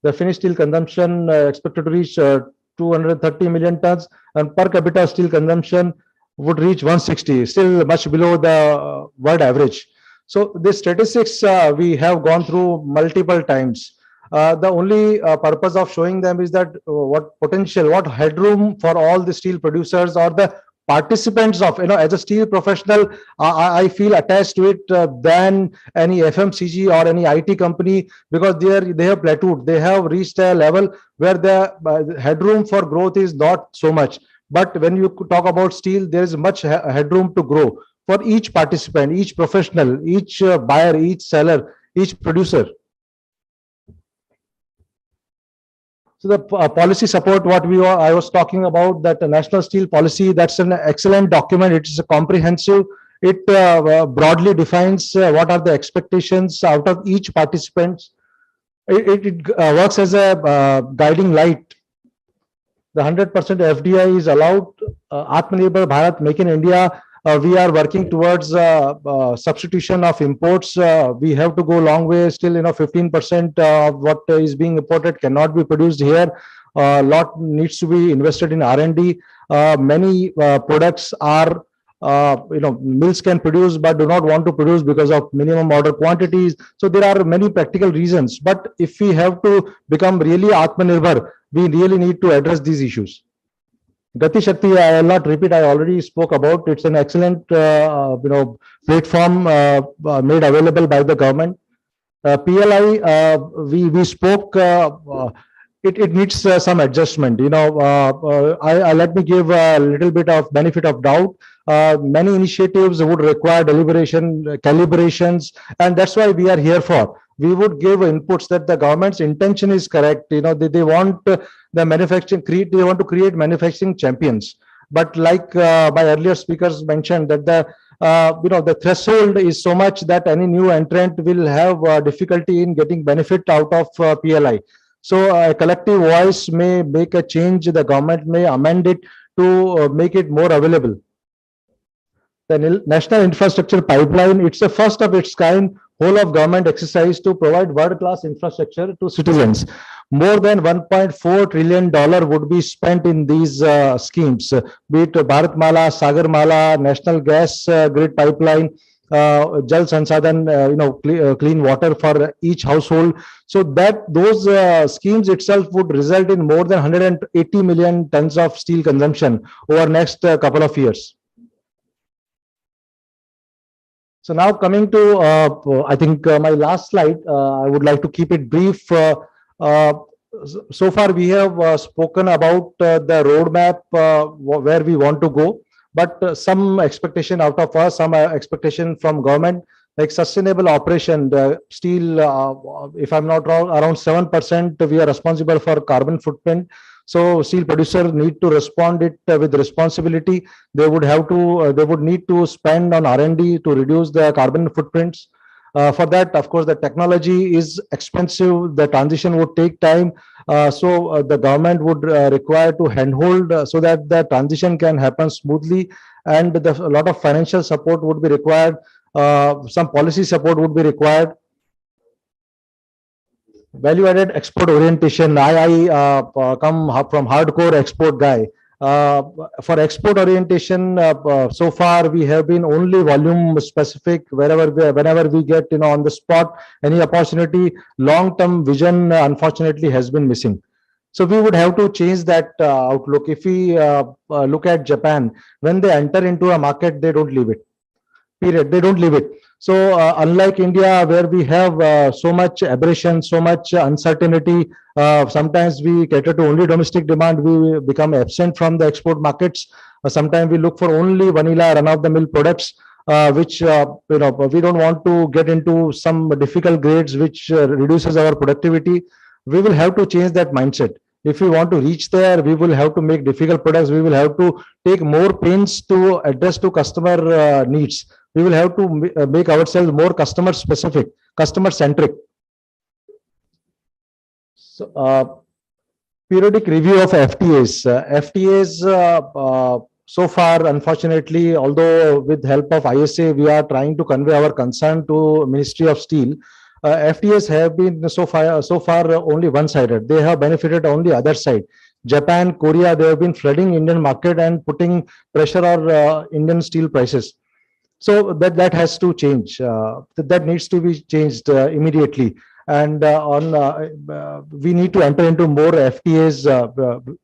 The finished steel consumption expected to reach 230 million tons, and per capita steel consumption would reach 160, still much below the world average. So these statistics we have gone through multiple times. The only purpose of showing them is that what potential, what headroom for all the steel producers or the participants of, as a steel professional, I feel attached to it than any FMCG or any IT company, because they have plateaued. They have reached a level where the headroom for growth is not so much. But when you talk about steel, there is much headroom to grow for each participant, each professional, each buyer, each seller, each producer. So the policy support, I was talking about, that national steel policy, that's an excellent document. It is a comprehensive. It broadly defines what are the expectations out of each participant. It works as a guiding light. The 100% FDI is allowed. Atmanirbhar Bharat, Make in India. We are working towards substitution of imports. We have to go a long way. Still, 15% of what is being imported cannot be produced here. A lot needs to be invested in R&D. Many products are, mills can produce but do not want to produce because of minimum order quantities. So there are many practical reasons. But if we have to become really Atmanirbhar, we really need to address these issues. Gati Shakti, I will not repeat, I already spoke about. It's an excellent platform made available by the government. PLI, we spoke, it needs some adjustment. Let me give a little bit of benefit of doubt. Many initiatives would require deliberation, calibrations, and that's why we are here for. We would give inputs that the government's intention is correct. They want the manufacturing, they want to create manufacturing champions. But like my earlier speakers mentioned, that the threshold is so much that any new entrant will have difficulty in getting benefit out of PLI. So a collective voice may make a change. The government may amend it to make it more available. The National Infrastructure Pipeline, it's the first of its kind whole of government exercise to provide world-class infrastructure to citizens. More than $1.4 trillion would be spent in these schemes, be it Bharatmala, Sagarmala, National Gas Grid Pipeline, Jal Sansadan, clean water for each household. So that those schemes itself would result in more than 180 million tons of steel consumption over next couple of years. So now coming to, I think my last slide, I would like to keep it brief. So far we have spoken about the roadmap where we want to go, but some expectation out of us, some expectation from government, like sustainable operation. The steel, if I'm not wrong, around 7% we are responsible for carbon footprint. So steel producer need to respond it with responsibility. They would have to, they would need to spend on R&D to reduce the carbon footprints. For that, of course, the technology is expensive. The transition would take time. So the government would require to handhold so that the transition can happen smoothly, and a lot of financial support would be required. Some policy support would be required. Value-added export orientation. I come from hardcore export guy. For export orientation, so far we have been only volume specific. Whenever we get on the spot any opportunity, long-term vision unfortunately has been missing. So we would have to change that outlook. If we look at Japan, when they enter into a market, they don't leave it. Period. They don't leave it. So unlike India, where we have so much aberration, so much uncertainty, sometimes we cater to only domestic demand. We become absent from the export markets. Sometimes we look for only vanilla run-of-the-mill products, which we don't want to get into some difficult grades, which reduces our productivity. We will have to change that mindset. If we want to reach there, we will have to make difficult products. We will have to take more pains to address to customer needs. We will have to make ourselves more customer specific, customer centric. So, periodic review of FTAs. FTAs, so far, unfortunately, although with help of ISA, we are trying to convey our concern to Ministry of Steel. FTAs have been so far only one-sided. They have benefited only other side. Japan, Korea, they have been flooding Indian market and putting pressure on Indian steel prices. So that has to change. That needs to be changed immediately. And we need to enter into more FTAs.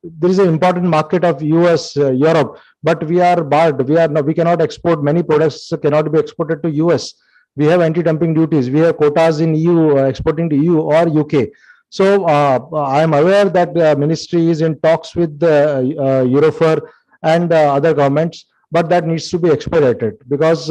There is an important market of US, Europe, but we are barred. We cannot export. Many products cannot be exported to US. We have anti-dumping duties. We have quotas in EU, exporting to EU or UK. So I am aware that the ministry is in talks with the Eurofer and other governments, but that needs to be expedited, because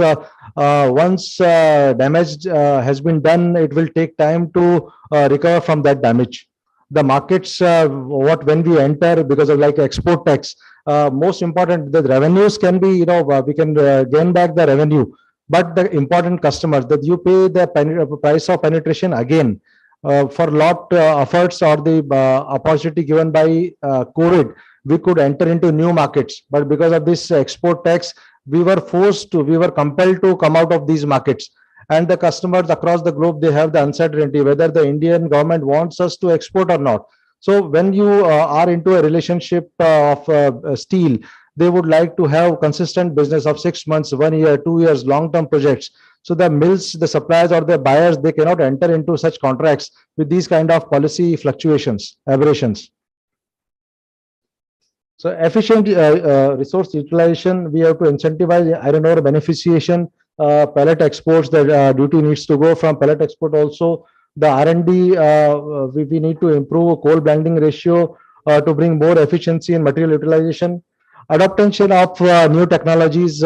once damage has been done, it will take time to recover from that damage. The markets, when we enter, because of like export tax, most important, the revenues can be, we can gain back the revenue. But the important customers, that you pay the price of penetration again for lot efforts or the opportunity given by COVID, we could enter into new markets. But because of this export tax, we were compelled to come out of these markets. And the customers across the globe, they have the uncertainty whether the Indian government wants us to export or not. So when you are into a relationship of steel, they would like to have consistent business of 6 months, 1 year, 2 years, long-term projects. So the mills, the suppliers or the buyers, they cannot enter into such contracts with these kind of policy fluctuations, aberrations. So efficient resource utilization, we have to incentivize iron ore beneficiation, pellet exports, the duty needs to go from pellet export also. The R&D, we need to improve coal blending ratio to bring more efficiency in material utilization. Adaptation of new technologies.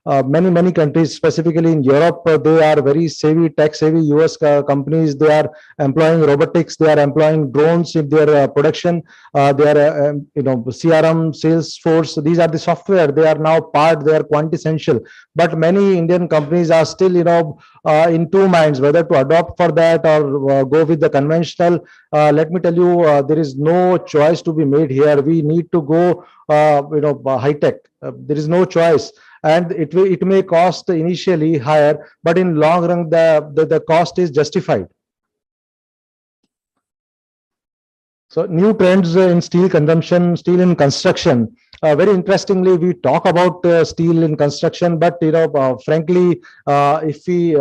Many countries, specifically in Europe, they are very savvy, tech savvy. US companies, they are employing robotics, they are employing drones in their production. They are, CRM, Salesforce. These are the software. They are now part. They are quintessential. But many Indian companies are still, in two minds whether to adopt for that or go with the conventional. Let me tell you, there is no choice to be made here. We need to go, high tech. There is no choice. And it may cost initially higher, but in long run, the cost is justified. So new trends in steel consumption, steel in construction. very interestingly, we talk about steel in construction, but frankly, if we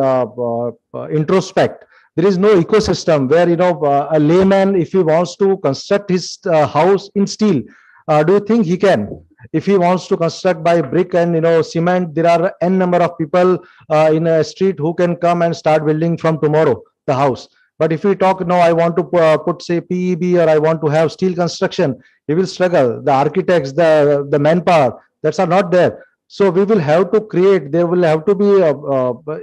introspect, there is no ecosystem where a layman, if he wants to construct his house in steel, do you think he can? If he wants to construct by brick and cement, there are n number of people in a street who can come and start building from tomorrow the house. But if we talk, no, I want to put say PEB, or I want to have steel construction, he will struggle. The architects, the manpower, that's are not there. So we will have to create, there will have to be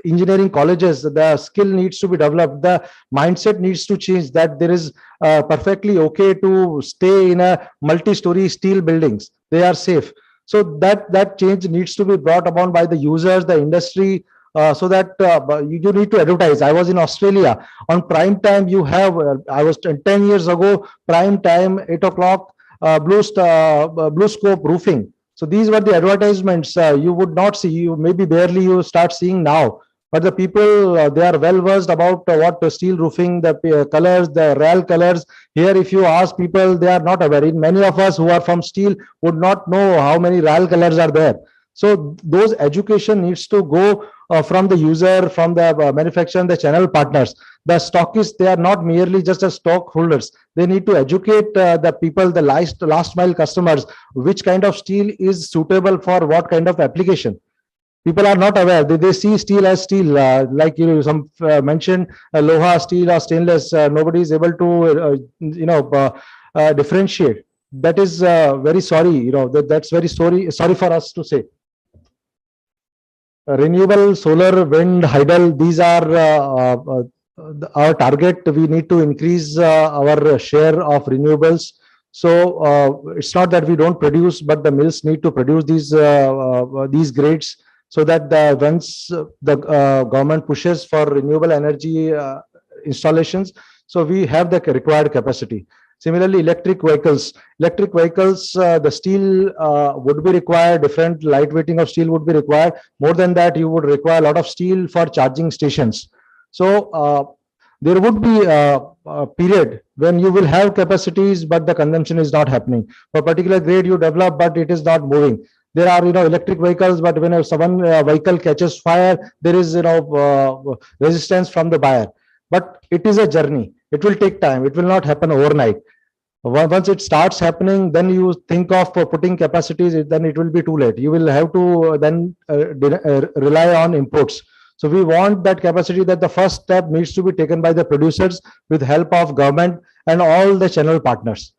engineering colleges, the skill needs to be developed, the mindset needs to change, that there is perfectly okay to stay in a multi-story steel buildings. They are safe. So that change needs to be brought upon by the users, the industry, so that you need to advertise. I was in Australia on prime time. You have, I was 10 years ago, prime time, 8 o'clock, blue scope roofing. So these were the advertisements you would not see. You maybe barely you start seeing now. But the people, they are well versed about what steel roofing, the colors, the real colors. Here, if you ask people, they are not aware. Many of us who are from steel would not know how many real colors are there. So those education needs to go from the user, from the manufacturer, the channel partners. The stockists, they are not merely just as stockholders. They need to educate the people, the last mile customers, which kind of steel is suitable for what kind of application. People are not aware. They see steel as steel, like some mentioned Loha, steel or stainless. Nobody is able to differentiate. That is very sorry. That's very sorry for us to say. Renewable, solar, wind, hydel, these are our target. We need to increase our share of renewables. So it's not that we don't produce, but the mills need to produce these grades, so that once the government pushes for renewable energy installations, so we have the required capacity. Similarly, electric vehicles, the steel would be required, different lightweighting of steel would be required. More than that, you would require a lot of steel for charging stations. So there would be a period when you will have capacities, but the consumption is not happening. For particular grade you develop, but it is not moving. There are electric vehicles, but when someone vehicle catches fire, there is resistance from the buyer. But it is a journey. It will take time. It will not happen overnight. Once it starts happening, then you think of putting capacities, then it will be too late. You will have to then rely on imports. So we want that capacity, that the first step needs to be taken by the producers with help of government and all the channel partners.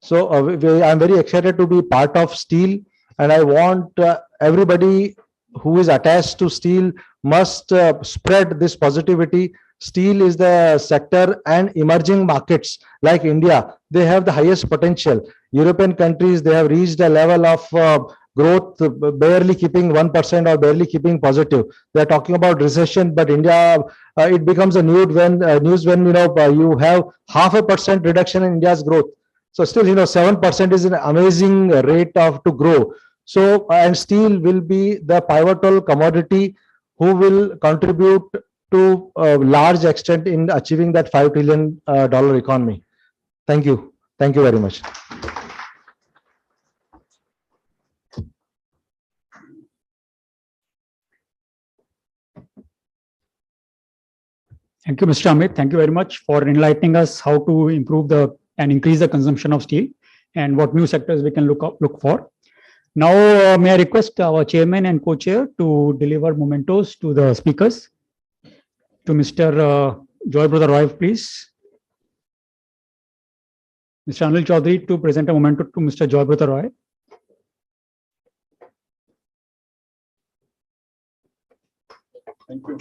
So I'm very excited to be part of steel, and I want everybody who is attached to steel must spread this positivity. Steel is the sector, and emerging markets like India, they have the highest potential. European countries, they have reached a level of growth barely keeping 1% or barely keeping positive. They are talking about recession, but India, it becomes a news when you have 0.5% reduction in India's growth. So still 7% is an amazing rate to grow. So and steel will be the pivotal commodity who will contribute to a large extent in achieving that $5 trillion economy. Thank you. Thank you very much. Thank you, Mr. Amit. Thank you very much for enlightening us how to improve and increase the consumption of steel and what new sectors we can look for. Now, may I request our chairman and co-chair to deliver mementos to the speakers. To Mr. Joy Brother Roy, please. Mr. Anil Chaudhary to present a memento to Mr. Joy Brother Roy. Thank you.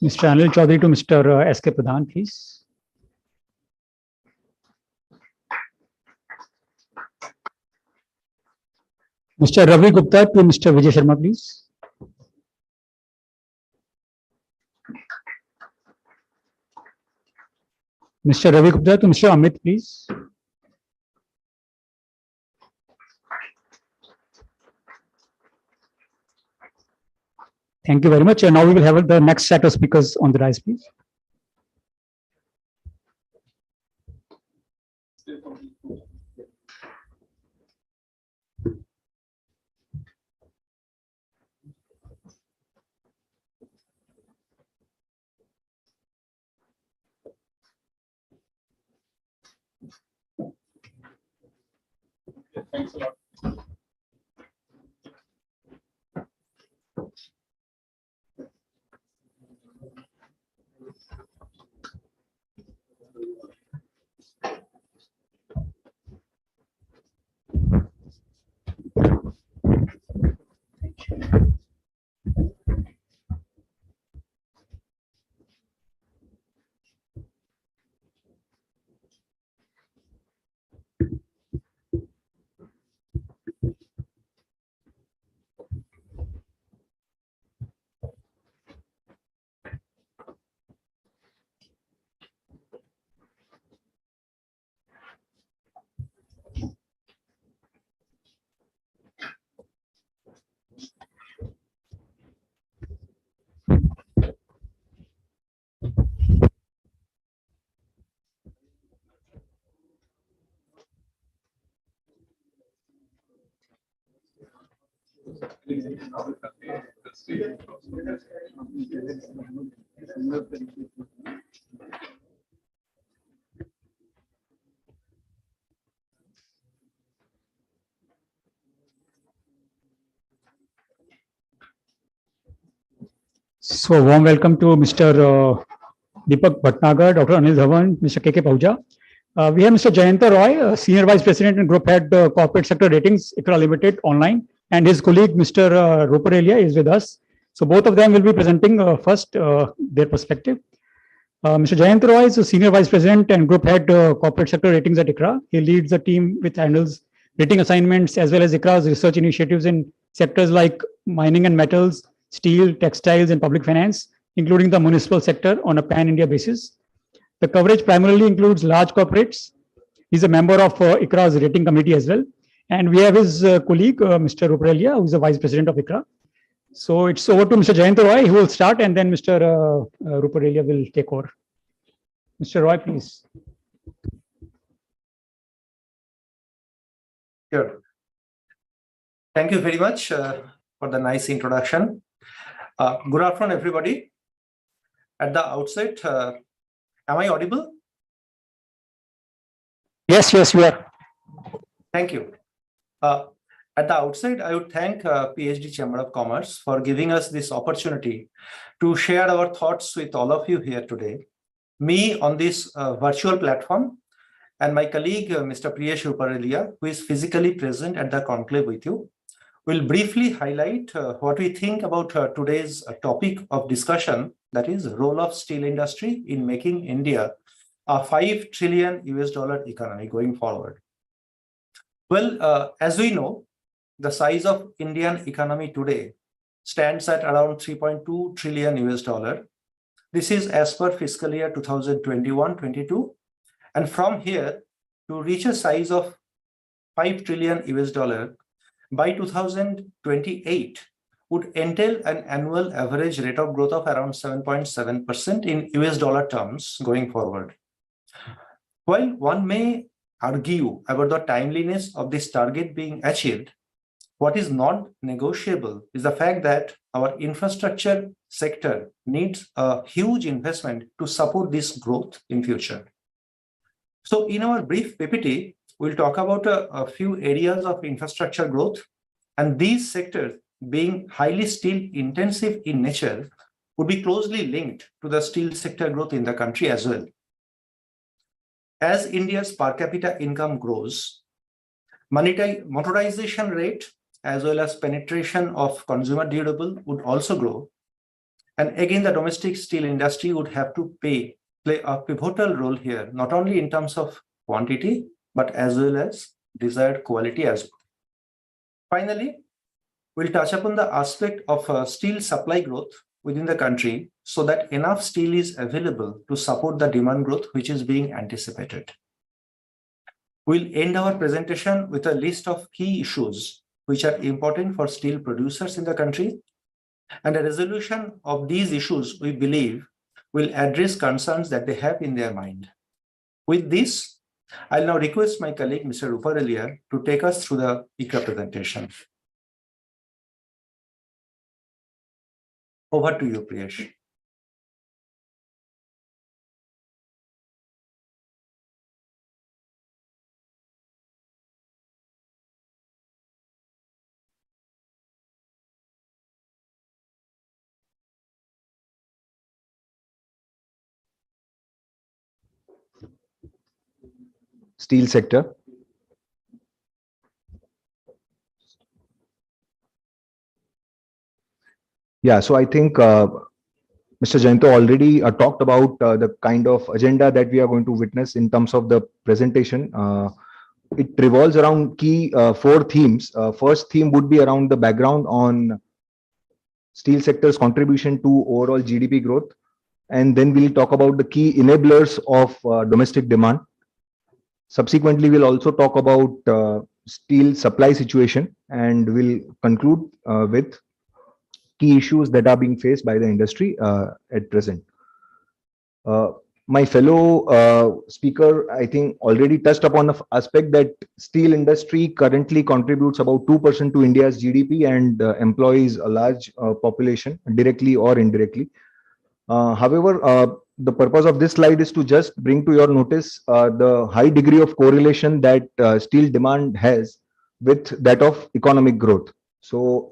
Mr. Anil Chaudhary to Mr. S.K. Pradhan, please. Mr. Ravi Gupta to Mr. Vijay Sharma, please. Mr. Ravi Gupta to Mr. Amit, please. Thank you very much. And now we will have the next set of speakers on the rise, please. Thanks a lot. So warm welcome to Mr. Deepak Bhatnagar, Dr. Anil Dhawan, Mr. K.K. Pahuja. We have Mr. Jayanta Roy, Senior Vice President and Group Head, Corporate Sector Ratings, ICRA Limited, online, and his colleague, Mr. Ruparelia, is with us. So both of them will be presenting first their perspective. Mr. Jayanta Roy is a Senior Vice President and Group Head, Corporate Sector Ratings at ICRA. He leads a team which handles rating assignments as well as ICRA's research initiatives in sectors like mining and metals, steel, textiles, and public finance, including the municipal sector on a pan-India basis. The coverage primarily includes large corporates. He's a member of ICRA's rating committee as well. And we have his colleague, Mr. Ruparelia, who is the Vice President of ICRA. So it's over to Mr. Jayanta Roy, who will start, and then Mr. Ruparelia will take over. Mr. Roy, please. Sure. Thank you very much for the nice introduction. Good afternoon, everybody. At the outset, am I audible? Yes, you are. Thank you. At the outset, I would thank PhD Chamber of Commerce for giving us this opportunity to share our thoughts with all of you here today. Me on this virtual platform, and my colleague, Mr. Priyesh Ruparelia, who is physically present at the conclave with you, will briefly highlight what we think about today's topic of discussion, that is role of steel industry in making India a $5 trillion economy going forward. Well, as we know, the size of Indian economy today stands at around $3.2 trillion. This is as per fiscal year 2021-22. And from here, to reach a size of $5 trillion by 2028 would entail an annual average rate of growth of around 7.7% in US dollar terms going forward. While one may argue about the timeliness of this target being achieved, what is non-negotiable is the fact that our infrastructure sector needs a huge investment to support this growth in future. So in our brief PPT, we'll talk about a few areas of infrastructure growth, and these sectors being highly steel intensive in nature would be closely linked to the steel sector growth in the country as well. As India's per capita income grows, monetization rate as well as penetration of consumer durable would also grow. And again, the domestic steel industry would have to play a pivotal role here, not only in terms of quantity, but as well as desired quality as well. Finally, we'll touch upon the aspect of steel supply growth within the country so that enough steel is available to support the demand growth which is being anticipated. We'll end our presentation with a list of key issues which are important for steel producers in the country. And a resolution of these issues, we believe, will address concerns that they have in their mind. With this, I'll now request my colleague, Mr. Ruparelia, to take us through the ICRA presentation. Over to you, Priyesh. Steel sector. Yeah, so I think Mr. Jayanto already talked about the kind of agenda that we are going to witness in terms of the presentation. It revolves around key 4 themes. First theme would be around the background on steel sector's contribution to overall GDP growth. And then we'll talk about the key enablers of domestic demand. Subsequently, we'll also talk about steel supply situation, and we'll conclude with key issues that are being faced by the industry at present. My fellow speaker, I think, already touched upon the aspect that steel industry currently contributes about 2% to India's GDP and employs a large population, directly or indirectly. However, the purpose of this slide is to just bring to your notice the high degree of correlation that steel demand has with that of economic growth. So,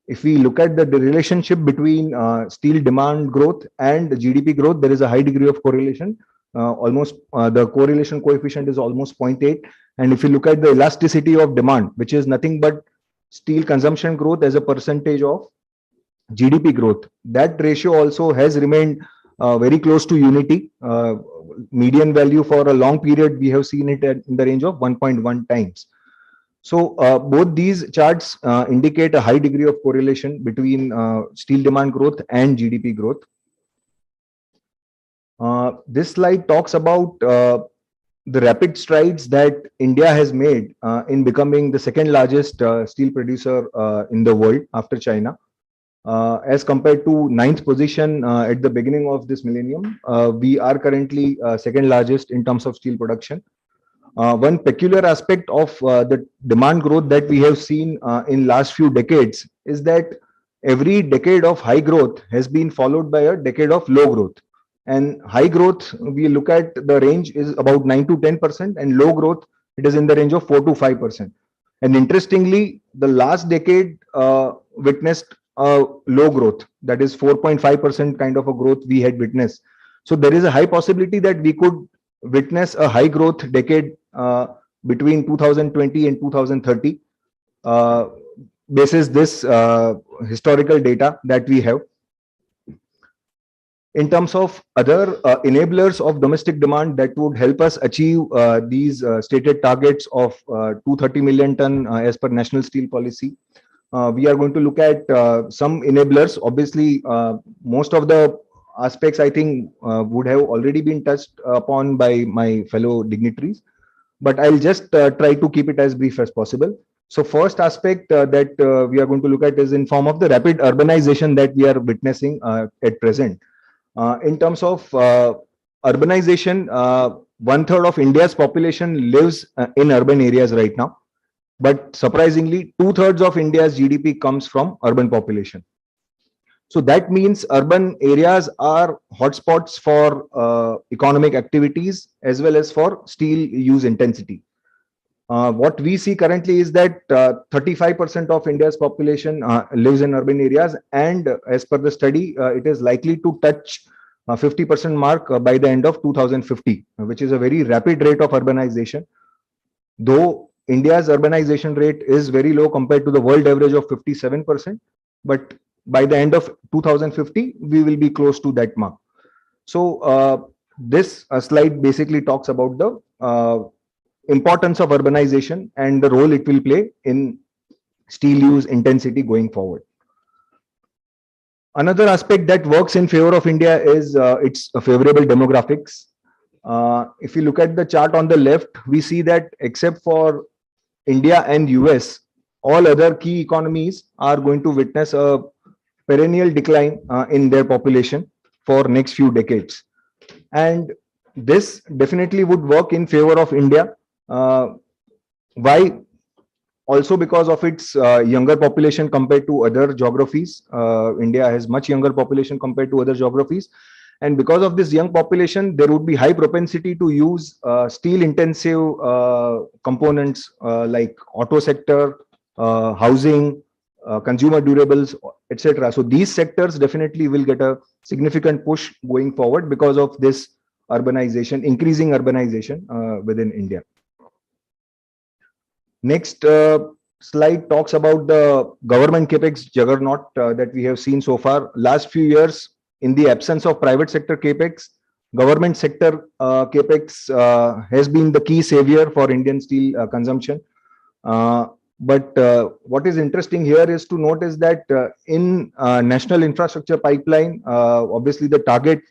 if we look at the relationship between steel demand growth and GDP growth, there is a high degree of correlation. Almost the correlation coefficient is almost 0.8. And if you look at the elasticity of demand, which is nothing but steel consumption growth as a percentage of GDP growth, that ratio also has remained very close to unity. Median value for a long period, we have seen it in the range of 1.1 times. So both these charts indicate a high degree of correlation between steel demand growth and GDP growth. This slide talks about the rapid strides that India has made in becoming the second largest steel producer in the world after China. As compared to 9th position at the beginning of this millennium, we are currently second largest in terms of steel production. One peculiar aspect of the demand growth that we have seen in last few decades is that every decade of high growth has been followed by a decade of low growth. And high growth, we look at the range is about 9 to 10%, and low growth, it is in the range of 4 to 5%. And interestingly, the last decade witnessed low growth, that is 4.5% kind of a growth we had witnessed. So there is a high possibility that we could witness a high growth decade between 2020 and 2030 basis this historical data that we have. In terms of other enablers of domestic demand that would help us achieve these stated targets of 230 million ton as per national steel policy, we are going to look at some enablers. Obviously, most of the aspects I think would have already been touched upon by my fellow dignitaries, but I'll just try to keep it as brief as possible. So first aspect that we are going to look at is in form of the rapid urbanization that we are witnessing at present. In terms of urbanization, 1/3 of India's population lives in urban areas right now, but surprisingly 2/3 of India's GDP comes from urban population. So that means urban areas are hotspots for economic activities as well as for steel use intensity. What we see currently is that 35% of India's population lives in urban areas, and as per the study, it is likely to touch 50% mark by the end of 2050, which is a very rapid rate of urbanization. Though India's urbanization rate is very low compared to the world average of 57%, but by the end of 2050, we will be close to that mark. So this slide basically talks about the importance of urbanization and the role it will play in steel use intensity going forward. Another aspect that works in favor of India is its favorable demographics. If you look at the chart on the left, we see that except for India and US, all other key economies are going to witness a perennial decline in their population for next few decades. And this definitely would work in favor of India. Why? Also because of its younger population compared to other geographies. India has much younger population compared to other geographies. And because of this young population, there would be high propensity to use steel intensive components like auto sector, housing, consumer durables, etc. So these sectors definitely will get a significant push going forward because of this urbanization, increasing urbanization within India. Next slide talks about the government capex juggernaut that we have seen so far. Last few years, in the absence of private sector capex, government sector capex has been the key savior for Indian steel consumption. But what is interesting here is to notice that in national infrastructure pipeline, obviously the target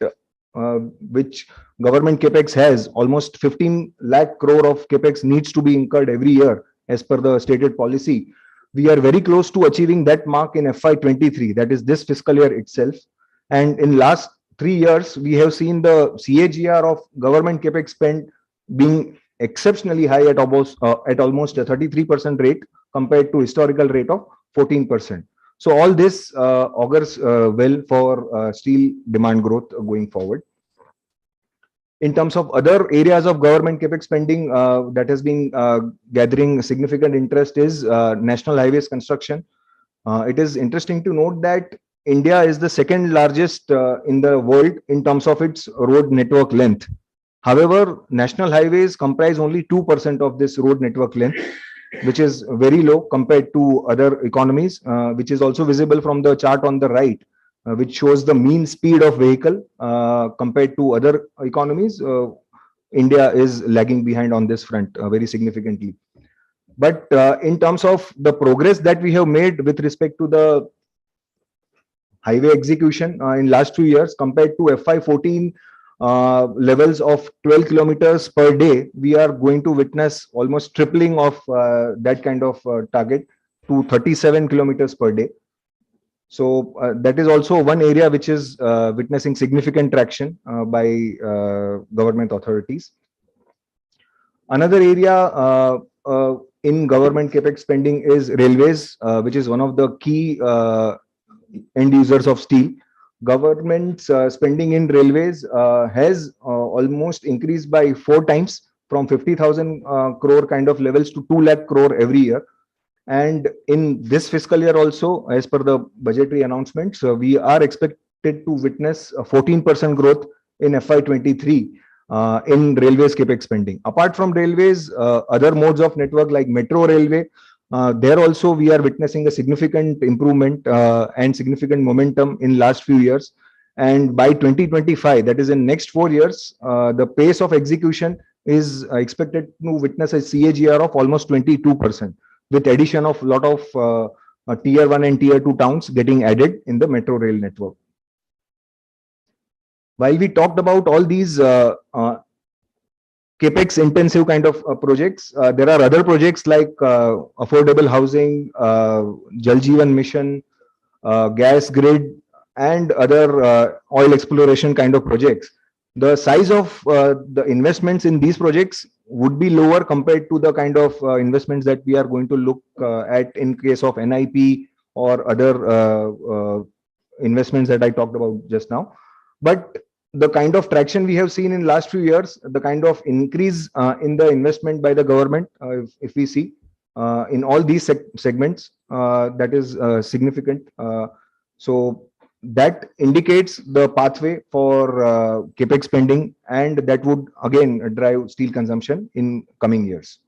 which government capex has, almost 15 lakh crore of capex needs to be incurred every year as per the stated policy. We are very close to achieving that mark in FY23, that is this fiscal year itself. And in last 3 years, we have seen the CAGR of government capex spend being exceptionally high at almost a 33% rate compared to historical rate of 14%. So all this augurs well for steel demand growth going forward. In terms of other areas of government capex spending that has been gathering significant interest is national highways construction. It is interesting to note that India is the second largest in the world in terms of its road network length. However, national highways comprise only 2% of this road network length, which is very low compared to other economies, which is also visible from the chart on the right, which shows the mean speed of vehicle compared to other economies. India is lagging behind on this front very significantly. But in terms of the progress that we have made with respect to the highway execution in last 2 years compared to FY14 levels of 12 kilometers per day, we are going to witness almost tripling of that kind of target to 37 kilometers per day. So that is also one area which is witnessing significant traction by government authorities. Another area in government capex spending is railways, which is one of the key end users of steel. Government's spending in railways has almost increased by 4 times from 50,000 crore kind of levels to 2 lakh crore every year. And in this fiscal year also, as per the budgetary announcements, we are expected to witness a 14% growth in FY23 in railways capex spending. Apart from railways, other modes of network like metro railway, there also we are witnessing a significant improvement and significant momentum in last few years. And by 2025, that is in next 4 years, the pace of execution is expected to witness a CAGR of almost 22%, with addition of a lot of tier 1 and tier 2 towns getting added in the metro rail network. While we talked about all these capex intensive kind of projects, there are other projects like affordable housing, Jal Jeevan Mission, gas grid, and other oil exploration kind of projects. The size of the investments in these projects would be lower compared to the kind of investments that we are going to look at in case of NIP or other investments that I talked about just now. But the kind of traction we have seen in last few years, the kind of increase in the investment by the government, if we see in all these segments, that is significant. So that indicates the pathway for capex spending, and that would again drive steel consumption in coming years.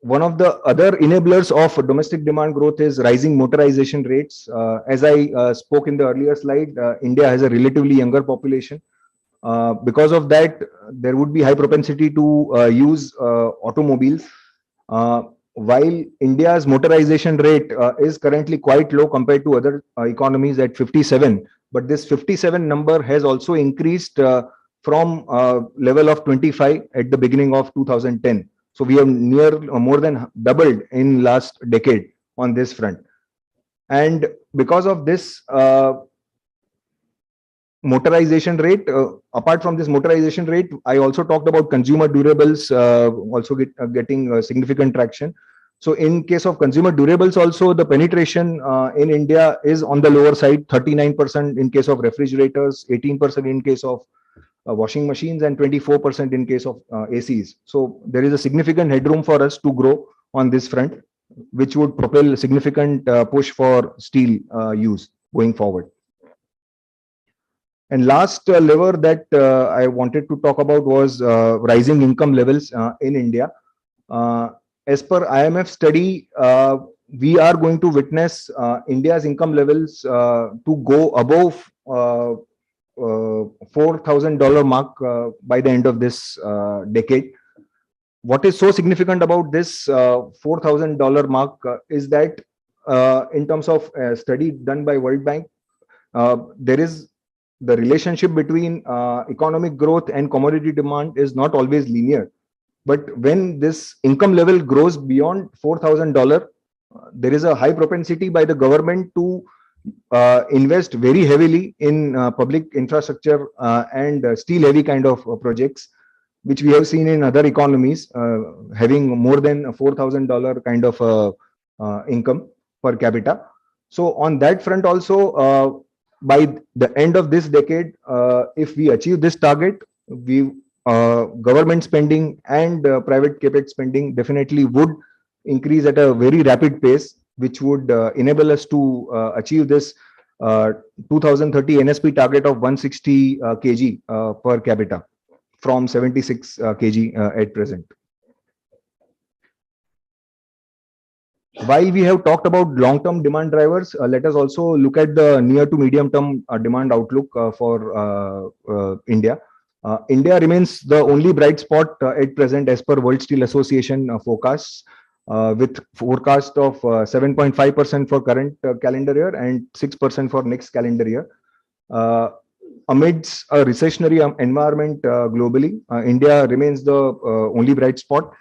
One of the other enablers of domestic demand growth is rising motorization rates. As I spoke in the earlier slide, India has a relatively younger population. Because of that, there would be high propensity to use automobiles. While India's motorization rate is currently quite low compared to other economies at 57, but this 57 number has also increased from level of 25 at the beginning of 2010. So we have more than doubled in last decade on this front. And because of this, motorization rate. Apart from this motorization rate, I also talked about consumer durables also getting significant traction. So in case of consumer durables also, the penetration in India is on the lower side, 39% in case of refrigerators, 18% in case of washing machines, and 24% in case of ACs. So there is a significant headroom for us to grow on this front, which would propel a significant push for steel use going forward. And last lever that I wanted to talk about was rising income levels in India. As per IMF study, we are going to witness India's income levels to go above $4,000 mark by the end of this decade. What is so significant about this $4,000 mark is that in terms of a study done by World Bank, there is the relationship between economic growth and commodity demand is not always linear. But when this income level grows beyond $4,000, there is a high propensity by the government to invest very heavily in public infrastructure and steel heavy kind of projects, which we have seen in other economies having more than $4,000 kind of income per capita. So on that front also, by the end of this decade, if we achieve this target, we government spending and private capex spending definitely would increase at a very rapid pace, which would enable us to achieve this 2030 NSP target of 160 kg per capita from 76 kg at present. While we have talked about long-term demand drivers, let us also look at the near to medium-term demand outlook for India. India remains the only bright spot at present as per World Steel Association forecasts, with forecast of 7.5% for current calendar year and 6% for next calendar year. Amidst a recessionary environment globally, India remains the only bright spot.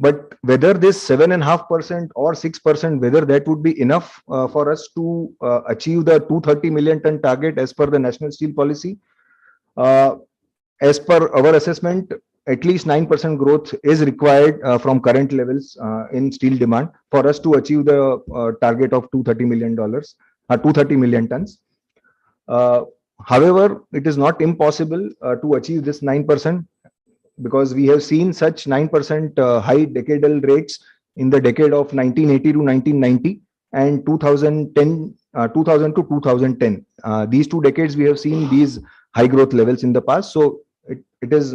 But whether this 7.5% or 6%, whether that would be enough for us to achieve the 230 million ton target as per the national steel policy, as per our assessment, at least 9% growth is required from current levels in steel demand for us to achieve the target of $230 million, 230 million tons. However, it is not impossible to achieve this 9%, because we have seen such 9% high decadal rates in the decade of 1980 to 1990 and 2000 to 2010. These 2 decades we have seen these high growth levels in the past. So it is,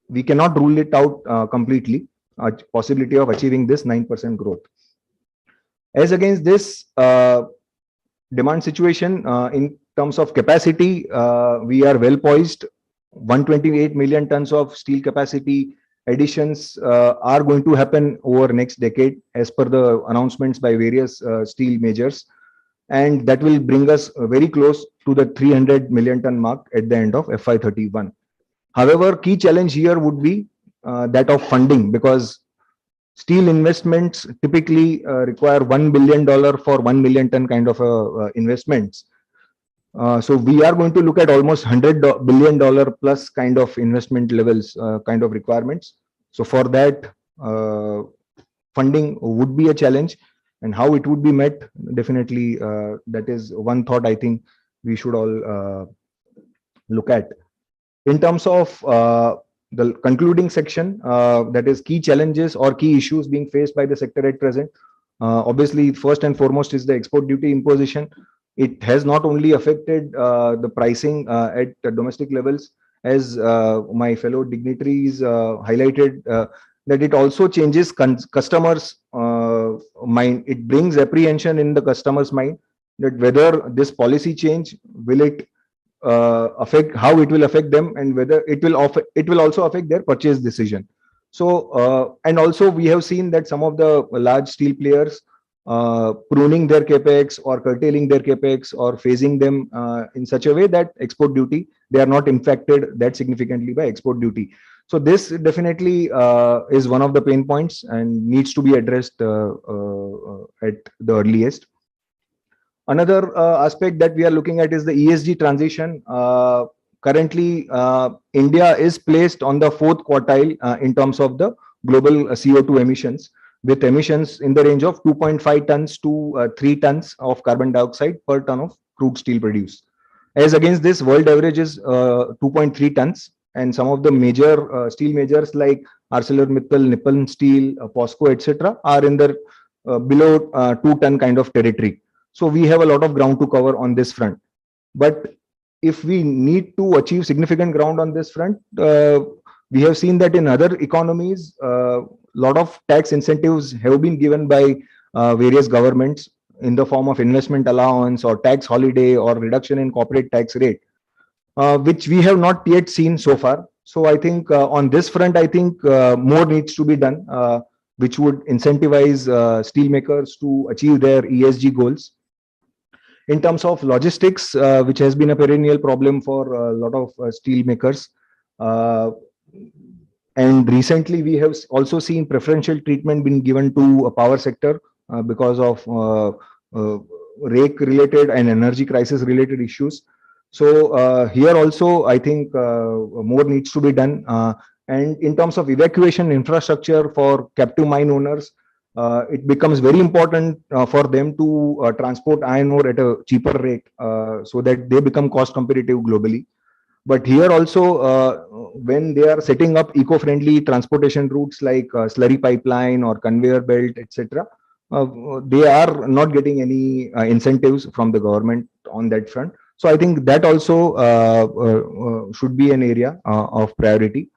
we cannot rule it out completely, possibility of achieving this 9% growth. As against this demand situation, in terms of capacity, we are well poised. 128 million tons of steel capacity additions are going to happen over next decade as per the announcements by various steel majors, and that will bring us very close to the 300 million ton mark at the end of FY31. However, key challenge here would be that of funding, because steel investments typically require $1 billion for 1 million ton kind of investments. So we are going to look at almost $100 billion plus kind of investment levels, kind of requirements. So for that, funding would be a challenge, and how it would be met, definitely that is one thought I think we should all look at. In terms of the concluding section, that is key challenges or key issues being faced by the sector at present. Obviously, first and foremost is the export duty imposition. It has not only affected the pricing at domestic levels, as my fellow dignitaries highlighted, that it also changes customers' mind. It brings apprehension in the customer's mind that whether this policy change will it affect, how it will affect them, and whether it will also affect their purchase decision. So and also we have seen that some of the large steel players pruning their capex or curtailing their capex or phasing them in such a way that export duty, they are not impacted that significantly by export duty. So this definitely is one of the pain points and needs to be addressed at the earliest. Another aspect that we are looking at is the ESG transition. currently India is placed on the 4th quartile in terms of the global CO2 emissions, with emissions in the range of 2.5 tons to 3 tons of carbon dioxide per ton of crude steel produced. As against this, world average is 2.3 tons, and some of the major steel majors like ArcelorMittal, Nippon Steel, POSCO, etc., are in the below 2-ton kind of territory. So we have a lot of ground to cover on this front. But if we need to achieve significant ground on this front, we have seen that in other economies, a lot of tax incentives have been given by various governments in the form of investment allowance or tax holiday or reduction in corporate tax rate, which we have not yet seen so far. So I think on this front, I think more needs to be done, which would incentivize steelmakers to achieve their ESG goals. In terms of logistics, which has been a perennial problem for a lot of steel makers. And recently we have also seen preferential treatment being given to a power sector because of rake related and energy crisis related issues. So here also, I think more needs to be done. And in terms of evacuation infrastructure for captive mine owners, it becomes very important for them to transport iron ore at a cheaper rate so that they become cost competitive globally. But here also, when they are setting up eco-friendly transportation routes like slurry pipeline or conveyor belt, etc., they are not getting any incentives from the government on that front. So I think that also should be an area of priority.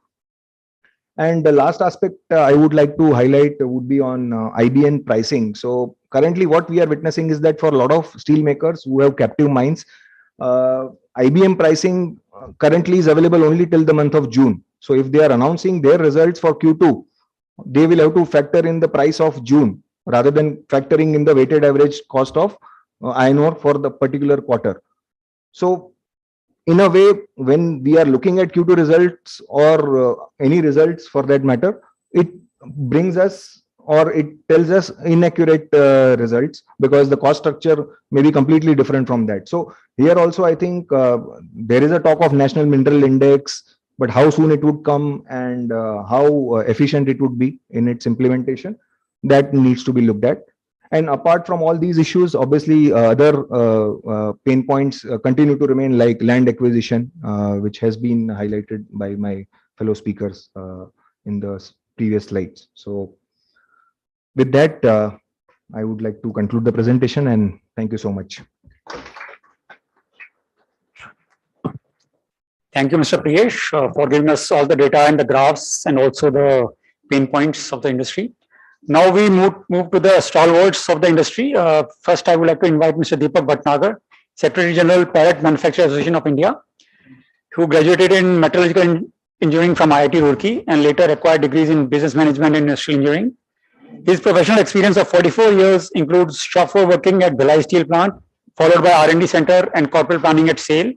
And the last aspect I would like to highlight would be on IBM pricing. So currently what we are witnessing is that for a lot of steel makers who have captive mines, IBM pricing currently is available only till the month of June. So if they are announcing their results for Q2, they will have to factor in the price of June rather than factoring in the weighted average cost of iron ore for the particular quarter. So in a way, when we are looking at Q2 results or any results for that matter, it brings us or it tells us inaccurate results because the cost structure may be completely different from that. So here also, I think there is a talk of National Mineral Index, but how soon it would come and how efficient it would be in its implementation, that needs to be looked at. And apart from all these issues, obviously other pain points continue to remain, like land acquisition, which has been highlighted by my fellow speakers in the previous slides. So with that, I would like to conclude the presentation and thank you so much. Thank you, Mr. Priyesh, for giving us all the data and the graphs and also the pain points of the industry. Now we move to the stalwarts of the industry. First, I would like to invite Mr. Deepak Bhatnagar, Secretary General, Pellet Manufacturers Association of India, who graduated in metallurgical engineering from IIT Roorkee and later acquired degrees in business management and industrial engineering. His professional experience of 44 years includes shop floor working at Bhilai Steel Plant, followed by R&D Center and corporate planning at SAIL.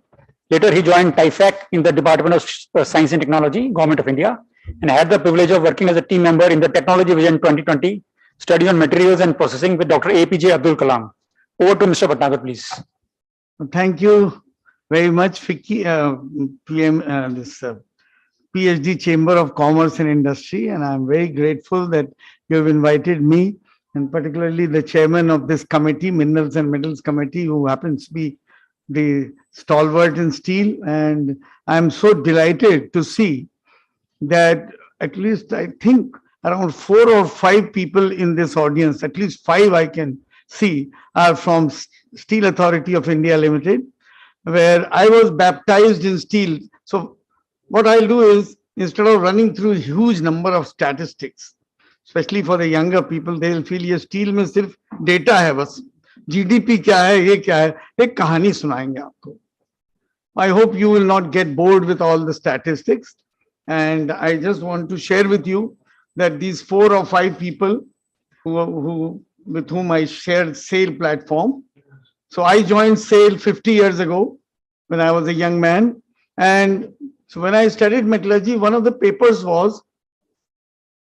Later, he joined TIFAC in the Department of Science and Technology, Government of India, and had the privilege of working as a team member in the Technology Vision 2020 study on materials and processing with Dr. APJ Abdul Kalam. Over to Mr. Bhatnagar, please. Thank you very much, Vicky, PhD Chamber of Commerce and Industry, and I'm very grateful that you have invited me, and particularly the chairman of this committee, Minerals and Metals Committee, who happens to be the stalwart in steel. And I'm so delighted to see that at least I think around 4 or 5 people in this audience, at least 5 I can see, are from Steel Authority of India Limited, where I was baptized in steel. So what I'll do is, instead of running through a huge number of statistics, especially for the younger people, they'll feel ये steel में सिर्फ data है बस, GDP क्या है, ये क्या है, एक कहानी सुनाएंगे आपको. I hope you will not get bored with all the statistics. And I just want to share with you that these 4 or 5 people with whom I shared SAIL platform. So I joined SAIL 50 years ago when I was a young man. And so when I studied metallurgy, one of the papers was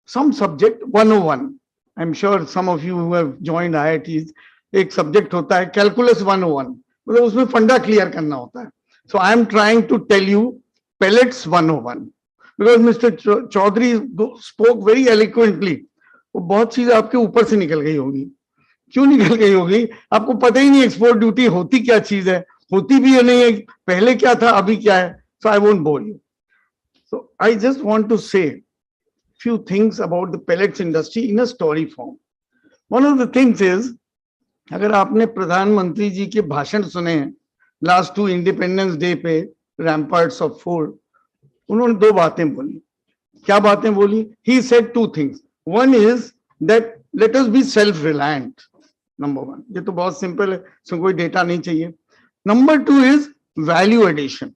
some subject 101. I'm sure some of you who have joined IITs, एक subject होता है calculus 101. मतलब उसमें फंडा clear करना होता है. So I am trying to tell you pellets 101 because Mr. Chaudhary spoke very eloquently. वो बहुत चीजें आपके ऊपर से निकल गई होगी. क्यों निकल गई होगी? आपको पता ही नहीं एक्सपोर्ट ड्यूटी होती क्या चीज है, होती भी है नहीं है, पहले क्या था अभी क्या है. So I won't bore you. So I just want to say few things about the pellets industry in a story form. One of the things is, अगर आपने प्रधानमंत्री जी के भाषण सुने हैं लास्ट 2 इंडिपेंडेंस डे पे रैम्पार्ट्स ऑफ फोर्ट, उन्होंने 2 बातें बोली. क्या बातें बोली? He said 2 things. One is that let us be self-reliant. Number 1. ये तो बहुत सिंपल है, इसमें कोई डेटा नहीं चाहिए. Number 2 is value addition.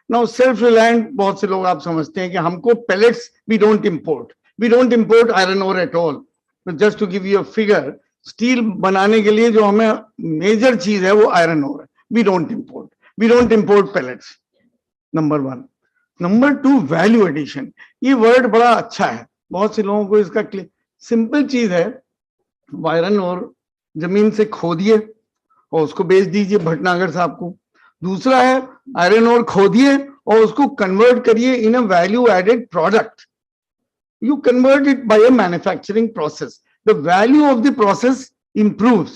Now self-reliant बहुत से लोग आप समझते हैं कि हमको pellets we don't import iron ore at all. But just to give you a figure, steel बनाने के लिए जो हमें मेजर चीज है वो आयरन ओर है. We don't import pellets. Number 1. Number 2, value addition. ये वर्ड बड़ा अच्छा है, बहुत से लोगों को इसका सिंपल चीज है. आयरन ओर जमीन से खोदिए और उसको बेच दीजिए भटनागर साहब को. दूसरा है आयरन ओर खोदिए और उसको कन्वर्ट करिए in a value added product. You convert it by a manufacturing process. The value of the process improves.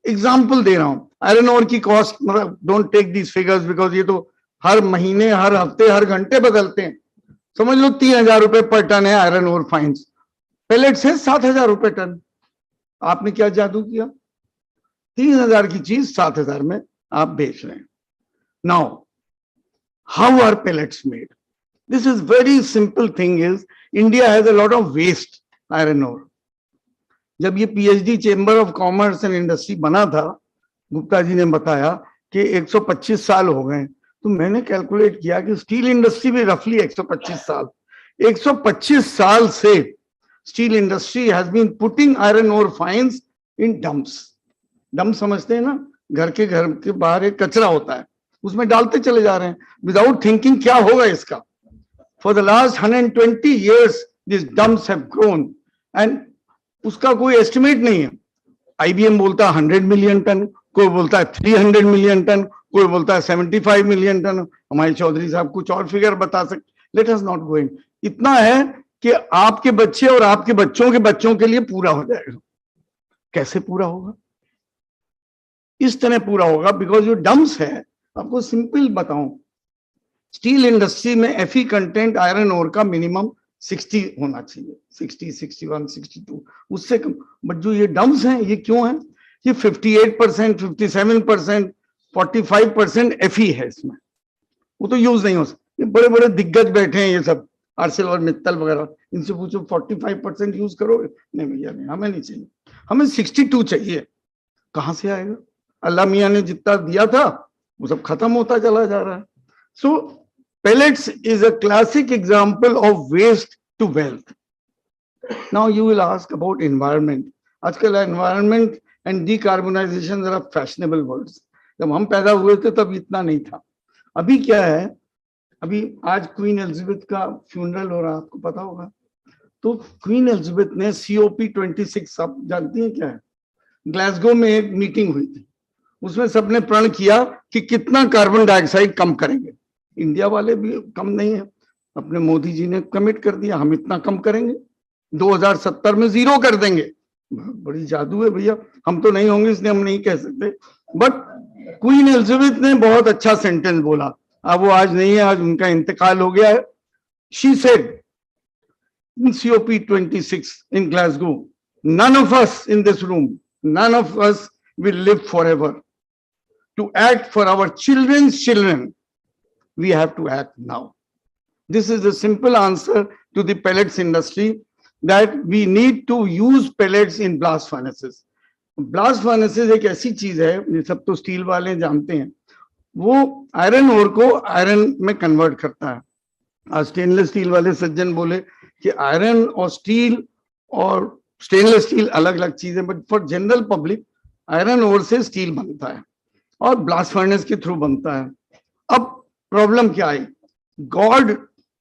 Example दे रहा हूं. आयरन ओर की कॉस्ट, मतलब don't take these figures because ये तो हर महीने, हर हफ्ते, हर घंटे बदलते हैं. समझ लो 3,000 रुपए पर टन है आयरन ओर फाइन्स. पेलेट्स है 7,000 रुपए टन. आपने क्या जादू किया? 3,000 की चीज 7,000 में आप बेच रहे हैं. Now, how are pellets made? This is very simple thing is, India has a lot of waste iron ore. जब ये PhD chamber of commerce and industry बना था, गुप्ता जी ने बताया कि 125 साल हो गए. तो मैंने कैलकुलेट किया कि स्टील इंडस्ट्री भी रफली 125 साल से steel industry has been putting iron ore fines in dumps. Dump समझते हैं ना, घर के बाहर एक कचरा होता है, उसमें डालते चले जा रहे हैं विदाउट थिंकिंग क्या होगा इसका. For the last 120 years this dumps have grown and उसका कोई एस्टिमेट नहीं है. आईबीएम बोलता है 100 मिलियन टन, कोई बोलता है 300 मिलियन टन, कोई बोलता है 75 मिलियन टन. हमारे चौधरी साहब कुछ और फिगर बता सकते. Let us not going. इतना है कि आपके बच्चे और आपके बच्चों के बच्चों के लिए पूरा हो जाएगा. कैसे पूरा होगा? इस तरह पूरा होगा बिकॉज जो डंप्स है, आपको सिंपल बताऊं, स्टील इंडस्ट्री में एफई कंटेंट आयरन ओर का मिनिमम 60 होना चाहिए. 60, 61, 62, उससे कम. बट जो ये डंप्स हैं ये क्यों हैं? ये 58%, 57%, 45% एफई है इसमें. वो तो यूज नहीं हो सकता. ये बड़े बड़े दिग्गज बैठे हैं, ये सब आरसेल और मित्तल वगैरह, इनसे पूछो 45% यूज करोगे? नहीं भैया नहीं, हमें नहीं चाहिए, हमें 62 चाहिए. कहां से आएगा? अल्लाह मियाँ ने जितना दिया था वो सब खत्म होता चला जा रहा है. सो pellets is a classic example of waste to wealth. Now you will ask about environment. आजकल environment and decarbonization जरा fashionable words. जब हम पैदा हुए थे तब इतना नहीं था. अभी क्या है? अभी आज क्वीन एलिजाबेथ का फ्यूनरल हो रहा है, आपको पता होगा. तो क्वीन एलिजाबेथ ने COP26, आप जानती हैं क्या है? ग्लासगो में एक मीटिंग हुई थी, उसमें सबने प्रण किया कि कितना कार्बन डाइऑक्साइड कम करेंगे. इंडिया वाले भी कम नहीं है, अपने मोदी जी ने कमिट कर दिया हम इतना कम करेंगे, 2070 में 0 कर देंगे. बड़ी जादू है भैया. हम तो नहीं होंगे इसलिए हम नहीं कह सकते, बट क्वीन एलिजाबेथ ने बहुत अच्छा सेंटेंस बोला. अब वो आज नहीं है, आज उनका इंतकाल हो गया है. She said in COP26 in Glasgow, none of us in this room, none of us will live forever. To act for our children's children, we have to act now. This is the simple answer to the pellets industry, that we need to use pellets in blast furnaces. Blast furnaces एक ऐसी चीज है, ये सब तो steel वाले जानते हैं, वो आयरन ओर को आयरन में कन्वर्ट करता है. आज स्टेनलेस स्टील वाले सज्जन बोले कि आयरन और स्टील और स्टेनलेस स्टील अलग अलग चीजें, but for general public iron ore से स्टील बनता है और ब्लास्ट फर्नेस के थ्रू बनता है. अब प्रॉब्लम क्या आई? God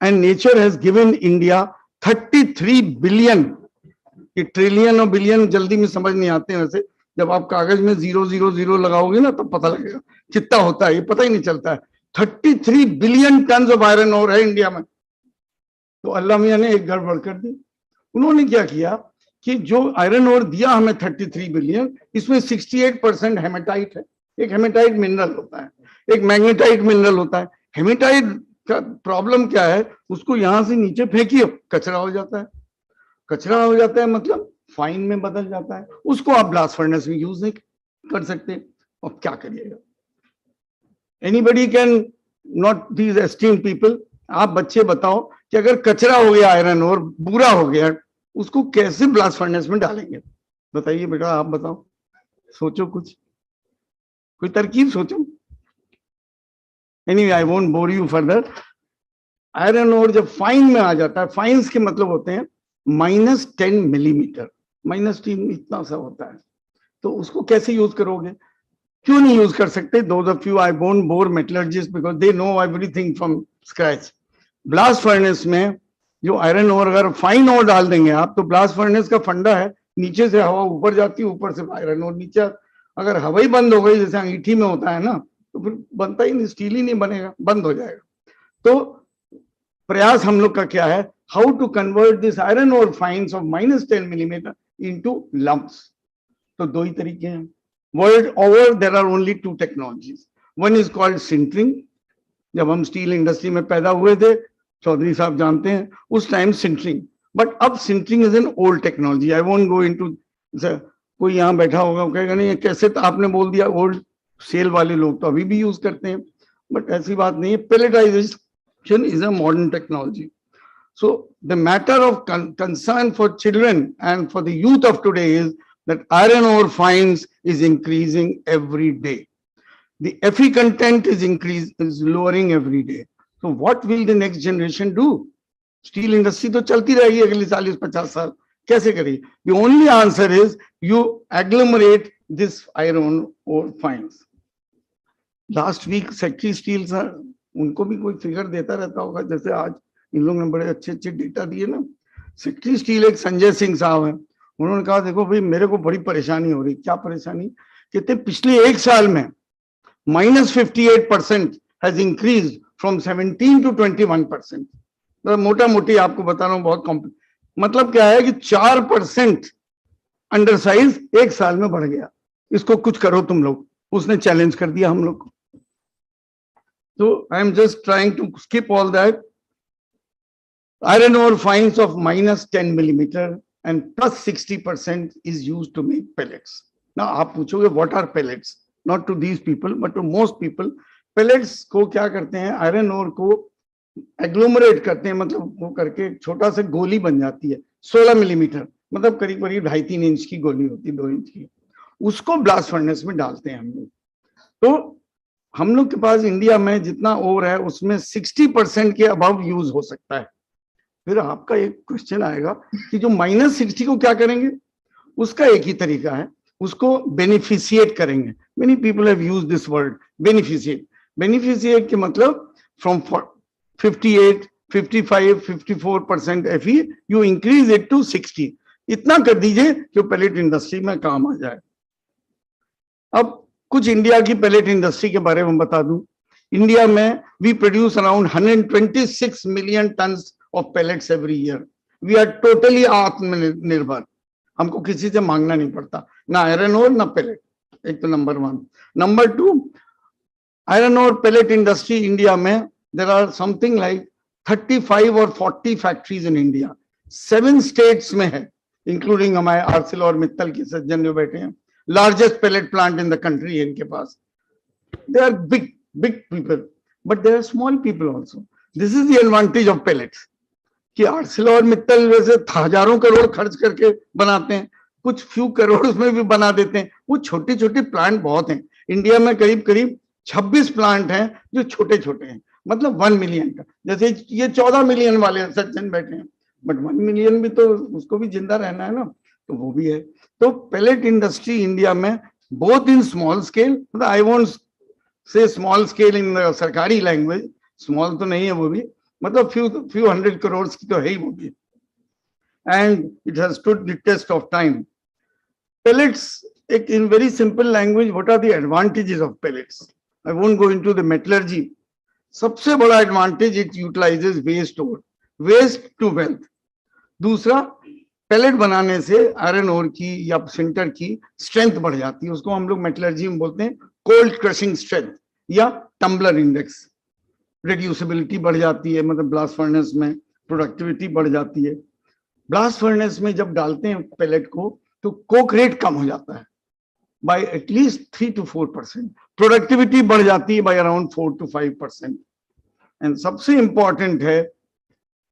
and nature has given India 33 billion. ये ट्रिलियन और बिलियन जल्दी में समझ नहीं आते हैं वैसे. जब आप कागज में 000 लगाओगे ना तब पता लगेगा कितना होता है, ये पता ही नहीं चलता है. 33 billion tonne of iron ore है इंडिया में। तो अल्लाह मियां ने एक गड़बड़ कर दी। उन्होंने क्या किया कि जो आयरन ओर दिया हमें 33 बिलियन, इसमें 68% हेमेटाइट है। एक हेमेटाइट मिनरल होता है, एक मैग्नेटाइट मिनरल होता है। हेमेटाइट का प्रॉब्लम क्या है, उसको यहां से नीचे फेंकिए कचरा हो जाता है। कचरा हो जाता है मतलब फाइन में बदल जाता है, उसको आप ब्लास्ट फर्नेस में यूज नहीं कर सकते। अब क्या करिएगा? Anybody can not these esteemed people, आप बच्चे बताओ कि अगर कचरा हो गया आयरन और बुरा हो गया, उसको कैसे ब्लास्ट फर्नेस में डालेंगे? बताइए बेटा, आप बताओ, सोचो कुछ, कोई तरकीब सोचो। Anyway, I won't bore you further. Iron ore जब फाइन में आ जाता है, फाइन्स के मतलब होते हैं -10 मिलीमीटर, -3 इतना सा होता है, तो उसको कैसे यूज करोगे? क्यों नहीं यूज कर सकते? Those of you, I won't bore metallurgists because they know everything from scratch. Blast furnace में जो आयरन ओर, अगर फाइन ओर डाल देंगे आप, तो ब्लास्ट फर्नेस का फंडा है नीचे से हवा ऊपर जाती है, ऊपर से आयरन ओर नीचे। अगर हवा ही बंद हो गई, जैसे अंगीठी में होता है ना, तो फिर बनता ही नहीं, स्टील ही नहीं बनेगा, बंद हो जाएगा। तो प्रयास हम लोग का क्या है, how to convert this iron ore fines of -10 millimetre into lumps. तो दो ही तरीके हैं। World over there are only 2 technologies. One is called sintering. जब हम स्टील इंडस्ट्री में पैदा हुए थे, चौधरी साहब जानते हैं, उस टाइम सिंटरिंग। बट अब sintering is an old technology. I won't go into, कोई यहाँ बैठा होगा कहेगा नहीं कैसे, तो आपने बोल दिया ओल्ड। सेल वाले लोग तो अभी भी यूज करते हैं, बट ऐसी बात नहीं है। Pelletisation is a modern technology. So the matter of concern for children and for the youth of today is that iron ore fines is increasing every day. The Fe content is lowering every day. So what will the next generation do? Steel industry तो चलती रहेगी अगले 40-50 साल, कैसे करेगी? The only answer is you agglomerate this iron ore fines. Last week secretary steel sir, उनको भी कोई फिगर देता रहता होगा, जैसे आज इन लोगों ने बड़े अच्छे अच्छे डेटा दिए ना। सेक्रेटरी स्टील एक संजय सिंह साहब हैं, उन्होंने कहा देखो भाई मेरे को बड़ी परेशानी हो रही। क्या परेशानी? कहते पिछले 1 साल में -58% हैज इंक्रीज फ्रॉम 17 to 21%। मोटा मोटी आपको बता रहा हूँ, बहुत मतलब क्या है कि 4% अंडर साइज 1 साल में बढ़ गया। इसको कुछ करो तुम लोग। उसने चैलेंज कर दिया हम लोग को। So I am just trying to skip all that. Iron ore fines of -10 millimeter and +60% is used to make pellets. Now आप पूछोगे what are pellets? Not to these people, but to most people, pellets को क्या करते हैं, iron ore को agglomerate करते हैं, मतलब वो करके छोटा सा गोली बन जाती है 16 मिलीमीटर, मतलब करीब करीब 2.5-3 इंच की गोली होती है, 2 इंच की। उसको ब्लास्ट फर्नेस में डालते हैं हम लोग। तो हम लोग के पास इंडिया में जितना ओर है उसमें 60% के अबव यूज हो सकता है। फिर आपका एक क्वेश्चन आएगा कि जो -60 को क्या करेंगे? उसका एक ही तरीका है, उसको बेनिफिशिएट करेंगे। Many people have used this word beneficiate. Beneficiate के मतलब from 58, 55, 54% Fe you increase it to 60। इतना कर दीजिए जो पैलेट इंडस्ट्री में काम आ जाए। अब कुछ इंडिया की पैलेट इंडस्ट्री के बारे में बता दूं। इंडिया में we produce around 126 million tonnes of pellets every year. We are totally आत्मनिर्भर, हमको किसी से मांगना नहीं पड़ता, ना आयरन ओर ना पैलेट। एक तो number 1। Number 2, iron ore pellet industry India में देयर आर समथिंग लाइक 35 और 40 फैक्ट्रीज इन इंडिया। 7 स्टेट्स में है, इंक्लूडिंग हमारे ArcelorMittal के सज्जन जो बैठे हैं, largest pellet plant in the country है इनके पास। They are big people, but they are small people also. This is the advantage of pellets कि ArcelorMittal वैसे हजारों करोड़ खर्च करके बनाते हैं, कुछ फ्यू करोड़ उसमें भी बना देते हैं। वो छोटे छोटे प्लांट बहुत हैं इंडिया में, करीब करीब 26 प्लांट हैं जो छोटे छोटे हैं, मतलब 1 मिलियन का। जैसे ये 14 मिलियन वाले सज्जन बैठे हैं, बट 1 मिलियन भी तो उसको भी जिंदा रहना है ना, तो वो भी है। तो पैलेट इंडस्ट्री इंडिया में both in small scale, I won't say small scale in सरकारी लैंग्वेज, स्मॉल तो नहीं है वो भी, मतलब फ्यू 100 करोड़ की तो है ही वो भी, and it has stood the test of time. pellets, in very simple language, what are the advantages of pellets? I won't go into the metallurgy, सबसे बड़ा advantage, it utilises waste to wealth. दूसरा, pellet बनाने से iron ore की या sinter की strength बढ़ जाती है, उसको हम लोग मेटलर्जी में बोलते हैं कोल्ड क्रशिंग स्ट्रेंथ या टम्बलर इंडेक्स। रिड्यूसिबिलिटी बढ़ जाती है, मतलब ब्लास्ट फर्नेस में प्रोडक्टिविटी बढ़ जाती है। ब्लास्ट फर्नेस में जब डालते हैं पैलेट को तो कोक रेट कम हो जाता है बाय एटलीस्ट 3 to 4%, प्रोडक्टिविटी बढ़ जाती है बाय अराउंड 4 to 5%। एंड सबसे इंपॉर्टेंट है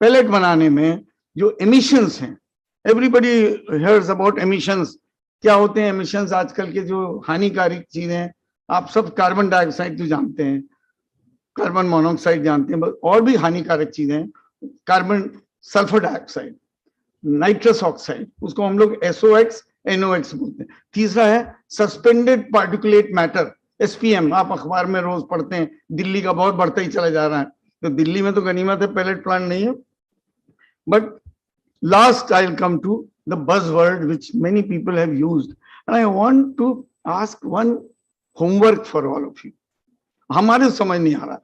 पैलेट बनाने में जो एमिशंस हैं, एवरीबडी हियर्स अबाउट एमिशंस। क्या होते हैं एमिशंस? आजकल के जो हानिकारक चीजें, आप सब कार्बन डाइऑक्साइड तो जानते हैं, कार्बन मोनोऑक्साइड जानते हैं, और भी हानिकारक चीजें, carbon sulphur dioxide, nitrous oxide, उसको हम लोग SOx NOx बोलते हैं। तीसरा है सस्पेंडेड पार्टिकुलेट मैटर, SPM। आप अखबार में रोज पढ़ते हैं दिल्ली का बहुत बढ़ता ही चला जा रहा है, तो दिल्ली में तो गनीमत है पैलेट प्लांट नहीं है। But last I'll come to the buzzword which many people have used, and I want to ask one homework for all of you. हमारे समझ नहीं आ रहा।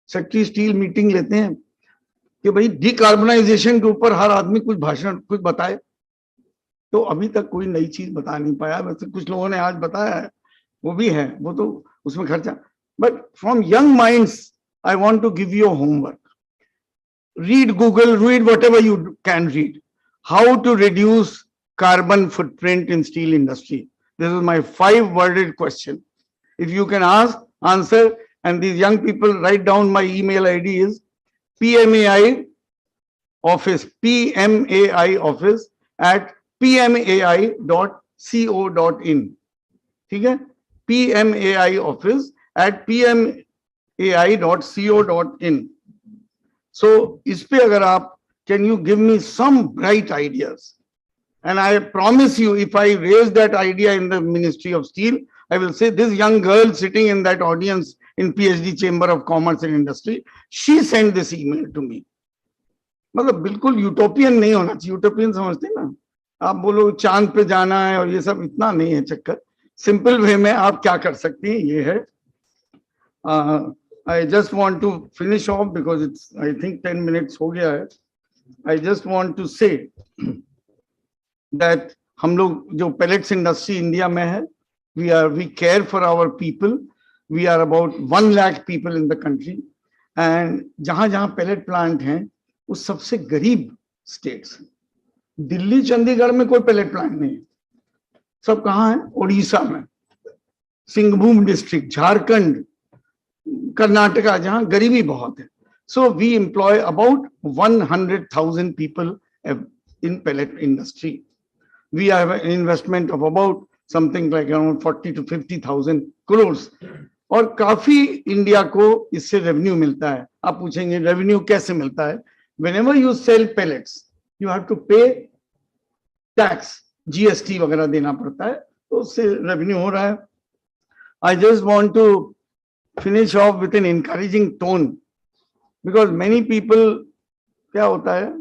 सेक्रेटरी स्टील मीटिंग लेते हैं कि भाई डिकार्बनाइजेशन के ऊपर हर आदमी कुछ भाषण कुछ बताए, तो अभी तक कोई नई चीज बता नहीं पाया। वैसे कुछ लोगों ने आज बताया है, वो भी है, वो तो उसमें खर्चा। But from young minds I want to give you homework. Read Google, read whatever you can read. How to reduce carbon footprint in steel industry. This is my 5-worded question. If you can answer, and these young people write down, my email ID is PMAI office at pmai.co.in. ठीक है? PMAI office at pmai.co.in. So इस पे अगर आप, can you give me some bright ideas? And I promise you, if I raise that idea in the Ministry of Steel, I will say this young girl sitting in that audience in PhD Chamber of Commerce and Industry, she sent this email to me. मतलब बिल्कुल utopian नहीं होना चाहिए। Utopian समझते हैं ना, आप बोलो चांद पे जाना है और ये सब, इतना नहीं है चक्कर। सिंपल वे में आप क्या कर सकते हैं, ये है। I just want to finish off because it's, I think 10 minutes हो गया है। I just want to say that हम लोग जो pellets industry इंडिया में है, we care for our people. We are about 1 lakh people in the country, and जहाँ pellet plant हैं, वो सबसे गरीब states हैं। दिल्ली चंडीगढ़ में कोई pellet plant नहीं है, सब कहाँ है? उड़ीसा में, सिंहभूम डिस्ट्रिक्ट, झारखंड, कर्नाटका, जहां गरीबी बहुत है। So we employ about 100,000 people in pellet industry. We have an investment of about something like around 40 to 50,000 crores. और काफी इंडिया को इससे रेवेन्यू मिलता है। आप पूछेंगे रेवेन्यू कैसे मिलता है? Whenever you sell pellets, you have to pay tax, GST वगैरह देना पड़ता है, तो उससे रेवेन्यू हो रहा है। I just want to finish off with an encouraging tone, because many people, क्या होता है,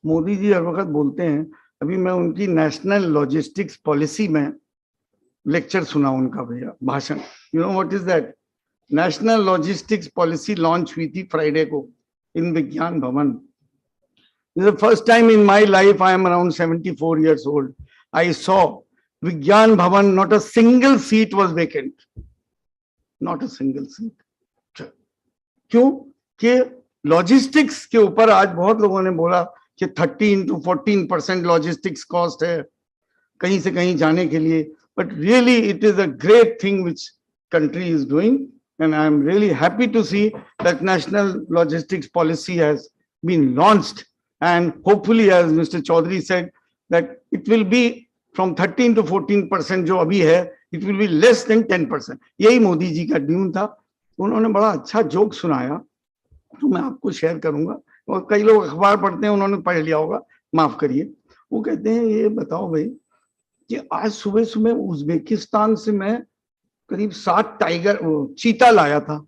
मोदी जी हर वक्त बोलते हैं, अभी मैं उनकी नेशनल लॉजिस्टिक्स पॉलिसी में लेक्चर सुना उनका, भैया भाषण। You know what is that? National logistics policy launch हुई थी फ्राइडे को इन विज्ञान भवन। This is the first time in my life, I am around 74 years old, I saw Vigyan Bhavan, not a single seat was vacant. Not a single seat. क्यों? कि logistics के ऊपर आज बहुत लोगों ने बोला कि 13 to 14% लॉजिस्टिक्स कॉस्ट है कहीं से कहीं जाने के लिए, but really it is a great thing which country is doing, and I am really happy to see that national logistics policy has been launched, and hopefully, as Mr. Chaudhary said, that it will be from 13 to 14% जो अभी है, it will be less than 10%. यही मोदी जी का dune था। उन्होंने बड़ा अच्छा joke सुनाया, तो मैं आपको शेयर करूंगा, और कई लोग अखबार पढ़ते हैं, उन्होंने पढ़ लिया होगा, माफ करिए। वो कहते हैं, ये बताओ भाई कि आज सुबह सुबह उज्बेकिस्तान से मैं करीब 7 चीता लाया था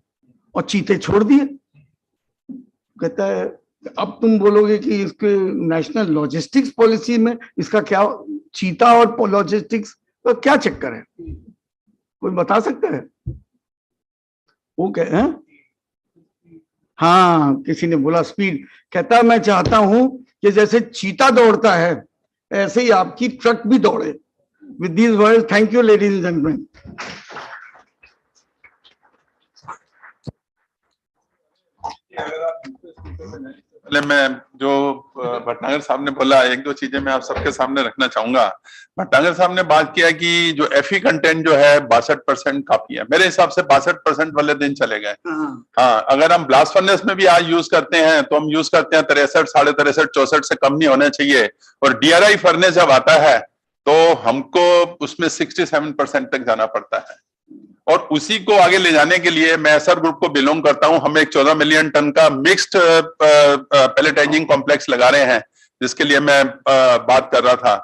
और चीते छोड़ दिए। कहता है अब तुम बोलोगे कि इसके नेशनल लॉजिस्टिक्स पॉलिसी में इसका क्या, चीता और लॉजिस्टिक्स का क्या चक्कर है? कोई बता सकता है? वो कह हैं हाँ, किसी ने बोला स्पीड, कहता मैं चाहता हूं कि जैसे चीता दौड़ता है ऐसे ही आपकी ट्रक भी दौड़े। With these words, thank you, ladies and gentlemen. पहले मैं जो भटनागर साहब ने बोला, एक दो चीजें मैं आप सबके सामने रखना चाहूंगा। भटनागर साहब ने बात किया कि जो एफई कंटेंट जो है 62% काफी है। मेरे हिसाब से 62% वाले दिन चले गए। हाँ, अगर हम ब्लास्ट फर्नेस में भी आज यूज करते हैं तो हम यूज करते हैं 63, 63.5, 64 से कम नहीं होना चाहिए। और डीआरआई फर्नेस जब आता है तो हमको उसमें 67% तक जाना पड़ता है। और उसी को आगे ले जाने के लिए मैं एसआर ग्रुप को बिलोंग करता हूं। हम एक 14 मिलियन टन का मिक्स्ड पैलेटाइजिंग कॉम्प्लेक्स लगा रहे हैं, जिसके लिए मैं बात कर रहा था।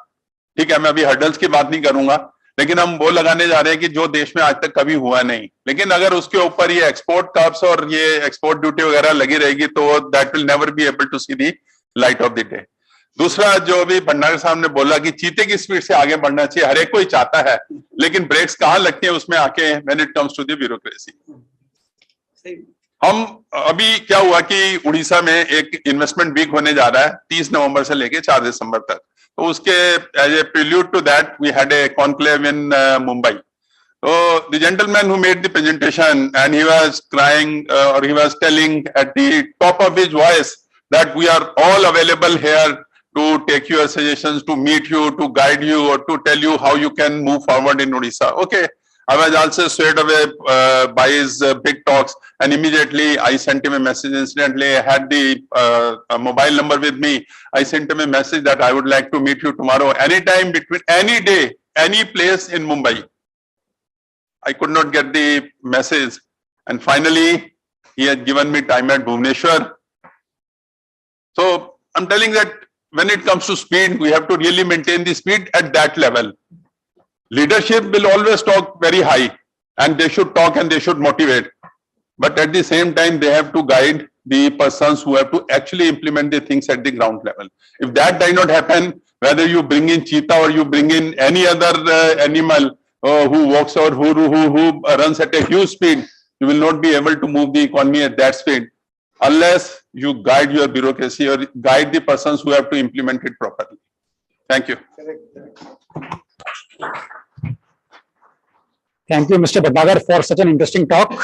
ठीक है, मैं अभी हर्डल्स की बात नहीं करूंगा, लेकिन हम वो लगाने जा रहे हैं कि जो देश में आज तक कभी हुआ नहीं। लेकिन अगर उसके ऊपर ये एक्सपोर्ट कर्व्स और ये एक्सपोर्ट ड्यूटी वगैरह लगी रहेगी तो that will never be able to see the light of the day. दूसरा, जो भी भंडारी साहब ने बोला कि चीते की स्पीड से आगे बढ़ना चाहिए, हर एक कोई चाहता है, लेकिन ब्रेक्स कहाँ लगते हैं उसमें आके when it comes to the bureaucracy. हम अभी क्या हुआ कि उड़ीसा में एक इन्वेस्टमेंट वीक होने जा रहा है 30 नवंबर से लेके 4 दिसंबर तक। तो उसके as a prelude to that we had a conclave in Mumbai. So the gentleman who made the presentation and he was crying or he was telling at the top of his voice that we are all available here to take your suggestions, to meet you, to guide you, or to tell you how you can move forward in Odisha. Okay, I was also swayed away by his big talks, and immediately I sent him a message. Incidentally, I had the mobile number with me. I sent him a message that I would like to meet you tomorrow, anytime, between any day, any place in Mumbai. I could not get the message, and finally he had given me time at Bhubaneswar. So I'm telling that when it comes to speed, we have to really maintain the speed at that level. Leadership will always talk very high, and they should talk and they should motivate. But at the same time, they have to guide the persons who have to actually implement the things at the ground level. If that does not happen, whether you bring in cheetah or you bring in any other animal who walks or who runs at a huge speed, you will not be able to move the economy at that speed unless you guide your bureaucracy or guide the persons who have to implement it properly. Thank you. Thank you, Mr. Bhatnagar, for such an interesting talk.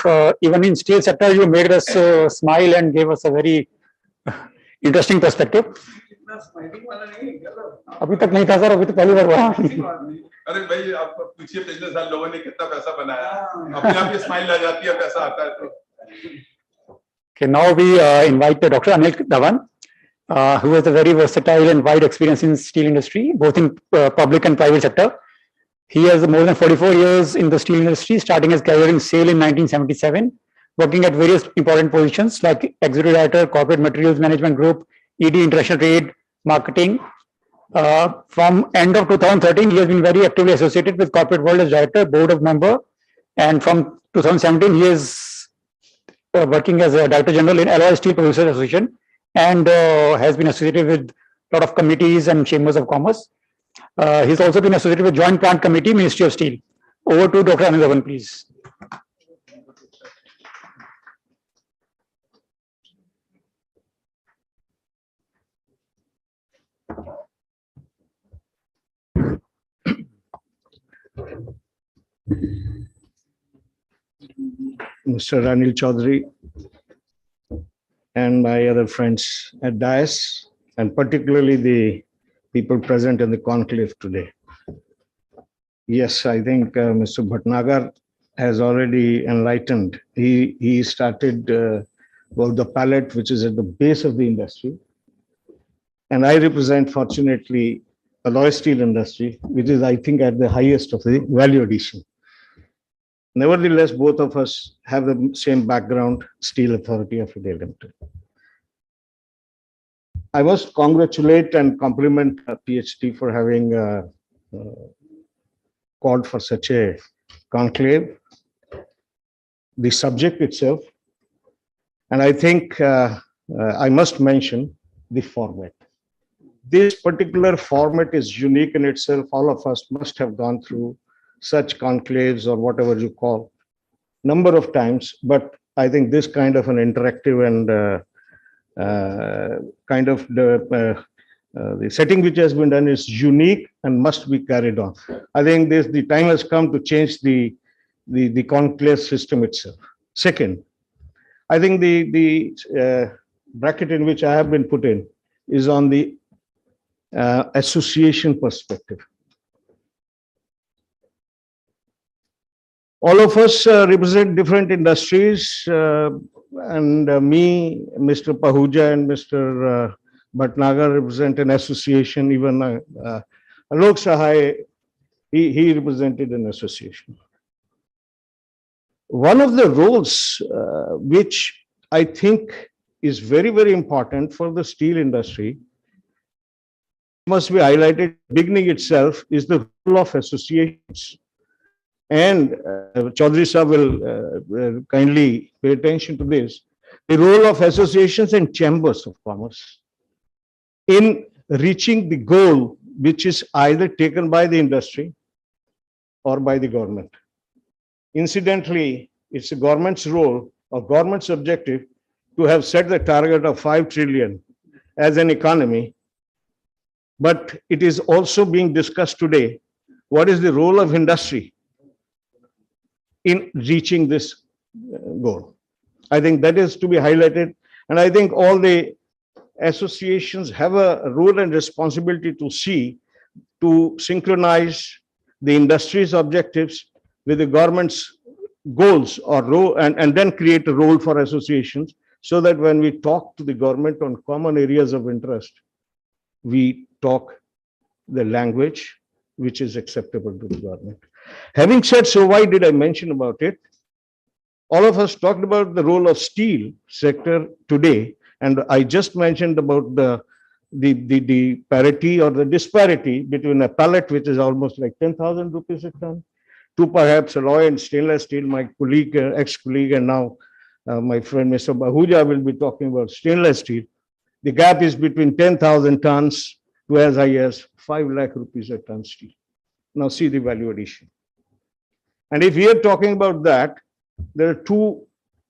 Even in steel sector, you made us smile and gave us a very interesting perspective. अभी तक नहीं था sir, अभी तो पहली बार हुआ। अरे भाई, आप पूछिए पिछले साल लोगों ने कितना पैसा बनाया, अपने आप ही स्माइल आ जाती है, पैसा आता है तो। Okay, now we invite Dr. Anil Dhawan, who has a very versatile and wide experience in steel industry, both in public and private sector. He has more than 44 years in the steel industry, starting his career in SAIL in 1977, working at various important positions like Executive Director, Corporate Materials Management Group, ED International Trade, Marketing. From end of 2013, he has been very actively associated with Corporate World as Director, Board of Member, and from 2017, he is working as a Director General in Alloy Steel Producers Association, and has been associated with a lot of committees and chambers of commerce. He's also been associated with Joint Plant Committee, Ministry of Steel. Over to Dr. Anil Dhawan, please. Mr. Anil Chaudhary and my other friends at dais, and particularly the people present in the conclave today. Yes, I think Mr. Bhatnagar has already enlightened. He started about the pallet, which is at the base of the industry. And I represent, fortunately, alloy steel industry, which is, I think, at the highest of the value addition. Nevertheless, both of us have the same background, Steel Authority of India Limited. I must congratulate and compliment a PhD for having called for such a conclave, the subject itself, and I think I must mention the format. This particular format is unique in itself. All of us must have gone through such conclaves or whatever you call, number of times, but I think this kind of an interactive and kind of the setting which has been done is unique and must be carried on. I think the time has come to change the conclave system itself. Second, I think the bracket in which I have been put in is on the association perspective. All of us represent different industries, and me, Mr. Pahuja and Mr. Bhatnagar represent an association. Even Alok Sahai, he represented an association. One of the roles which I think is very, very important for the steel industry must be highlighted at the beginning itself is the role of associations. And Chaudhary Sahab will kindly pay attention to this, the role of associations and chambers of commerce in reaching the goal which is either taken by the industry or by the government. Incidentally, it's the government's role or government's objective to have set the target of 5 trillion as an economy. But it is also being discussed today, what is the role of industry in reaching this goal? I think that is to be highlighted. And I think all the associations have a role and responsibility to see, to synchronize the industry's objectives with the government's goals or role, and then create a role for associations so that when we talk to the government on common areas of interest, we talk the language which is acceptable to the government. Having said so, why did I mention about it? All of us talked about the role of steel sector today, and I just mentioned about the parity or the disparity between a pellet, which is almost like 10,000 rupees a ton, to perhaps alloy and stainless steel. My colleague, ex-colleague, and now my friend Mr. Bahuja will be talking about stainless steel. The gap is between 10,000 tons to as high as 5 lakh rupees a ton steel. Now see the value addition. And if we are talking about that, there are two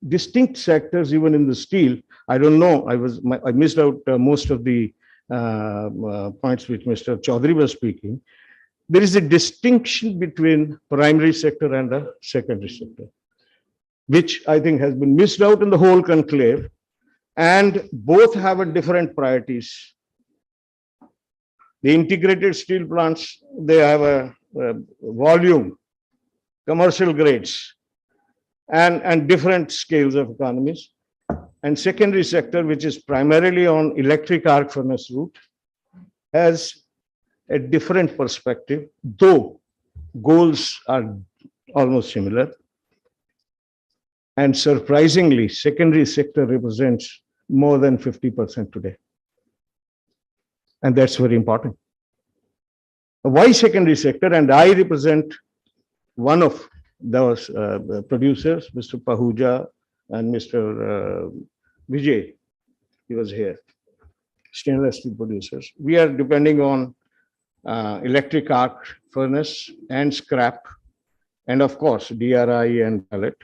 distinct sectors even in the steel. I don't know, I missed out most of the points which Mr. Chaudhary was speaking. There is a distinction between primary sector and the secondary sector, which I think has been missed out in the whole conclave, and both have a different priorities. The integrated steel plants, they have a volume, commercial grades, and different scales of economies. And secondary sector, which is primarily on electric arc furnace route, has a different perspective, though goals are almost similar. And surprisingly, secondary sector represents more than 50% today. And that's very important. Why secondary sector? And I represent one of those producers, Mr. Pahuja and Mr. Vijay, he was here, stainless steel producers. We are depending on electric arc furnace and scrap, and of course, DRI and pellet.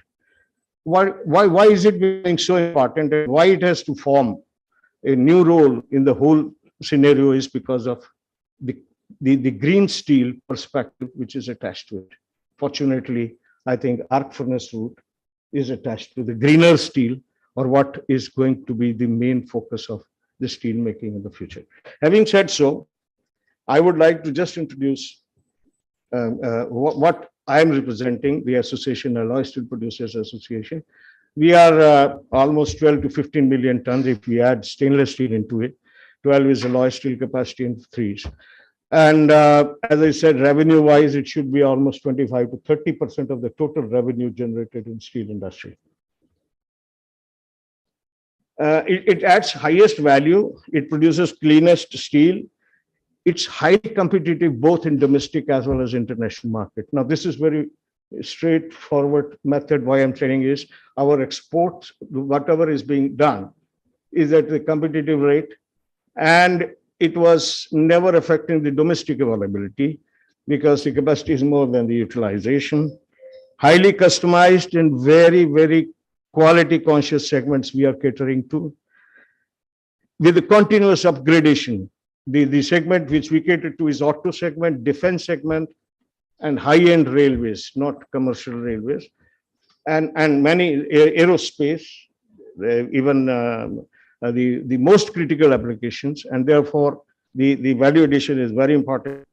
Why is it being so important, and why it has to form a new role in the whole scenario is because of the green steel perspective which is attached to it. Fortunately, I think arc furnace route is attached to the greener steel, or what is going to be the main focus of the steel making in the future. Having said so, I would like to just introduce what I am representing, the Association Alloy Steel Producers Association. We are almost 12 to 15 million tons if we add stainless steel into it. 12 is alloy steel capacity in 3s. And as I said, revenue-wise, it should be almost 25 to 30% of the total revenue generated in steel industry. It adds highest value. It produces cleanest steel. It's highly competitive both in domestic as well as international market. Now, this is very straightforward method. Why I'm saying is our exports, whatever is being done, is at the competitive rate, and it was never affecting the domestic availability because the capacity is more than the utilization. Highly customized and very, very quality conscious segments we are catering to. With the continuous upgradation, the segment which we cater to is auto segment, defense segment, and high-end railways, not commercial railways, and many aerospace, even the most critical applications, and therefore the value addition is very important.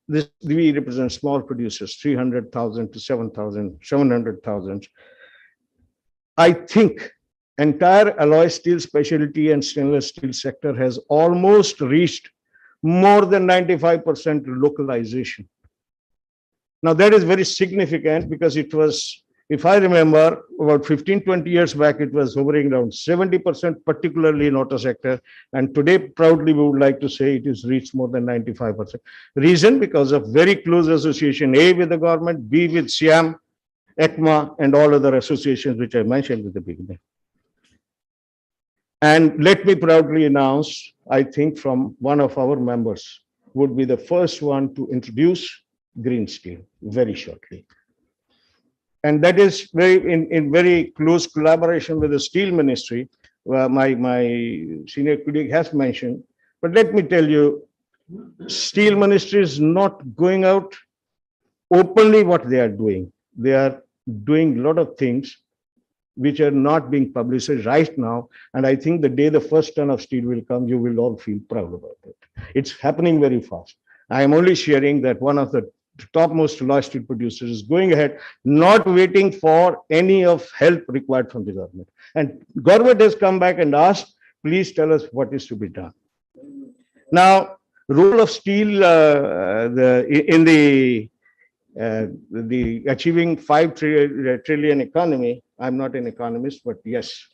This we represent small producers, 300,000 to 700,000. I think entire alloy steel specialty and stainless steel sector has almost reached more than 95% localization. Now that is very significant because it was, if I remember, about 15-20 years back, it was hovering around 70%, particularly in auto sector. And today, proudly, we would like to say it is reached more than 95%. Reason, because of very close association, A, with the government, B, with SIAM, ECMA, and all other associations which I mentioned at the beginning. And let me proudly announce, I think from one of our members would be the first one to introduce green steel very shortly. And that is in very close collaboration with the steel ministry, my senior colleague has mentioned. But let me tell you, steel ministry is not going out openly what they are doing. They are doing a lot of things which are not being publicized right now. And I think the day the first ton of steel will come, you will all feel proud about it. It's happening very fast. I am only sharing that one of the topmost alloy steel producers is going ahead, not waiting for any of help required from the government. And government has come back and asked, please tell us what is to be done. Now, role of steel in the achieving 5 trillion economy. I'm not an economist, but yes,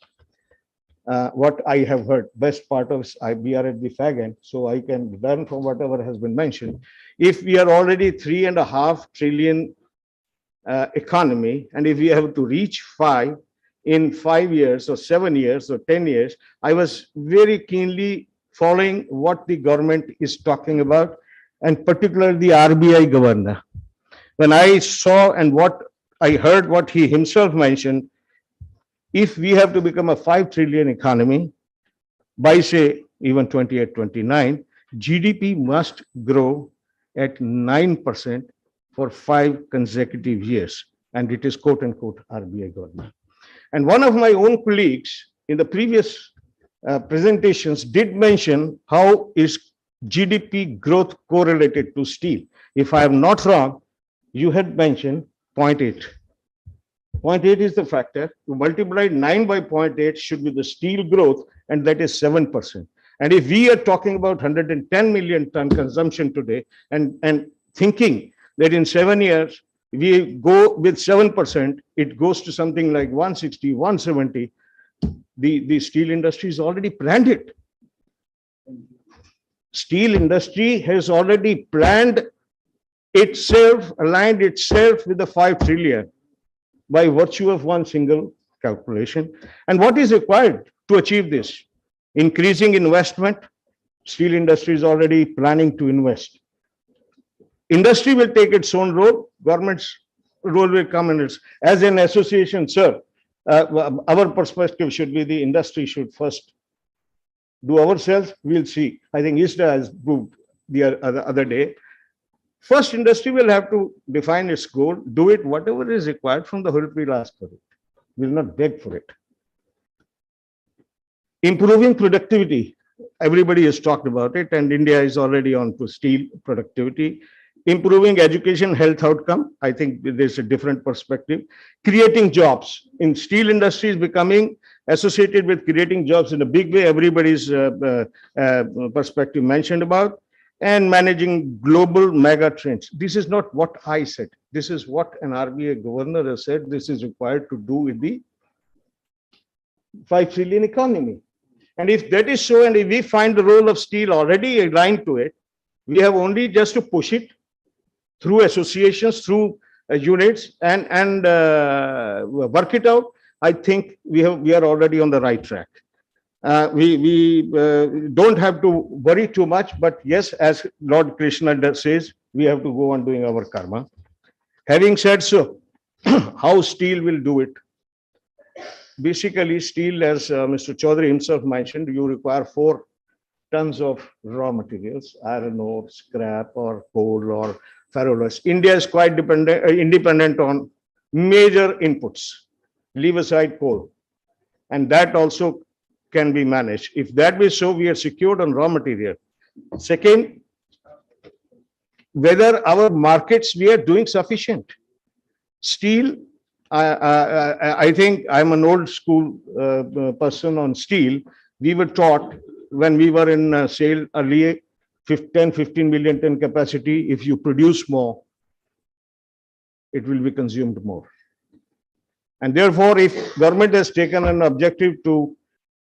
what I have heard, best part of we are at the fag end, so I can learn from whatever has been mentioned. If we are already 3.5 trillion economy, and if we have to reach 5 in 5 years or 7 years or 10 years, I was very keenly following what the government is talking about, and particularly the RBI governor. When I saw and what I heard what he himself mentioned, if we have to become a 5 trillion economy by say even 28, 29, GDP must grow at 9% for 5 consecutive years. And it is quote unquote RBI government. And one of my own colleagues in the previous presentations did mention how is GDP growth correlated to steel. If I am not wrong, you had mentioned 0.8. 0.8 is the factor. You multiply 9 by 0.8 should be the steel growth, and that is 7%. And if we are talking about 110 million ton consumption today, and thinking that in 7 years, we go with 7%, it goes to something like 160, 170. The steel industry is already planned it. Steel industry has already planned itself, aligned itself with the 5 trillion by virtue of one single calculation. And what is required to achieve this? Increasing investment. Steel industry is already planning to invest. Industry will take its own role. Government's role will come in its, as an association, sir, our perspective should be the industry should first do ourselves. We'll see. I think ISDA has proved the other day. First, industry will have to define its goal, do it, whatever is required from the hood, we'll ask for it. We'll not beg for it. Improving productivity. Everybody has talked about it, and India is already on to steel productivity. Improving education, health outcome. I think there's a different perspective. Creating jobs. In steel industry is becoming associated with creating jobs in a big way. Everybody's perspective mentioned about. And managing global mega trends. This is not what I said. This is what an RBI governor has said. This is required to do with the 5 trillion economy. And if that is so, and if we find the role of steel already aligned to it, we have only just to push it through associations, through units, and work it out. I think we are already on the right track. We don't have to worry too much, but yes, as Lord Krishna says, we have to go on doing our karma. Having said so, how steel will do it? basically steel, as Mr. Chaudhary himself mentioned, you require 4 tons of raw materials, iron ore, scrap, or coal, or ferroalloys. India is quite independent on major inputs. Leave aside coal, and that also can be managed. If that be so, we are secured on raw material. Second, whether our markets, we are doing sufficient. Steel, I think I'm an old school person on steel. We were taught when we were in sale earlier, 15 million ton capacity. If you produce more, it will be consumed more. And therefore, if government has taken an objective to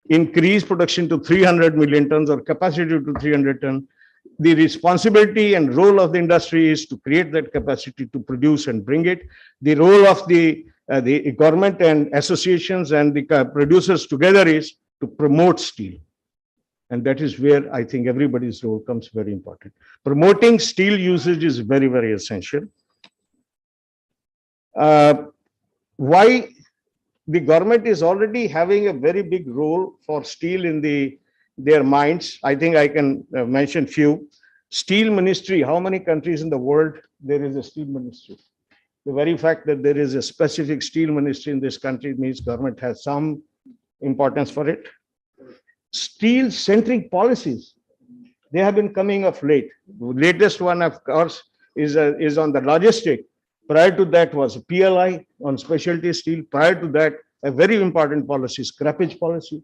increase production to 300 million tons or capacity to 300 tons, the responsibility and role of the industry is to create that capacity to produce and bring it. The role of the government and associations and the producers together is to promote steel. And that is where I think everybody's role comes very important. Promoting steel usage is very, very essential. Why the government is already having a very big role for steel in their minds. I think I can mention few. Steel ministry, how many countries in the world there is a steel ministry? The very fact that there is a specific steel ministry in this country means government has some importance for it. Steel-centric policies, they have been coming of late. The latest one, of course, is on the logistic. Prior to that was PLI on specialty steel. Prior to that, a very important policy, scrappage policy.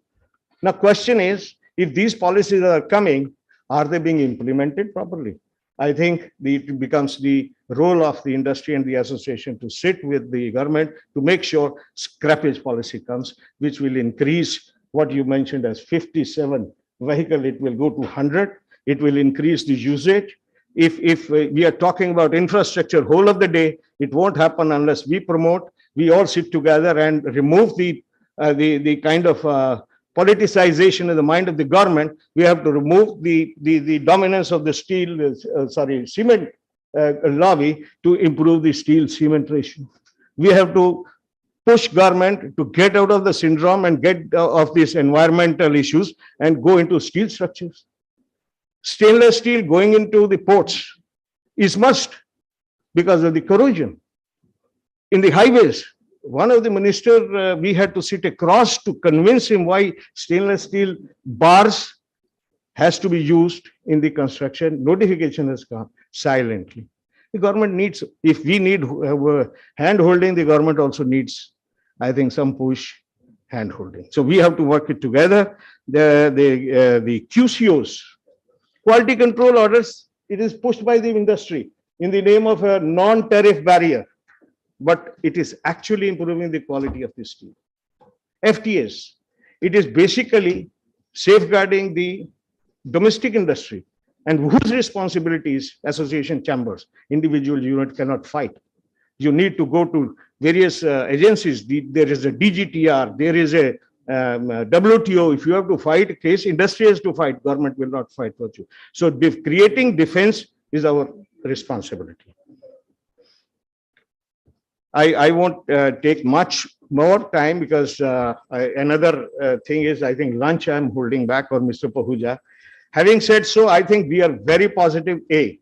Now, question is, if these policies are coming, are they being implemented properly? I think it becomes the role of the industry and the association to sit with the government to make sure scrappage policy comes, which will increase what you mentioned as 57 vehicle, it will go to 100. It will increase the usage. If we are talking about infrastructure whole of the day, it won't happen unless we promote, we all sit together and remove the kind of politicization in the mind of the government. We have to remove the dominance of the cement lobby to improve the steel cement ratio. We have to push government to get out of the syndrome and get of these environmental issues and go into steel structures. Stainless steel going into the ports is must because of the corrosion. In the highways, one of the minister, we had to sit across to convince him why stainless steel bars has to be used in the construction. Notification has come silently. The government needs, if we need hand holding, the government also needs, I think, some push hand holding. So we have to work it together. The QCOs, quality control orders, it is pushed by the industry in the name of a non-tariff barrier, but it is actually improving the quality of the steel. FTAs, it is basically safeguarding the domestic industry. And whose responsibilities? Association chambers, individual unit cannot fight. You need to go to various agencies. There is a DGTR, there is a WTO. If you have to fight a case, industry has to fight, government will not fight for you. So creating defense is our responsibility. I won't take much more time because another thing is, I think lunch I'm holding back, or Mr. Pahuja. Having said so, I think we are very positive. A,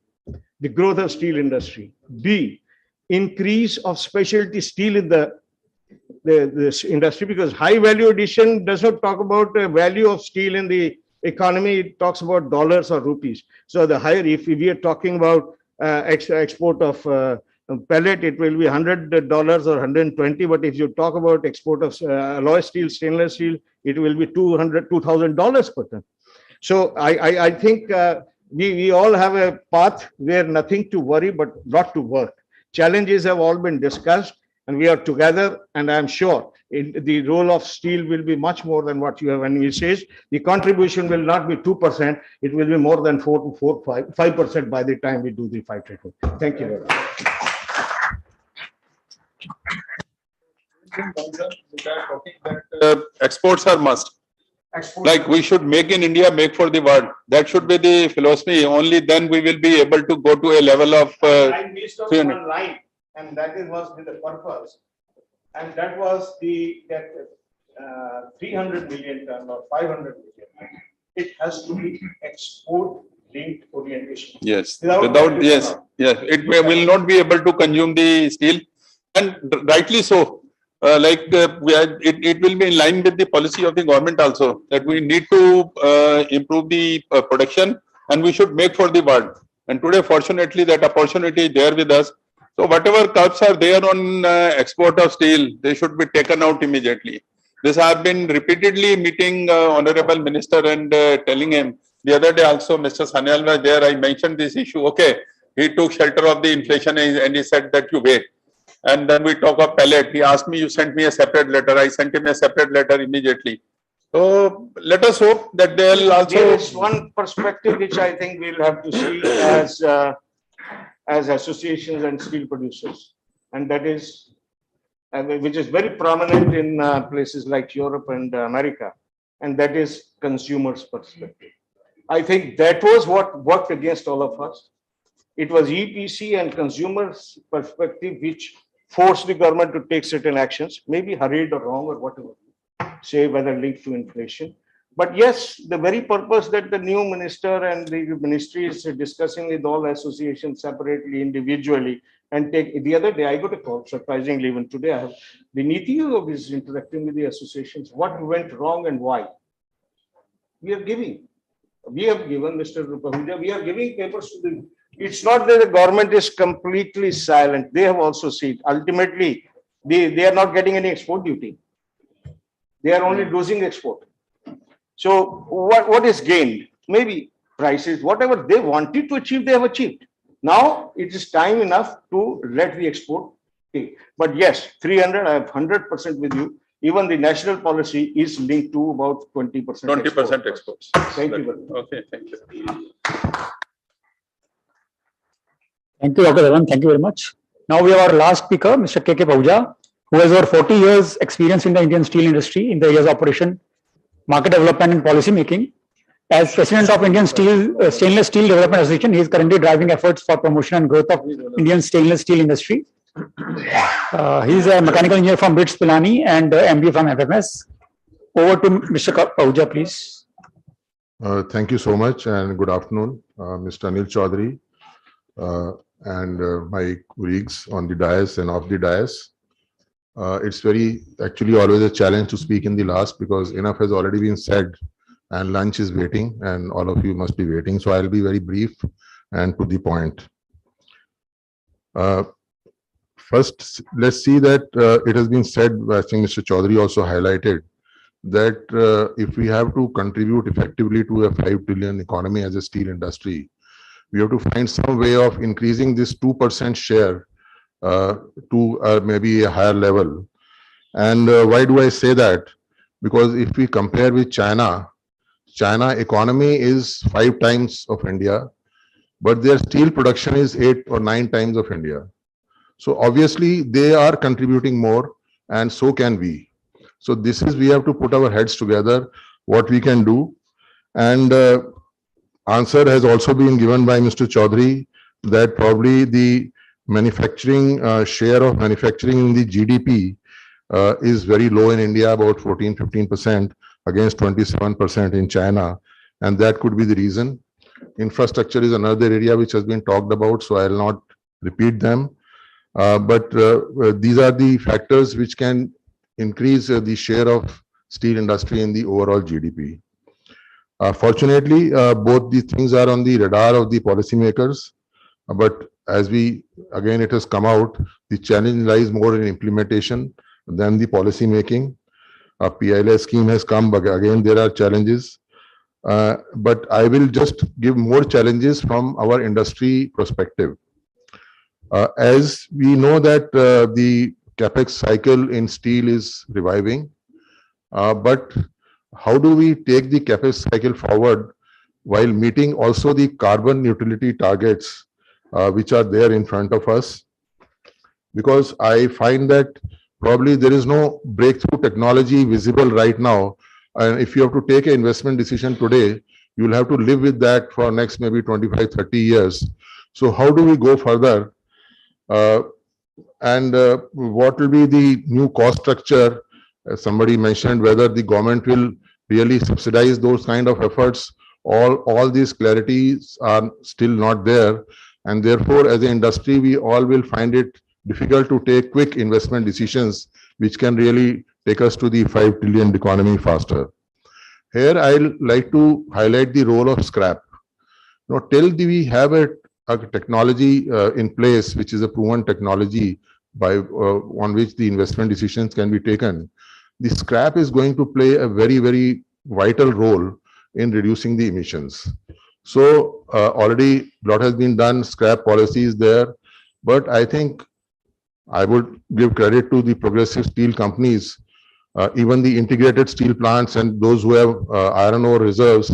the growth of steel industry. B, increase of specialty steel in this industry, because high value addition does not talk about the value of steel in the economy. It talks about dollars or rupees. So the higher, if we are talking about export of pellet, it will be $100 or 120. But if you talk about export of alloy steel, stainless steel, it will be $2,000 per ton. So I think we all have a path where nothing to worry, but lot to work. Challenges have all been discussed, and we are together. And I'm sure the role of steel will be much more than what you have. When we say the contribution will not be 2%, it will be more than 5% by the time we do the fight record. Thank you very much. Exports are must. Like we should make in India, make for the world. That should be the philosophy. Only then we will be able to go to a level of. I missed out one line, and that was the purpose. And that was 300 million ton or 500 million ton, it has to be export linked orientation. Yes, it will not be able to consume the steel, and rightly so. It will be in line with the policy of the government also, that we need to improve the production, and we should make for the world. And today, fortunately, that opportunity is there with us. So whatever curbs are there on export of steel, they should be taken out immediately. This I have been repeatedly meeting Honorable Minister and telling him. The other day also, Mr. Sanyal was there. I mentioned this issue. Okay, he took shelter of the inflation and he said that you wait. And then we talk of pellet. He asked me, you sent me a separate letter. I sent him a separate letter immediately. So let us hope that they'll also. There is one perspective which I think we'll have to see as associations and steel producers, and that is, which is very prominent in places like Europe and America, and that is consumers' perspective. I think that was what worked against all of us. It was EPC and consumers' perspective which forced the government to take certain actions, maybe hurried or wrong or whatever, say whether linked to inflation. But yes, the very purpose that the new minister and the ministry is discussing with all associations separately, individually, and take. The other day I got a call, surprisingly, even today I have the Niti Ayog is interacting with the associations. What went wrong and why? We are giving. We have given, Mr. Pahuja, we are giving papers to the. It's not that the government is completely silent. They have also seen. Ultimately, they are not getting any export duty. They are only losing export. So what is gained? Maybe prices, whatever they wanted to achieve, they have achieved. Now it is time enough to let the export take. But yes, 300, I have 100% with you. Even the national policy is linked to about 20%. 20% exports. Thank you very much. Okay, thank you. Thank you, Dr. Devan. Thank you very much. Now we have our last speaker, Mr. K.K. Pahuja, who has over 40 years experience in the Indian steel industry in the areas of operation, market development and policy making. As president of Indian Stainless Steel Development Association, he is currently driving efforts for promotion and growth of Indian stainless steel industry. He is a mechanical engineer from BITS Pilani and MBA from FMS. Over to Mr. Pahuja, please. Thank you so much and good afternoon, Mr. Anil Chaudhary and my colleagues on the dais and off the dais. It's actually always a challenge to speak in the last because enough has already been said and lunch is waiting and all of you must be waiting. So I'll be very brief and to the point. First, let's see that it has been said, I think Mr. Chaudhary also highlighted, that if we have to contribute effectively to a 5 trillion economy as a steel industry, we have to find some way of increasing this 2% share to maybe a higher level. And why do I say that? Because if we compare with China economy is 5 times of India, but their steel production is 8 or 9 times of India. So obviously they are contributing more and so can we. So this is, we have to put our heads together, what we can do. And answer has also been given by Mr. Chaudhary that probably the manufacturing share of manufacturing in the GDP is very low in India, about 14-15% against 27% in China. And that could be the reason. Infrastructure is another area which has been talked about, so I'll not repeat them. But these are the factors which can increase the share of steel industry in the overall GDP. Fortunately, both these things are on the radar of the policymakers. But as again, it has come out, the challenge lies more in implementation than the policy making. A PLA scheme has come, but again, there are challenges. But I will just give more challenges from our industry perspective. As we know that the capex cycle in steel is reviving, but how do we take the capex cycle forward while meeting also the carbon neutrality targets which are there in front of us? Because I find that probably there is no breakthrough technology visible right now. And if you have to take an investment decision today, you will have to live with that for next maybe 25, 30 years. So how do we go further? And what will be the new cost structure somebody mentioned whether the government will really subsidize those kind of efforts. All these clarities are still not there, and therefore as an industry we all will find it difficult to take quick investment decisions which can really take us to the 5 trillion economy faster. Here I'll like to highlight the role of scrap. Till we have a technology in place which is a proven technology by on which the investment decisions can be taken, the scrap is going to play a very vital role in reducing the emissions. So already a lot has been done, scrap policy is there, but I think I would give credit to the progressive steel companies, even the integrated steel plants and those who have iron ore reserves.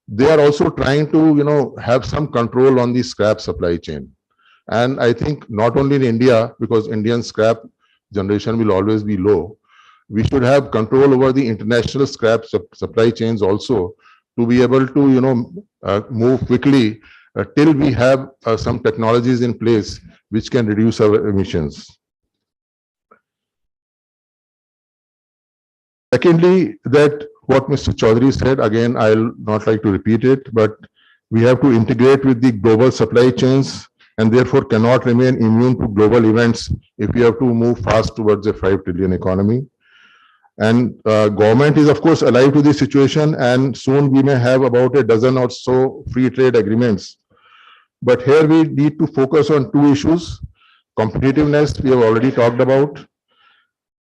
They are also trying to have some control on the scrap supply chain. And I think not only in India, because Indian scrap generation will always be low, we should have control over the international scrap supply chains also, to be able to move quickly till we have some technologies in place which can reduce our emissions. Secondly, that what Mr. Chaudhary said, again, I'll not like to repeat it, but we have to integrate with the global supply chains and therefore cannot remain immune to global events if we have to move fast towards a 5 trillion economy. And government is of course alive to the situation, and soon we may have about a dozen or so free trade agreements. But here we need to focus on two issues. Competitiveness, we have already talked about.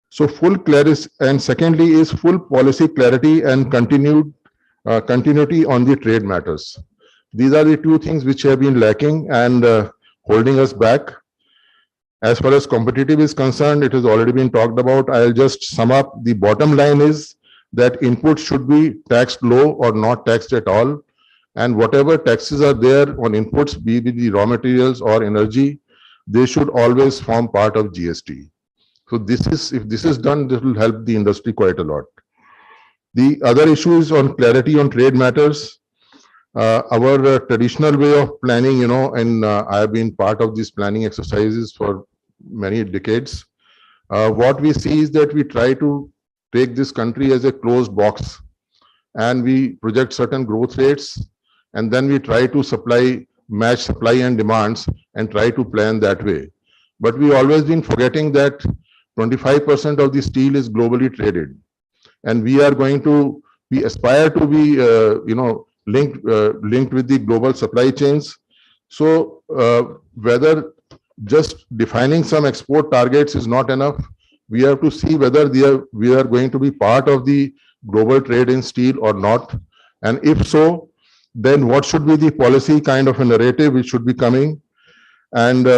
So full clarity, and secondly is full policy clarity and continuity on the trade matters. These are the two things which have been lacking and holding us back. As far as competitive is concerned, it has already been talked about. I'll just sum up. The bottom line is that inputs should be taxed low or not taxed at all. And whatever taxes are there on inputs, be it the raw materials or energy, they should always form part of GST. So if this is done, this will help the industry quite a lot. The other issue is on clarity on trade matters. Our traditional way of planning, and I have been part of these planning exercises for many decades. What we see is that we try to take this country as a closed box, and we project certain growth rates, and then we try to match supply and demands and try to plan that way. But we always been forgetting that 25% of the steel is globally traded, and we aspire to be, linked with the global supply chains. So whether just defining some export targets is not enough, we have to see whether we are going to be part of the global trade in steel or not. And if so, then what should be the policy kind of a narrative which should be coming. And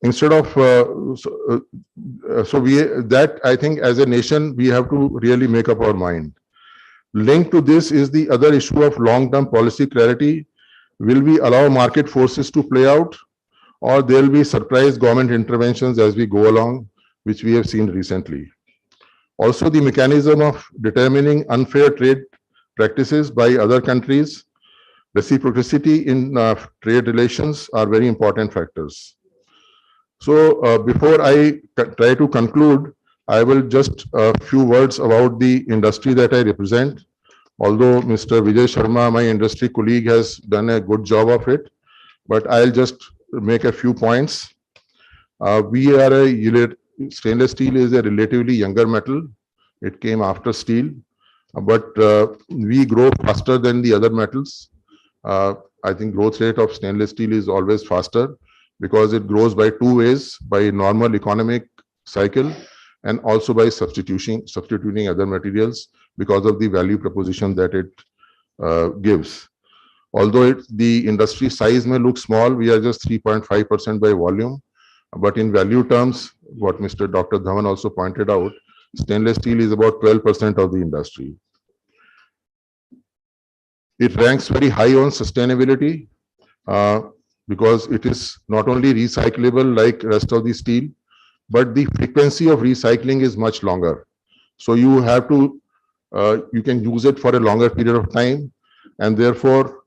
instead of that I think as a nation we have to really make up our mind. Linked to this is the other issue of long-term policy clarity. Will we allow market forces to play out, or there will be surprise government interventions as we go along, which we have seen recently? Also, the mechanism of determining unfair trade practices by other countries, reciprocity in trade relations are very important factors. So before I try to conclude, I will just a few words about the industry that I represent. Although Mr. Vijay Sharma, my industry colleague, has done a good job of it, but I'll just make a few points. Stainless steel is a relatively younger metal. It came after steel, but we grow faster than the other metals. I think growth rate of stainless steel is always faster because it grows by two ways: by normal economic cycle and also by substituting other materials because of the value proposition that it gives. Although the industry size may look small, we are just 3.5% by volume, but in value terms, what Mr. Dr. Dhawan also pointed out, stainless steel is about 12% of the industry. It ranks very high on sustainability because it is not only recyclable like rest of the steel, but the frequency of recycling is much longer. So you have to, you can use it for a longer period of time, and therefore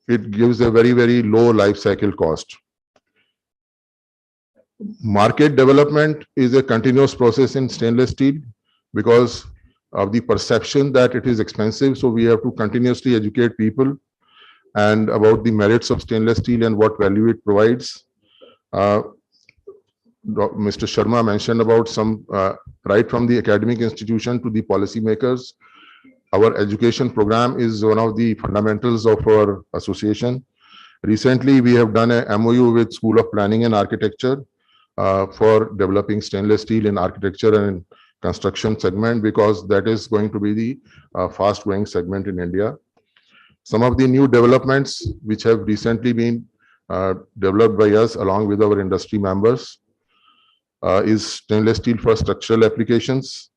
it gives a very, very low life cycle cost. Market development is a continuous process in stainless steel because of the perception that it is expensive. So we have to continuously educate people and about the merits of stainless steel and what value it provides. Mr. Sharma mentioned about some right from the academic institution to the policymakers. Our education program is one of the fundamentals of our association. Recently, we have done a MOU with School of Planning and Architecture for developing stainless steel in architecture and construction segment, because that is going to be the fast growing segment in India. Some of the new developments which have recently been developed by us along with our industry members is stainless steel for structural applications,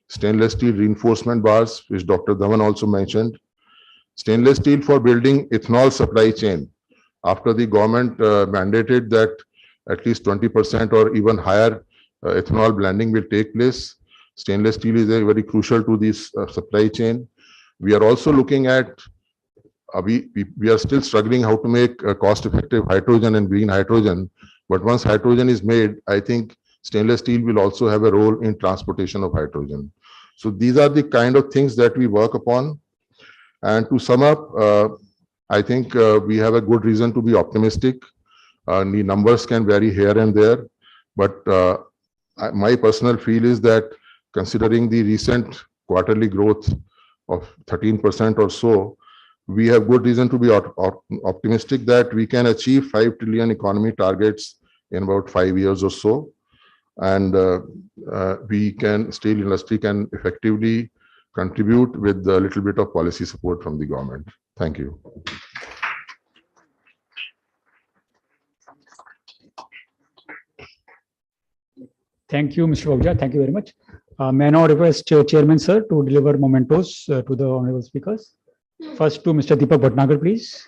stainless steel reinforcement bars, which Dr. Dhawan also mentioned, stainless steel for building ethanol supply chain. After the government mandated that at least 20% or even higher ethanol blending will take place, stainless steel is very crucial to this supply chain. We are also looking at, we are still struggling how to make cost-effective hydrogen and green hydrogen. But once hydrogen is made, I think stainless steel will also have a role in transportation of hydrogen. So these are the kind of things that we work upon. And to sum up, I think we have a good reason to be optimistic. The numbers can vary here and there, but my personal feel is that considering the recent quarterly growth of 13% or so, we have good reason to be optimistic that we can achieve 5 trillion economy targets in about 5 years or so. And steel industry can effectively contribute with a little bit of policy support from the government. Thank you. Thank you, Mr. Pahuja. Thank you very much. May I now request Chairman Sir to deliver mementos to the honorable speakers. First to Mr. Deepak Bhatnagar, please.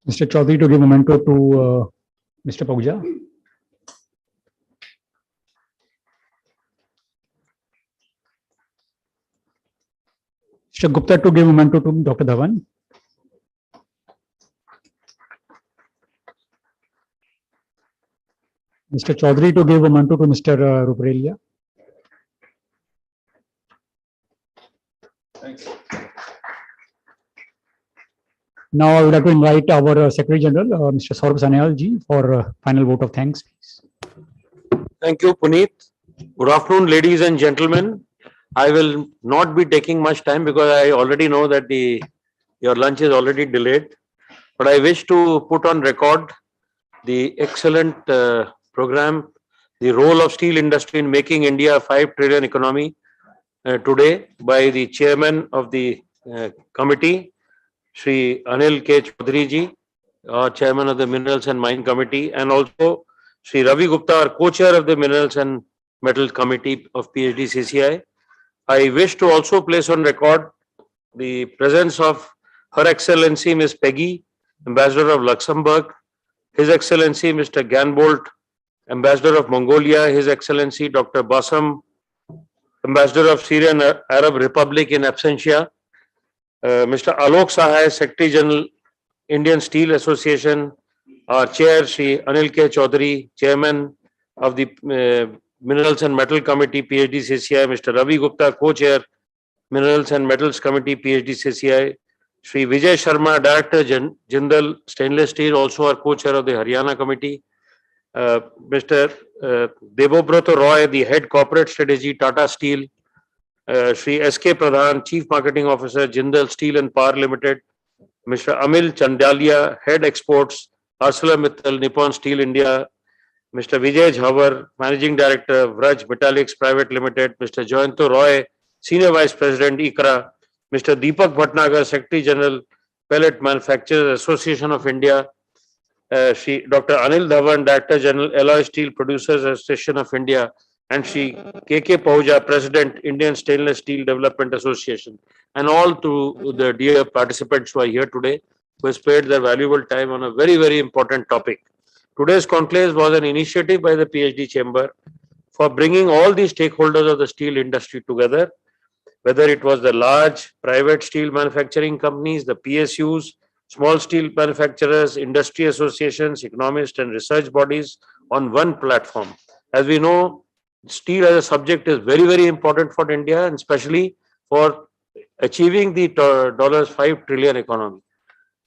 Mr. Chaudhary to give memento to Mr. Pahuja. Mr. Gupta to give memento to Dr. Dhawan. Mr. Chaudhary to give memento to Mr. Ruparelia. Thanks. Now I would like to invite our Secretary General, Mr. Saurabh Sanyal ji, for final vote of thanks, please. Thank you, Puneet. Good afternoon, ladies and gentlemen. I will not be taking much time because I already know that your lunch is already delayed. But I wish to put on record the excellent program, the role of steel industry in making India a 5 trillion economy today by the chairman of the committee, Shri Anil K. Chaudhary ji, chairman of the Minerals and Mine Committee, and also Shri Ravi Gupta, our co-chair of the Minerals and Metals Committee of PhD CCI. I wish to also place on record the presence of Her Excellency Ms. Peggy, Ambassador of Luxembourg, His Excellency Mr. Ganbolt, Ambassador of Mongolia, His Excellency Dr. Bassam, Ambassador of Syrian Arab Republic in absentia, Mr. Alok Sahai, Secretary General, Indian Steel Association, our Chair, Shri Anil K. Chaudhary, Chairman of the Minerals and Metal Committee, PhD CCI, Mr. Ravi Gupta, Co-Chair, Minerals and Metals Committee, PhD CCI, Shri Vijay Sharma, Director Jindal Stainless Steel, also our Co-Chair of the Haryana Committee, Mr. Debobrat Roy, the Head Corporate Strategy, Tata Steel, Shri S.K. Pradhan, Chief Marketing Officer, Jindal Steel and Power Limited, Mr. Amil Chandalia, Head Exports, ArcelorMittal, Nippon Steel India, Mr. Vijay Jhavar, Managing Director, Vraj Metallics Private Limited, Mr. Joyanto Roy, Senior Vice President, ICRA, Mr. Deepak Bhatnagar, Secretary General, Pellet Manufacturers Association of India, Shri Dr. Anil Dhawan, Director General, Alloy Steel Producers Association of India, and Shri K.K. Pahuja, President, Indian Stainless Steel Development Association, and all to the dear participants who are here today, who have spared their valuable time on a very, very important topic. Today's conclave was an initiative by the PhD Chamber for bringing all the stakeholders of the steel industry together whether it was the large private steel manufacturing companies, the PSUs, small steel manufacturers, industry associations, economists and research bodies on one platform. As we know, steel as a subject is very, very important for India, and especially for achieving the $5 trillion economy.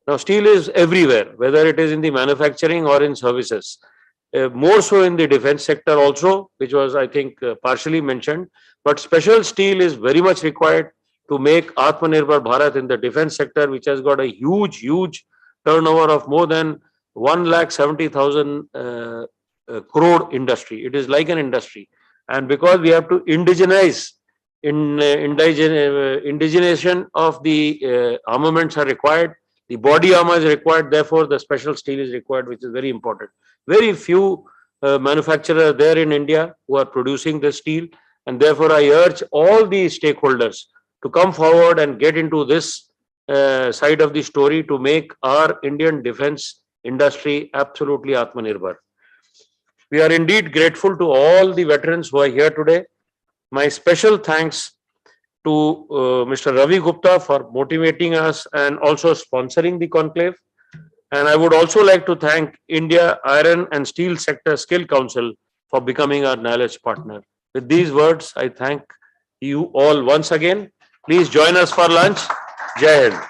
Now, steel is everywhere, whether it is in the manufacturing or in services. More so in the defense sector also, which was, I think, partially mentioned. But special steel is very much required to make Atmanirbhar Bharat in the defense sector, which has got a huge turnover of more than 1,70,000 crore industry. It is like an industry. And because we have to indigenize, indigenization of the armaments are required, the body armor is required, therefore the special steel is required, which is very important. Very few manufacturers there in India who are producing this steel, and therefore I urge all the stakeholders to come forward and get into this side of the story to make our Indian defense industry absolutely Atmanirbhar. We are indeed grateful to all the veterans who are here today. My special thanks to Mr. Ravi Gupta for motivating us and also sponsoring the conclave. And I would also like to thank India Iron and Steel Sector Skill Council for becoming our knowledge partner. With these words, I thank you all once again. Please join us for lunch. Jai Hind.